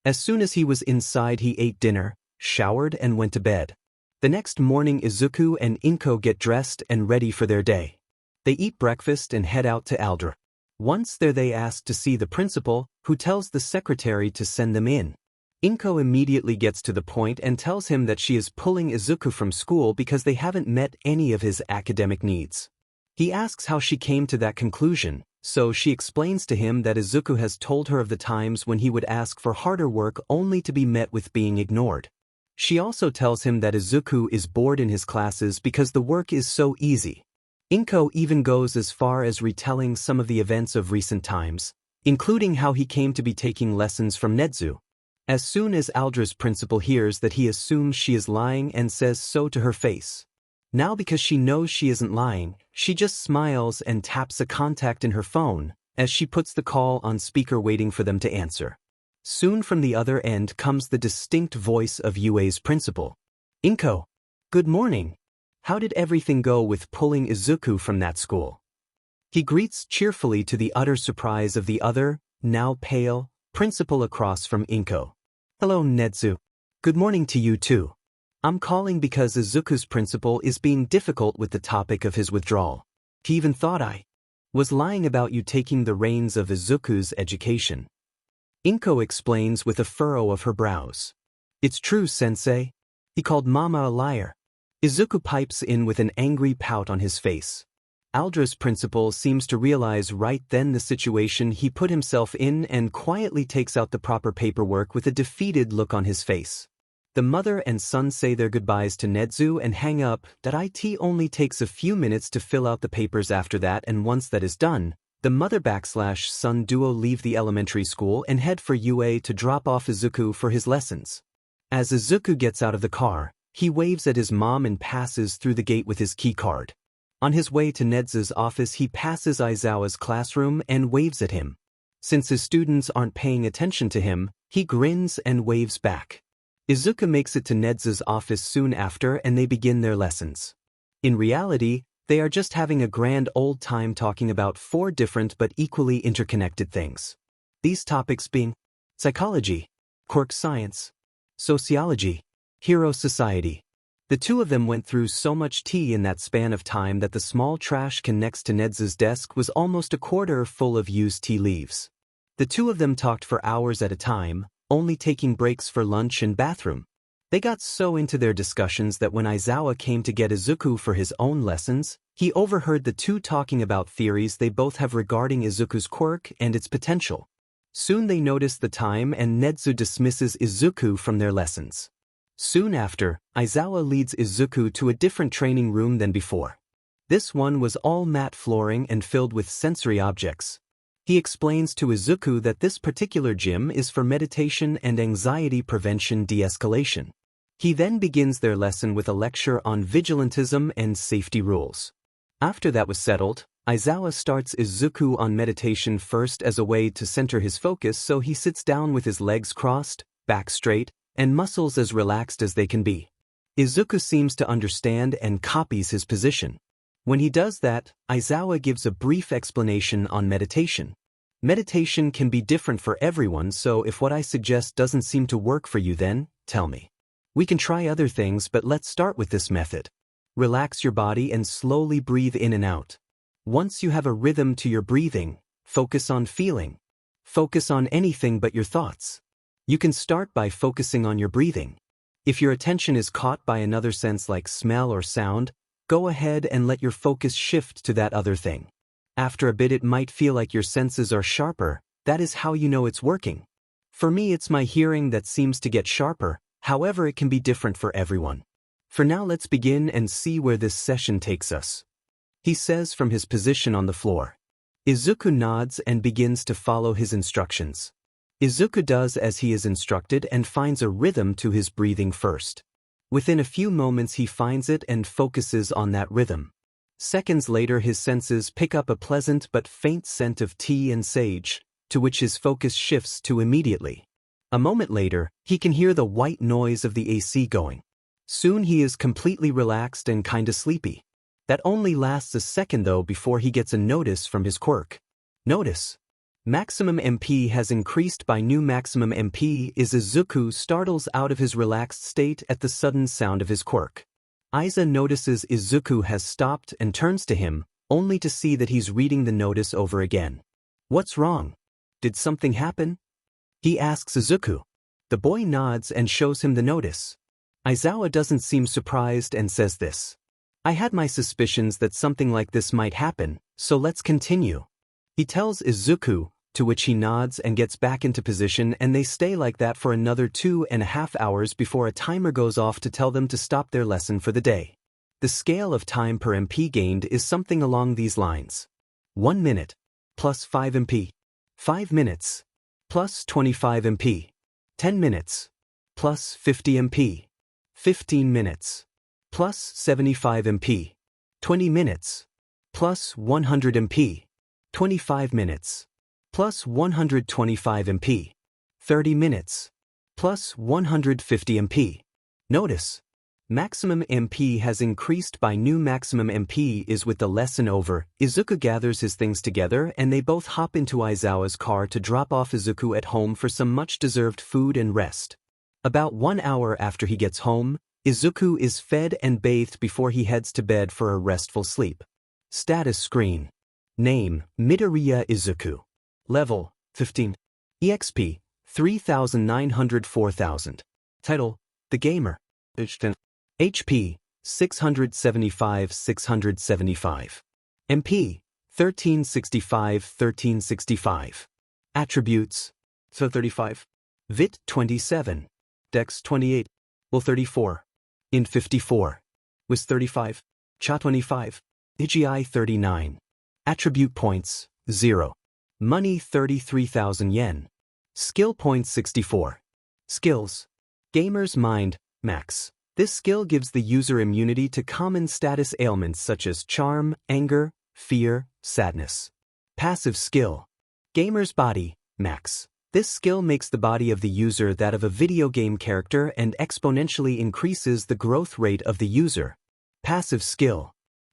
As soon as he was inside, he ate dinner, showered, and went to bed. The next morning, Izuku and Inko get dressed and ready for their day. They eat breakfast and head out to Aldra. Once there, they ask to see the principal, who tells the secretary to send them in. Inko immediately gets to the point and tells him that she is pulling Izuku from school because they haven't met any of his academic needs. He asks how she came to that conclusion, so she explains to him that Izuku has told her of the times when he would ask for harder work only to be met with being ignored. She also tells him that Izuku is bored in his classes because the work is so easy. Inko even goes as far as retelling some of the events of recent times, including how he came to be taking lessons from Nezu. As soon as Aldra's principal hears that, he assumes she is lying and says so to her face. Now, because she knows she isn't lying, she just smiles and taps a contact in her phone as she puts the call on speaker, waiting for them to answer. Soon from the other end comes the distinct voice of UA's principal. Inko, good morning. How did everything go with pulling Izuku from that school? He greets cheerfully to the utter surprise of the other, now pale, principal across from Inko. Hello, Nezu. Good morning to you too. I'm calling because Izuku's principal is being difficult with the topic of his withdrawal. He even thought I was lying about you taking the reins of Izuku's education. Inko explains with a furrow of her brows. It's true, sensei. He called Mama a liar. Izuku pipes in with an angry pout on his face. Aldra's principal seems to realize right then the situation he put himself in and quietly takes out the proper paperwork with a defeated look on his face. The mother and son say their goodbyes to Nezu and hang up. That it only takes a few minutes to fill out the papers after that, and once that is done, the mother/son duo leave the elementary school and head for UA to drop off Izuku for his lessons. As Izuku gets out of the car, he waves at his mom and passes through the gate with his key card. On his way to Nezu's office, he passes Aizawa's classroom and waves at him. Since his students aren't paying attention to him, he grins and waves back. Izuku makes it to Nezu's office soon after and they begin their lessons. In reality, they are just having a grand old time talking about 4 different but equally interconnected things. These topics being psychology, quirk science, sociology, hero society. The two of them went through so much tea in that span of time that the small trash can next to Nezu's desk was almost a quarter full of used tea leaves. The two of them talked for hours at a time, only taking breaks for lunch and bathroom. They got so into their discussions that when Aizawa came to get Izuku for his own lessons, he overheard the two talking about theories they both have regarding Izuku's quirk and its potential. Soon they notice the time and Nezu dismisses Izuku from their lessons. Soon after, Aizawa leads Izuku to a different training room than before. This one was all matte flooring and filled with sensory objects. He explains to Izuku that this particular gym is for meditation and anxiety prevention de-escalation. He then begins their lesson with a lecture on vigilantism and safety rules. After that was settled, Aizawa starts Izuku on meditation first as a way to center his focus, so he sits down with his legs crossed, back straight, and muscles as relaxed as they can be. Izuku seems to understand and copies his position. When he does that, Aizawa gives a brief explanation on meditation. Meditation can be different for everyone, so if what I suggest doesn't seem to work for you, then tell me. We can try other things, but let's start with this method. Relax your body and slowly breathe in and out. Once you have a rhythm to your breathing, focus on feeling. Focus on anything but your thoughts. You can start by focusing on your breathing. If your attention is caught by another sense like smell or sound, go ahead and let your focus shift to that other thing. After a bit it might feel like your senses are sharper, that is how you know it's working. For me it's my hearing that seems to get sharper, however it can be different for everyone. For now let's begin and see where this session takes us. He says from his position on the floor. Izuku nods and begins to follow his instructions. Izuku does as he is instructed and finds a rhythm to his breathing first. Within a few moments he finds it and focuses on that rhythm. Seconds later his senses pick up a pleasant but faint scent of tea and sage, to which his focus shifts to immediately. A moment later, he can hear the white noise of the AC going. Soon he is completely relaxed and kinda sleepy. That only lasts a second though before he gets a notice from his quirk. Notice. Maximum MP has increased by new maximum MP is Izuku startles out of his relaxed state at the sudden sound of his quirk. Aiza notices Izuku has stopped and turns to him, only to see that he's reading the notice over again. What's wrong? Did something happen? He asks Izuku. The boy nods and shows him the notice. Aizawa doesn't seem surprised and says this. I had my suspicions that something like this might happen, so let's continue. He tells Izuku, to which he nods and gets back into position, and they stay like that for another 2.5 hours before a timer goes off to tell them to stop their lesson for the day. The scale of time per MP gained is something along these lines. 1 minute, plus 5 MP. 5 minutes, plus 25 MP. 10 minutes, plus 50 MP. 15 minutes, plus 75 MP. 20 minutes, plus 100 MP. 25 minutes, plus 125 MP. 30 minutes, plus 150 MP. Notice, maximum MP has increased by new maximum MP is with the lesson over. Izuku gathers his things together and they both hop into Aizawa's car to drop off Izuku at home for some much-deserved food and rest. About 1 hour after he gets home, Izuku is fed and bathed before he heads to bed for a restful sleep. Status screen. Name, Midoriya Izuku. Level, 15. EXP, 3,904,000. Title, The Gamer. HP, 675. MP, 1365. Attributes, 35. Vit, 27. Dex, 28. Will, 34. Int, 54. Wis, 35. Cha, 25. BGMI, 39. Attribute points, 0. Money, 33,000 yen. Skill points, 64. Skills. Gamer's Mind, Max. This skill gives the user immunity to common status ailments such as charm, anger, fear, sadness. Passive skill. Gamer's Body, Max. This skill makes the body of the user that of a video game character and exponentially increases the growth rate of the user. Passive skill.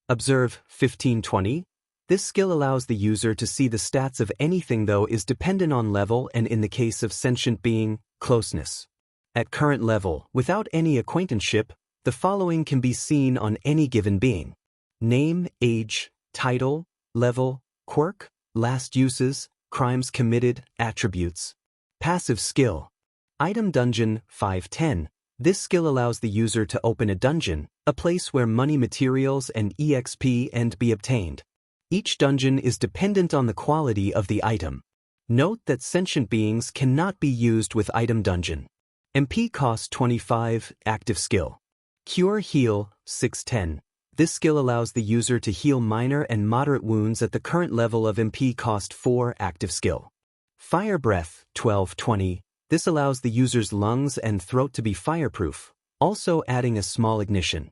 Observe, 1520. This skill allows the user to see the stats of anything though is dependent on level and in the case of sentient being, closeness. At current level, without any acquaintanceship, the following can be seen on any given being. Name, age, title, level, quirk, last uses, crimes committed, attributes. Passive skill. Item Dungeon, 510. This skill allows the user to open a dungeon, a place where money, materials, and EXP and be obtained. Each dungeon is dependent on the quality of the item. Note that sentient beings cannot be used with Item Dungeon. MP costs 25, active skill. Cure Heal, 610. This skill allows the user to heal minor and moderate wounds at the current level of MP cost 4, active skill. Fire Breath, 1220. This allows the user's lungs and throat to be fireproof, also adding a small ignition.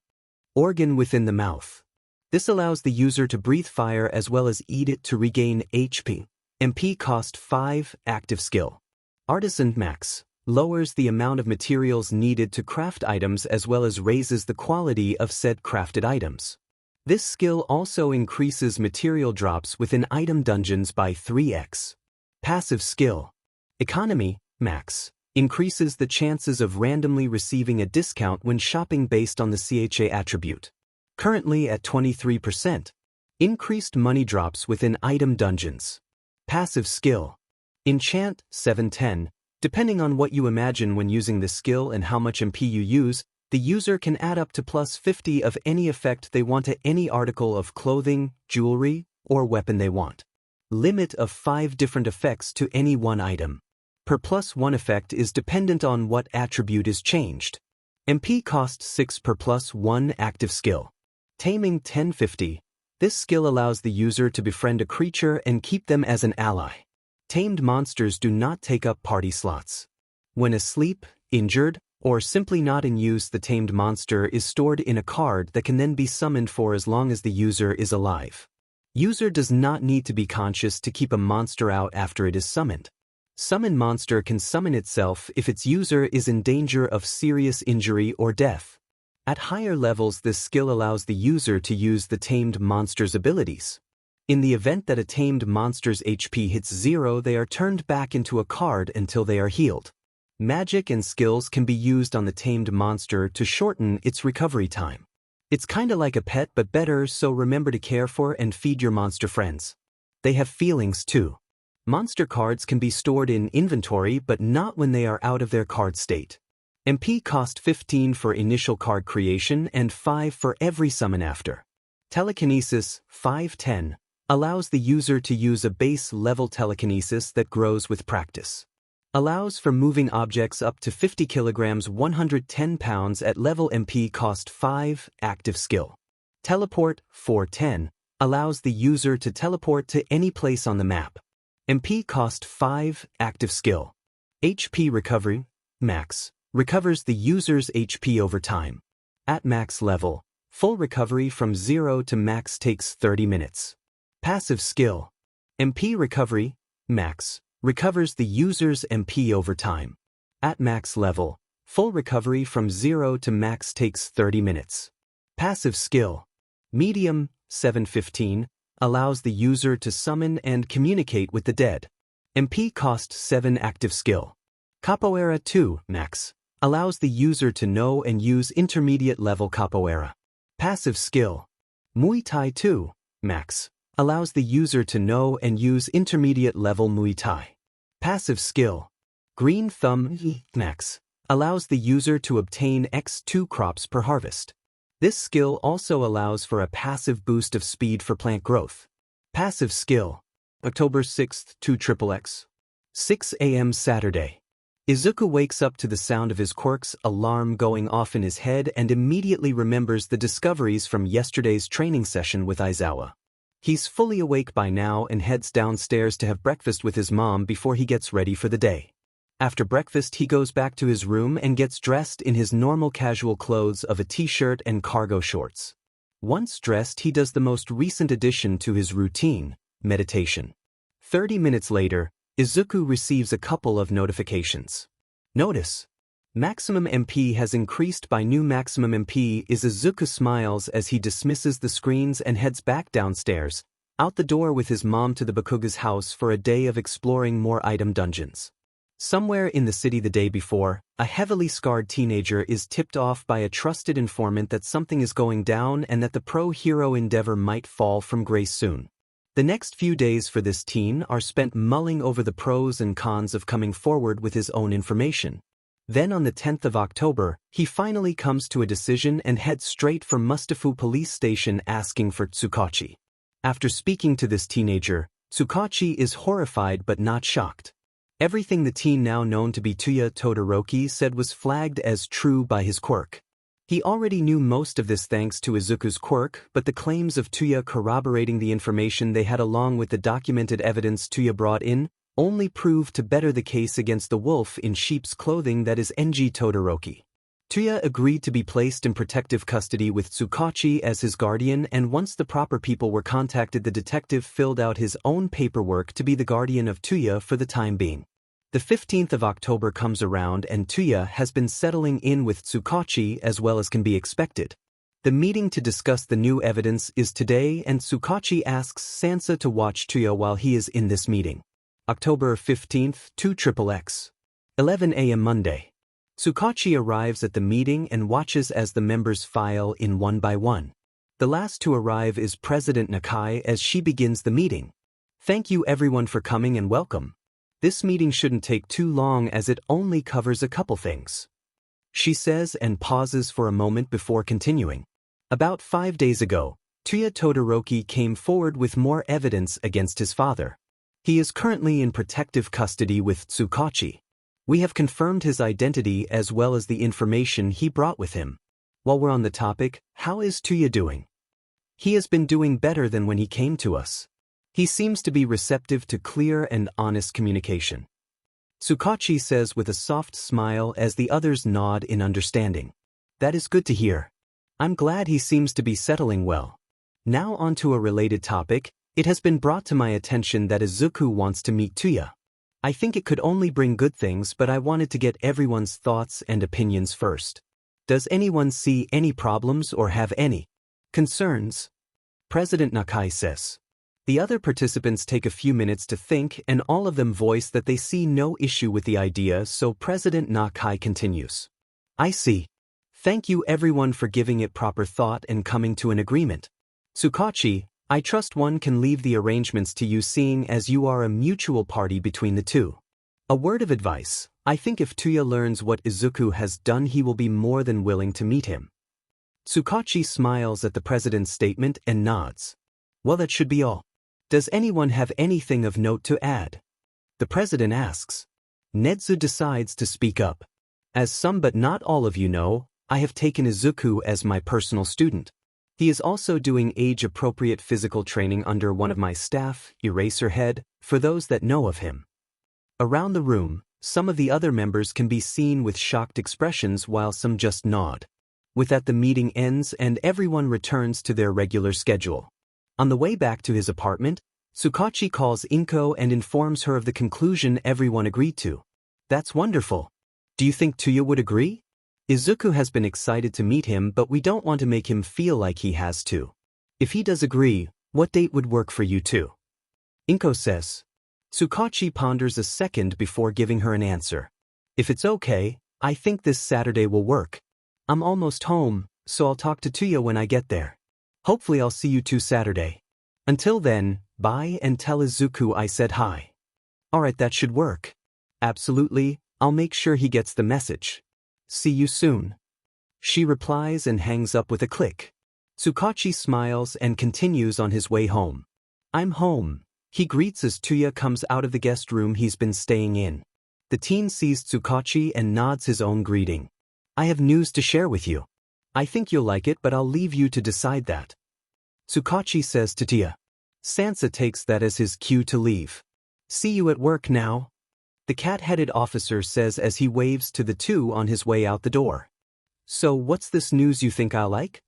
Organ Within the Mouth. This allows the user to breathe fire as well as eat it to regain HP. MP cost 5, active skill. Artisan Max. Lowers the amount of materials needed to craft items as well as raises the quality of said crafted items. This skill also increases material drops within item dungeons by 3x. Passive skill. Economy, Max. Increases the chances of randomly receiving a discount when shopping based on the CHA attribute. Currently at 23%. Increased money drops within item dungeons. Passive skill. Enchant, 710. Depending on what you imagine when using this skill and how much MP you use, the user can add up to plus 50 of any effect they want to any article of clothing, jewelry, or weapon they want. Limit of 5 different effects to any one item. Per +1 effect is dependent on what attribute is changed. MP cost 6 per +1 active skill. Taming 1050. This skill allows the user to befriend a creature and keep them as an ally. Tamed monsters do not take up party slots. When asleep, injured, or simply not in use, the tamed monster is stored in a card that can then be summoned for as long as the user is alive. User does not need to be conscious to keep a monster out after it is summoned. Summon monster can summon itself if its user is in danger of serious injury or death. At higher levels, this skill allows the user to use the tamed monster's abilities. In the event that a tamed monster's HP hits 0, they are turned back into a card until they are healed. Magic and skills can be used on the tamed monster to shorten its recovery time. It's kinda like a pet but better, so remember to care for and feed your monster friends. They have feelings too. Monster cards can be stored in inventory but not when they are out of their card state. MP cost 15 for initial card creation and 5 for every summon after. Telekinesis 510 allows the user to use a base level telekinesis that grows with practice. Allows for moving objects up to 50 kilograms 110 pounds at level. MP cost 5 active skill. Teleport 410 allows the user to teleport to any place on the map. MP cost 5 active skill. HP recovery max recovers the user's HP over time. At max level, full recovery from 0 to max takes 30 minutes. Passive skill. MP recovery max recovers the user's MP over time. At max level, full recovery from 0 to max takes 30 minutes. Passive skill. Medium 715 allows the user to summon and communicate with the dead. MP cost 7 active skill. Capoeira 2 max allows the user to know and use intermediate level capoeira. Passive skill. Muay Thai 2 max allows the user to know and use intermediate level Muay Thai. Passive skill. Green Thumb max allows the user to obtain X2 crops per harvest. This skill also allows for a passive boost of speed for plant growth. Passive skill. October 6th 2XXX. 6 a.m. Saturday. Izuku wakes up to the sound of his quirk's alarm going off in his head and immediately remembers the discoveries from yesterday's training session with Aizawa. He's fully awake by now and heads downstairs to have breakfast with his mom before he gets ready for the day. After breakfast, he goes back to his room and gets dressed in his normal casual clothes of a t-shirt and cargo shorts. Once dressed, he does the most recent addition to his routine, meditation. 30 minutes later, Izuku receives a couple of notifications. Notice: maximum MP has increased by new maximum MP. Izuku smiles as he dismisses the screens and heads back downstairs, out the door with his mom to the Bakuga's house for a day of exploring more item dungeons. Somewhere in the city the day before, a heavily scarred teenager is tipped off by a trusted informant that something is going down and that the pro-hero endeavor might fall from grace soon. The next few days for this teen are spent mulling over the pros and cons of coming forward with his own information. Then on the 10th of October, he finally comes to a decision and heads straight for Mustafu police station asking for Tsukachi. After speaking to this teenager, Tsukachi is horrified but not shocked. Everything the teen, now known to be Tuya Todoroki, said was flagged as true by his quirk. He already knew most of this thanks to Izuku's quirk, but the claims of Tuya corroborating the information they had along with the documented evidence Tuya brought in only proved to better the case against the wolf in sheep's clothing that is Enji Todoroki. Tuya agreed to be placed in protective custody with Tsukachi as his guardian, and once the proper people were contacted, the detective filled out his own paperwork to be the guardian of Tuya for the time being. The 15th of October comes around and Tuya has been settling in with Tsukachi as well as can be expected. The meeting to discuss the new evidence is today, and Tsukachi asks Sansa to watch Tuya while he is in this meeting. October 15th 2XXX. 11 a.m. Monday. Tsukachi arrives at the meeting and watches as the members file in one by one. The last to arrive is President Nakai as she begins the meeting. Thank you everyone for coming and welcome. This meeting shouldn't take too long as it only covers a couple things, she says and pauses for a moment before continuing. About 5 days ago, Tuya Todoroki came forward with more evidence against his father. He is currently in protective custody with Tsukachi. We have confirmed his identity as well as the information he brought with him. While we're on the topic, how is Tuya doing? He has been doing better than when he came to us. He seems to be receptive to clear and honest communication. Tsukachi says with a soft smile as the others nod in understanding. That is good to hear. I'm glad he seems to be settling well. Now on to a related topic. It has been brought to my attention that Izuku wants to meet Tuya. I think it could only bring good things, but I wanted to get everyone's thoughts and opinions first. Does anyone see any problems or have any concerns? President Nakai says. The other participants take a few minutes to think and all of them voice that they see no issue with the idea, so President Nakai continues. I see. Thank you everyone for giving it proper thought and coming to an agreement. Tsukachi, I trust one can leave the arrangements to you seeing as you are a mutual party between the two. A word of advice, I think if Tuya learns what Izuku has done he will be more than willing to meet him. Tsukachi smiles at the president's statement and nods. Well, that should be all. Does anyone have anything of note to add? The president asks. Netsu decides to speak up. As some but not all of you know, I have taken Izuku as my personal student. He is also doing age-appropriate physical training under one of my staff, Eraserhead, for those that know of him. Around the room, some of the other members can be seen with shocked expressions while some just nod. With that the meeting ends and everyone returns to their regular schedule. On the way back to his apartment, Tsukachi calls Inko and informs her of the conclusion everyone agreed to. That's wonderful. Do you think Tuya would agree? Izuku has been excited to meet him, but we don't want to make him feel like he has to. If he does agree, what date would work for you two? Inko says. Tsukachi ponders a second before giving her an answer. If it's okay, I think this Saturday will work. I'm almost home, so I'll talk to Tuya when I get there. Hopefully I'll see you two Saturday. Until then, bye and tell Izuku I said hi. Alright, that should work. Absolutely, I'll make sure he gets the message. See you soon. She replies and hangs up with a click. Tsukachi smiles and continues on his way home. I'm home. He greets as Tuya comes out of the guest room he's been staying in. The teen sees Tsukachi and nods his own greeting. I have news to share with you. I think you'll like it, but I'll leave you to decide that. Tsukachi says to Tuya. Sansa takes that as his cue to leave. See you at work now. The cat-headed officer says as he waves to the two on his way out the door. So what's this news you think I'll like?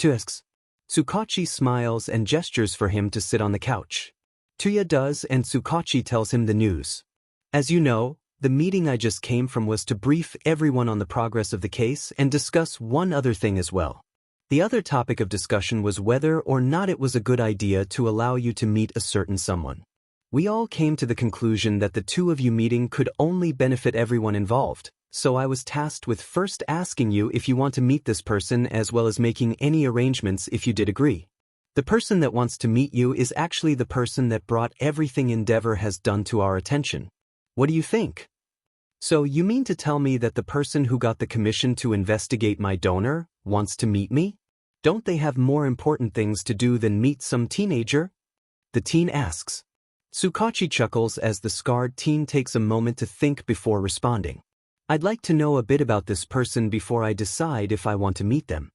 Tuya asks. Tsukachi smiles and gestures for him to sit on the couch. Tuya does and Tsukachi tells him the news. As you know, the meeting I just came from was to brief everyone on the progress of the case and discuss one other thing as well. The other topic of discussion was whether or not it was a good idea to allow you to meet a certain someone. We all came to the conclusion that the two of you meeting could only benefit everyone involved, so I was tasked with first asking you if you want to meet this person as well as making any arrangements if you did agree. The person that wants to meet you is actually the person that brought everything Endeavor has done to our attention. What do you think? So you mean to tell me that the person who got the commission to investigate my donor wants to meet me? Don't they have more important things to do than meet some teenager? The teen asks. Tsukachi chuckles as the scarred teen takes a moment to think before responding. I'd like to know a bit about this person before I decide if I want to meet them.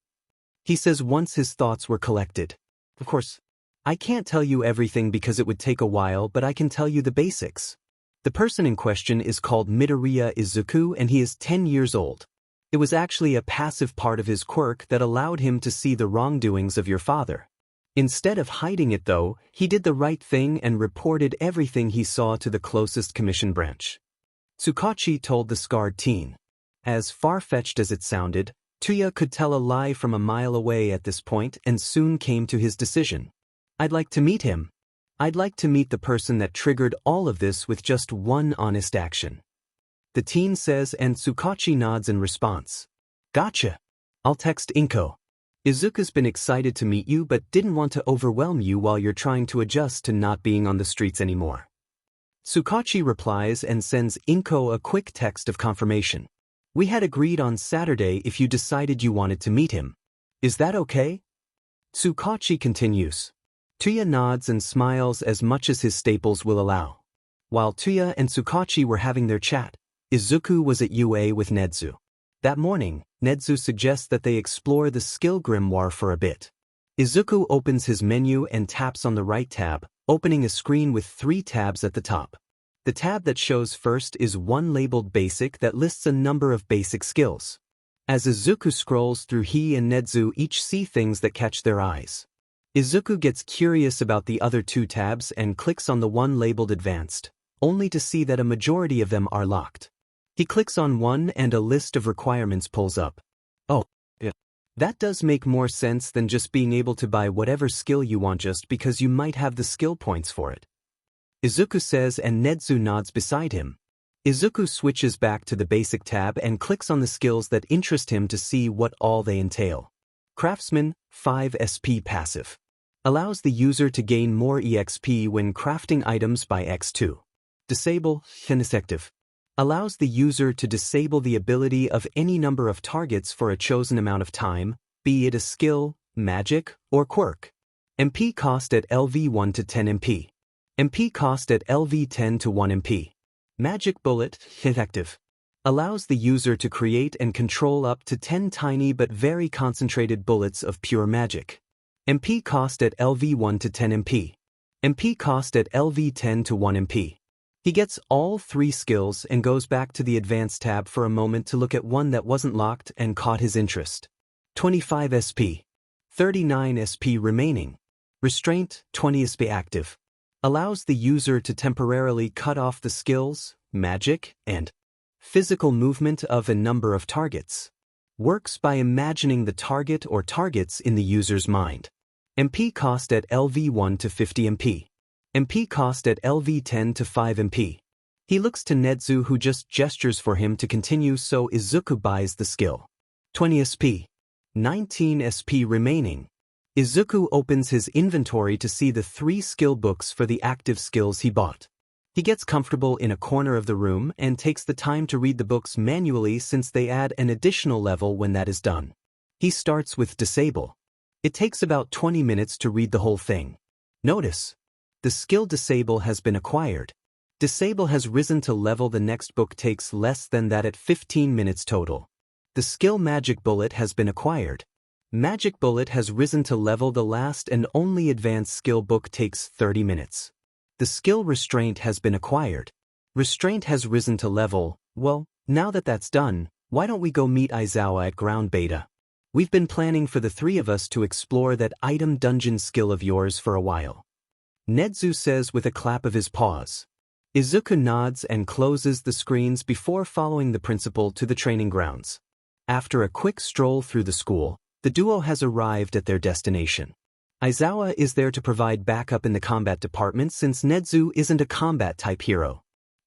He says once his thoughts were collected. Of course, I can't tell you everything because it would take a while, but I can tell you the basics. The person in question is called Midoriya Izuku and he is 10 years old. It was actually a passive part of his quirk that allowed him to see the wrongdoings of your father. Instead of hiding it though, he did the right thing and reported everything he saw to the closest commission branch. Tsukachi told the scarred teen. As far-fetched as it sounded, Tuya could tell a lie from a mile away at this point and soon came to his decision. I'd like to meet him. I'd like to meet the person that triggered all of this with just one honest action. The teen says and Tsukachi nods in response. Gotcha. I'll text Inko. Izuku's been excited to meet you but didn't want to overwhelm you while you're trying to adjust to not being on the streets anymore. Tsukachi replies and sends Inko a quick text of confirmation. We had agreed on Saturday if you decided you wanted to meet him. Is that okay? Tsukachi continues. Tuya nods and smiles as much as his staples will allow. While Tuya and Tsukachi were having their chat, Izuku was at UA with Nedzu. That morning, Nedzu suggests that they explore the skill grimoire for a bit. Izuku opens his menu and taps on the right tab, opening a screen with 3 tabs at the top. The tab that shows first is one labeled Basic that lists a number of basic skills. As Izuku scrolls through, he and Nedzu each see things that catch their eyes. Izuku gets curious about the other 2 tabs and clicks on the one labeled Advanced, only to see that a majority of them are locked. He clicks on one and a list of requirements pulls up. Oh, yeah. That does make more sense than just being able to buy whatever skill you want just because you might have the skill points for it. Izuku says, and Nedzu nods beside him. Izuku switches back to the Basic tab and clicks on the skills that interest him to see what all they entail. Craftsman, 5 SP passive. Allows the user to gain more EXP when crafting items by X2. Disable, ineffective. Allows the user to disable the ability of any number of targets for a chosen amount of time, be it a skill, magic, or quirk. MP cost at LV 1 to 10 MP. MP cost at LV 10 to 1 MP. Magic Bullet, effective. Allows the user to create and control up to 10 tiny but very concentrated bullets of pure magic. MP cost at LV 1 to 10 MP. MP cost at LV 10 to 1 MP. He gets all 3 skills and goes back to the Advanced tab for a moment to look at one that wasn't locked and caught his interest. 25 SP. 39 SP remaining. Restraint, 20 SP active. Allows the user to temporarily cut off the skills, magic, and physical movement of a number of targets. Works by imagining the target or targets in the user's mind. MP cost at LV 1 to 50 MP. MP cost at LV 10 to 5 MP. He looks to Nedzu, who just gestures for him to continue, so Izuku buys the skill. 20 SP. 19 SP remaining. Izuku opens his inventory to see the 3 skill books for the active skills he bought. He gets comfortable in a corner of the room and takes the time to read the books manually since they add an additional level when that is done. He starts with Disable. It takes about 20 minutes to read the whole thing. Notice. The skill Disable has been acquired. Disable has risen to level the next book takes less than that at 15 minutes total. The skill Magic Bullet has been acquired. Magic Bullet has risen to level the last and only advanced skill book takes 30 minutes. The skill Restraint has been acquired. Restraint has risen to level, well, now that that's done, why don't we go meet Aizawa at ground beta? We've been planning for the 3 of us to explore that item dungeon skill of yours for a while. Nedzu says with a clap of his paws. Izuku nods and closes the screens before following the principal to the training grounds. After a quick stroll through the school, the duo has arrived at their destination. Aizawa is there to provide backup in the combat department since Nedzu isn't a combat-type hero.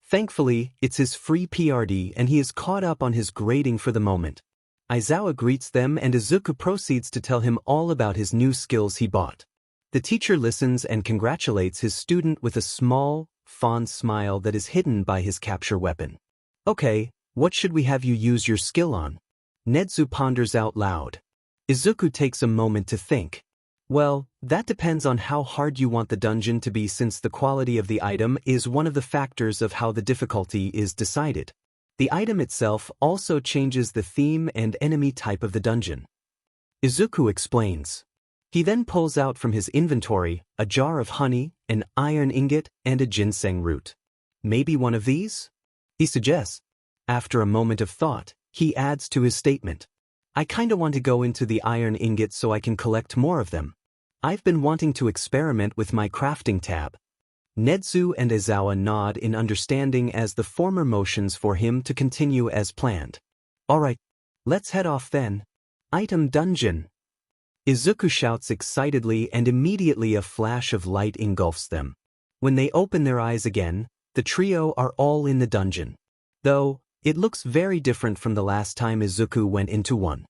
Thankfully, it's his free PRD and he is caught up on his grading for the moment. Aizawa greets them and Izuku proceeds to tell him all about his new skills he bought. The teacher listens and congratulates his student with a small, fond smile that is hidden by his capture weapon. Okay, what should we have you use your skill on? Nedzu ponders out loud. Izuku takes a moment to think. Well, that depends on how hard you want the dungeon to be since the quality of the item is one of the factors of how the difficulty is decided. The item itself also changes the theme and enemy type of the dungeon. Izuku explains. He then pulls out from his inventory a jar of honey, an iron ingot, and a ginseng root. Maybe one of these? He suggests. After a moment of thought, he adds to his statement. I kinda want to go into the iron ingot so I can collect more of them. I've been wanting to experiment with my crafting tab. Nedzu and Aizawa nod in understanding as the former motions for him to continue as planned. Alright, let's head off then. Item dungeon. Izuku shouts excitedly and immediately a flash of light engulfs them. When they open their eyes again, the trio are all in the dungeon. Though, it looks very different from the last time Izuku went into one.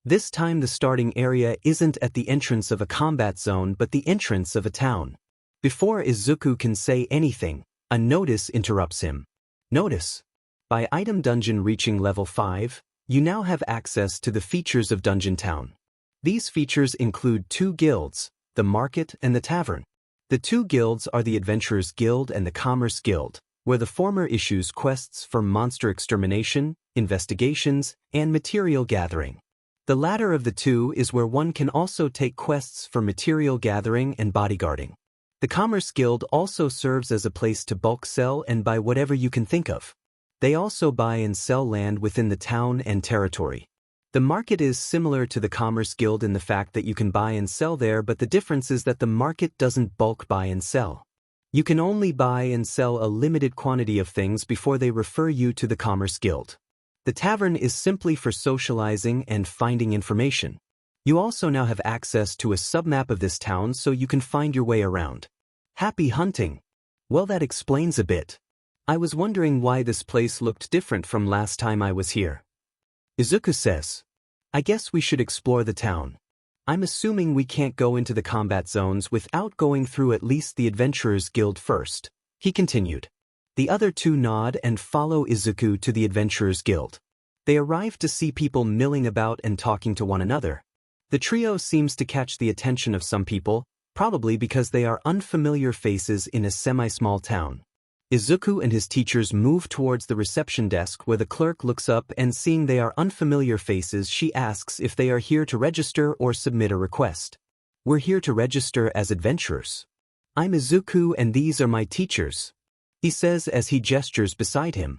This time the starting area isn't at the entrance of a combat zone but the entrance of a town. Before Izuku can say anything, a notice interrupts him. Notice. By item dungeon reaching level 5, you now have access to the features of Dungeon Town. These features include 2 guilds, the market and the tavern. The 2 guilds are the Adventurers Guild and the Commerce Guild, where the former issues quests for monster extermination, investigations, and material gathering. The latter of the 2 is where one can also take quests for material gathering and bodyguarding. The Commerce Guild also serves as a place to bulk sell and buy whatever you can think of. They also buy and sell land within the town and territory. The market is similar to the Commerce Guild in the fact that you can buy and sell there, but the difference is that the market doesn't bulk buy and sell. You can only buy and sell a limited quantity of things before they refer you to the Commerce Guild. The tavern is simply for socializing and finding information. You also now have access to a submap of this town so you can find your way around. Happy hunting! Well, that explains a bit. I was wondering why this place looked different from last time I was here. Izuku says, I guess we should explore the town. I'm assuming we can't go into the combat zones without going through at least the Adventurers Guild first, he continued. The other 2 nod and follow Izuku to the Adventurers Guild. They arrive to see people milling about and talking to one another. The trio seems to catch the attention of some people, probably because they are unfamiliar faces in a semi-small town. Izuku and his teachers move towards the reception desk where the clerk looks up and seeing they are unfamiliar faces, she asks if they are here to register or submit a request. We're here to register as adventurers. I'm Izuku and these are my teachers, he says as he gestures beside him.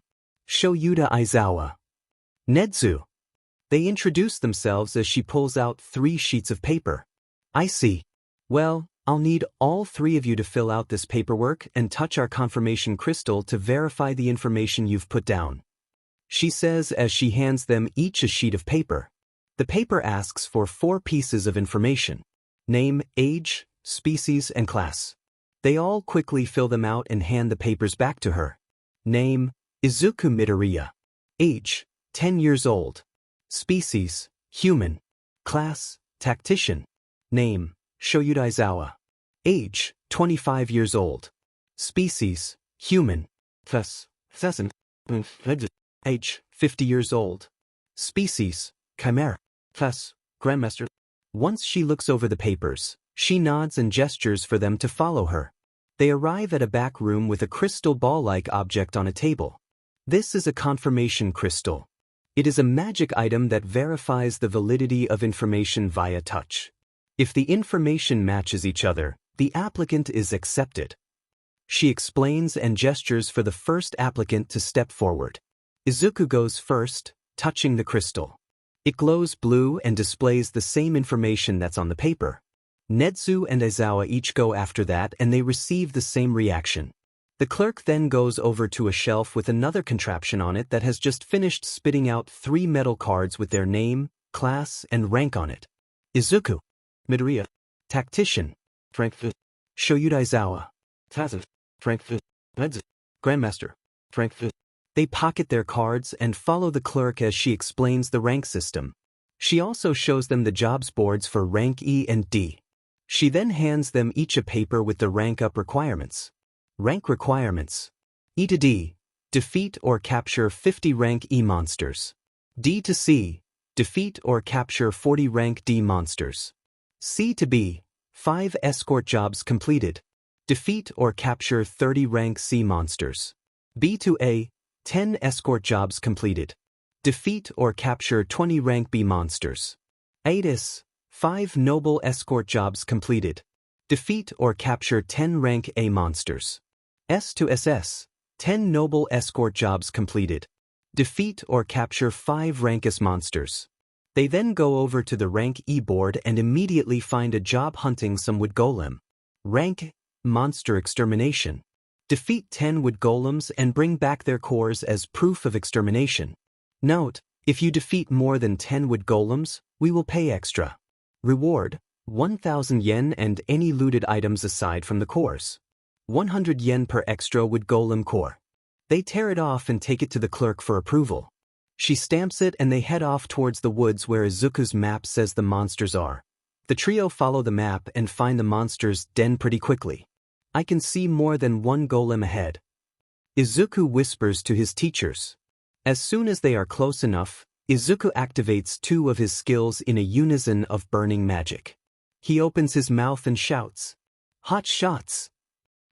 Shoyuda Aizawa. Nedzu. They introduce themselves as she pulls out 3 sheets of paper. I see. Well, I'll need all 3 of you to fill out this paperwork and touch our confirmation crystal to verify the information you've put down, she says as she hands them each a sheet of paper. The paper asks for 4 pieces of information: name, age, species, and class. They all quickly fill them out and hand the papers back to her. Name, Izuku Midoriya. Age, 10 years old. Species, human. Class, tactician. Name, Shoyuda Aizawa. Age, 25 years old. Species, human. Class, pheasant. Age, 50 years old. Species, chimera. Class, grandmaster. Once she looks over the papers, she nods and gestures for them to follow her. They arrive at a back room with a crystal ball-like object on a table. This is a confirmation crystal. It is a magic item that verifies the validity of information via touch. If the information matches each other, the applicant is accepted. She explains and gestures for the first applicant to step forward. Izuku goes first, touching the crystal. It glows blue and displays the same information that's on the paper. Nedzu and Aizawa each go after that and they receive the same reaction. The clerk then goes over to a shelf with another contraption on it that has just finished spitting out 3 metal cards with their name, class, and rank on it. Izuku Midoriya. Tactician. Frankfurt. Shoyuda Aizawa. Tazov. Frankfurt. Nedzu. Grandmaster. Frankfurt. They pocket their cards and follow the clerk as she explains the rank system. She also shows them the jobs boards for rank E and D. She then hands them each a paper with the rank up requirements. Rank requirements. E to D. Defeat or capture 50 rank E monsters. D to C. Defeat or capture 40 rank D monsters. C to B. 5 escort jobs completed. Defeat or capture 30 rank C monsters. B to A. 10 escort jobs completed. Defeat or capture 20 rank B monsters. A to S. 5 noble escort jobs completed. Defeat or capture 10 rank A monsters. S to SS. 10 noble escort jobs completed. Defeat or capture 5 rank S monsters. They then go over to the rank E board and immediately find a job hunting some wood golem. Rank Monster Extermination. Defeat 10 wood golems and bring back their cores as proof of extermination. Note, if you defeat more than 10 wood golems, we will pay extra. Reward, 1,000 yen and any looted items aside from the cores. 100 yen per extra wood golem core. They tear it off and take it to the clerk for approval. She stamps it and they head off towards the woods where Izuku's map says the monsters are. The trio follow the map and find the monsters' den pretty quickly. I can see more than 1 golem ahead. Izuku whispers to his teachers. As soon as they are close enough, Izuku activates 2 of his skills in a unison of burning magic. He opens his mouth and shouts, "Hot shots!"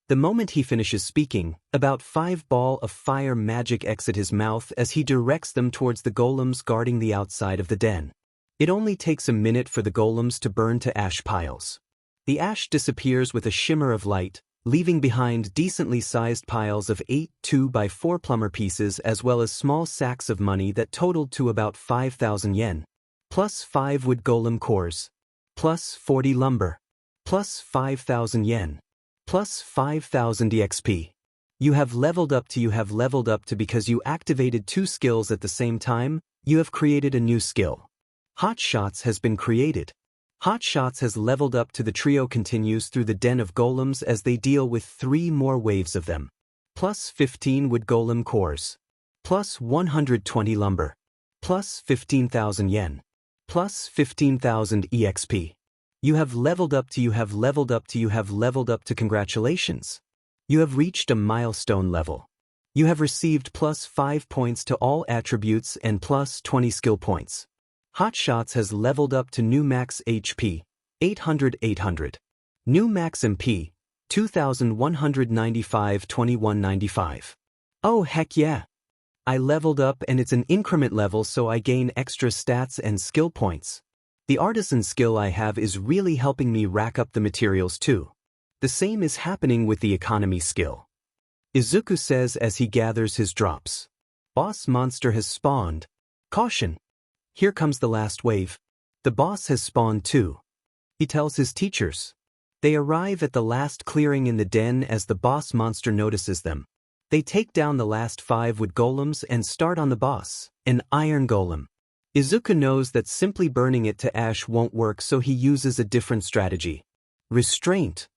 The moment he finishes speaking, about 5 balls of fire magic exit his mouth as he directs them towards the golems guarding the outside of the den. It only takes a minute for the golems to burn to ash piles. The ash disappears with a shimmer of light, leaving behind decently sized piles of 8 2x4 plumber pieces as well as small sacks of money that totaled to about 5,000 yen. Plus 5 wood golem cores. Plus 40 lumber. Plus 5,000 yen. Plus 5,000 EXP. You have leveled up to because you activated 2 skills at the same time, you have created a new skill. Hot Shots has been created. Hot Shots has leveled up to the trio continues through the den of golems as they deal with 3 more waves of them. Plus 15 wood golem cores. Plus 120 lumber. Plus 15,000 yen. Plus 15,000 EXP. You have leveled up to congratulations. You have reached a milestone level. You have received plus 5 points to all attributes and plus 20 skill points. Hot Shots has leveled up to new max HP, 800. New max MP, 2195 2195. Oh heck yeah! I leveled up and it's an increment level so I gain extra stats and skill points. The artisan skill I have is really helping me rack up the materials too. The same is happening with the economy skill. Izuku says as he gathers his drops. Boss monster has spawned. Caution! Here comes the last wave. The boss has spawned too. He tells his teachers. They arrive at the last clearing in the den as the boss monster notices them. They take down the last 5 wood golems and start on the boss, an iron golem. Izuku knows that simply burning it to ash won't work so he uses a different strategy. Restraint.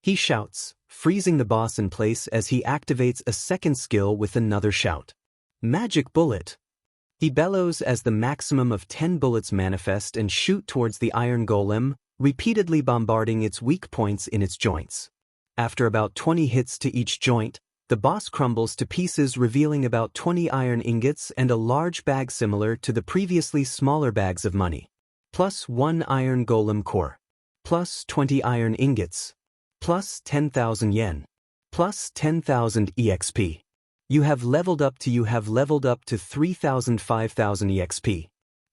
He shouts, freezing the boss in place as he activates a second skill with another shout. Magic bullet. He bellows as the maximum of 10 bullets manifest and shoot towards the iron golem, repeatedly bombarding its weak points in its joints. After about 20 hits to each joint, the boss crumbles to pieces revealing about 20 iron ingots and a large bag similar to the previously smaller bags of money. Plus 1 iron golem core. Plus 20 iron ingots. Plus 10,000 yen. Plus 10,000 EXP. You have leveled up to 3,000 5,000 EXP.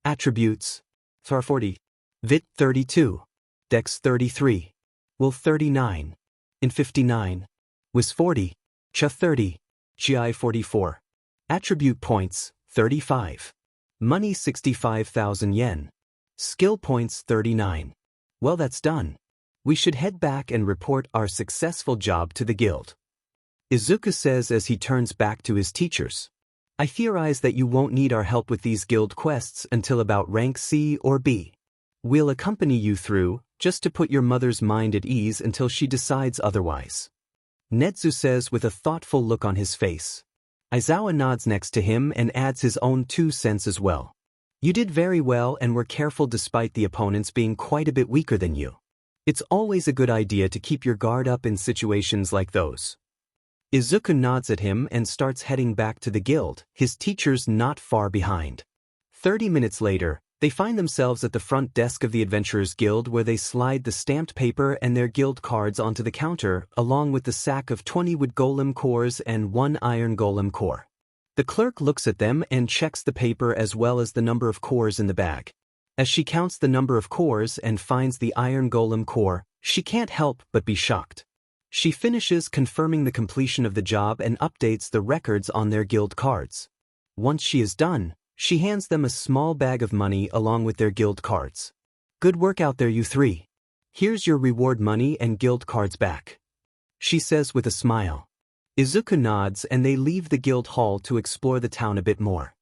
Attributes. SAR 40. Vit 32. Dex 33. Will 39. In 59. Wis 40. Cha 30. GI 44. Attribute points, 35. Money 65,000 yen. Skill points 39. Well, that's done. We should head back and report our successful job to the guild. Izuku says as he turns back to his teachers. I theorize that you won't need our help with these guild quests until about rank C or B. We'll accompany you through, just to put your mother's mind at ease until she decides otherwise. Netsu says with a thoughtful look on his face. Aizawa nods next to him and adds his own 2 cents as well. You did very well and were careful despite the opponents being quite a bit weaker than you. It's always a good idea to keep your guard up in situations like those. Izuku nods at him and starts heading back to the guild, his teachers not far behind. 30 minutes later, they find themselves at the front desk of the Adventurers Guild where they slide the stamped paper and their guild cards onto the counter, along with the sack of 20 wood golem cores and 1 iron golem core. The clerk looks at them and checks the paper as well as the number of cores in the bag. As she counts the number of cores and finds the iron golem core, she can't help but be shocked. She finishes confirming the completion of the job and updates the records on their guild cards. Once she is done, she hands them a small bag of money along with their guild cards. Good work out there, you 3. Here's your reward money and guild cards back. She says with a smile. Izuku nods and they leave the guild hall to explore the town a bit more.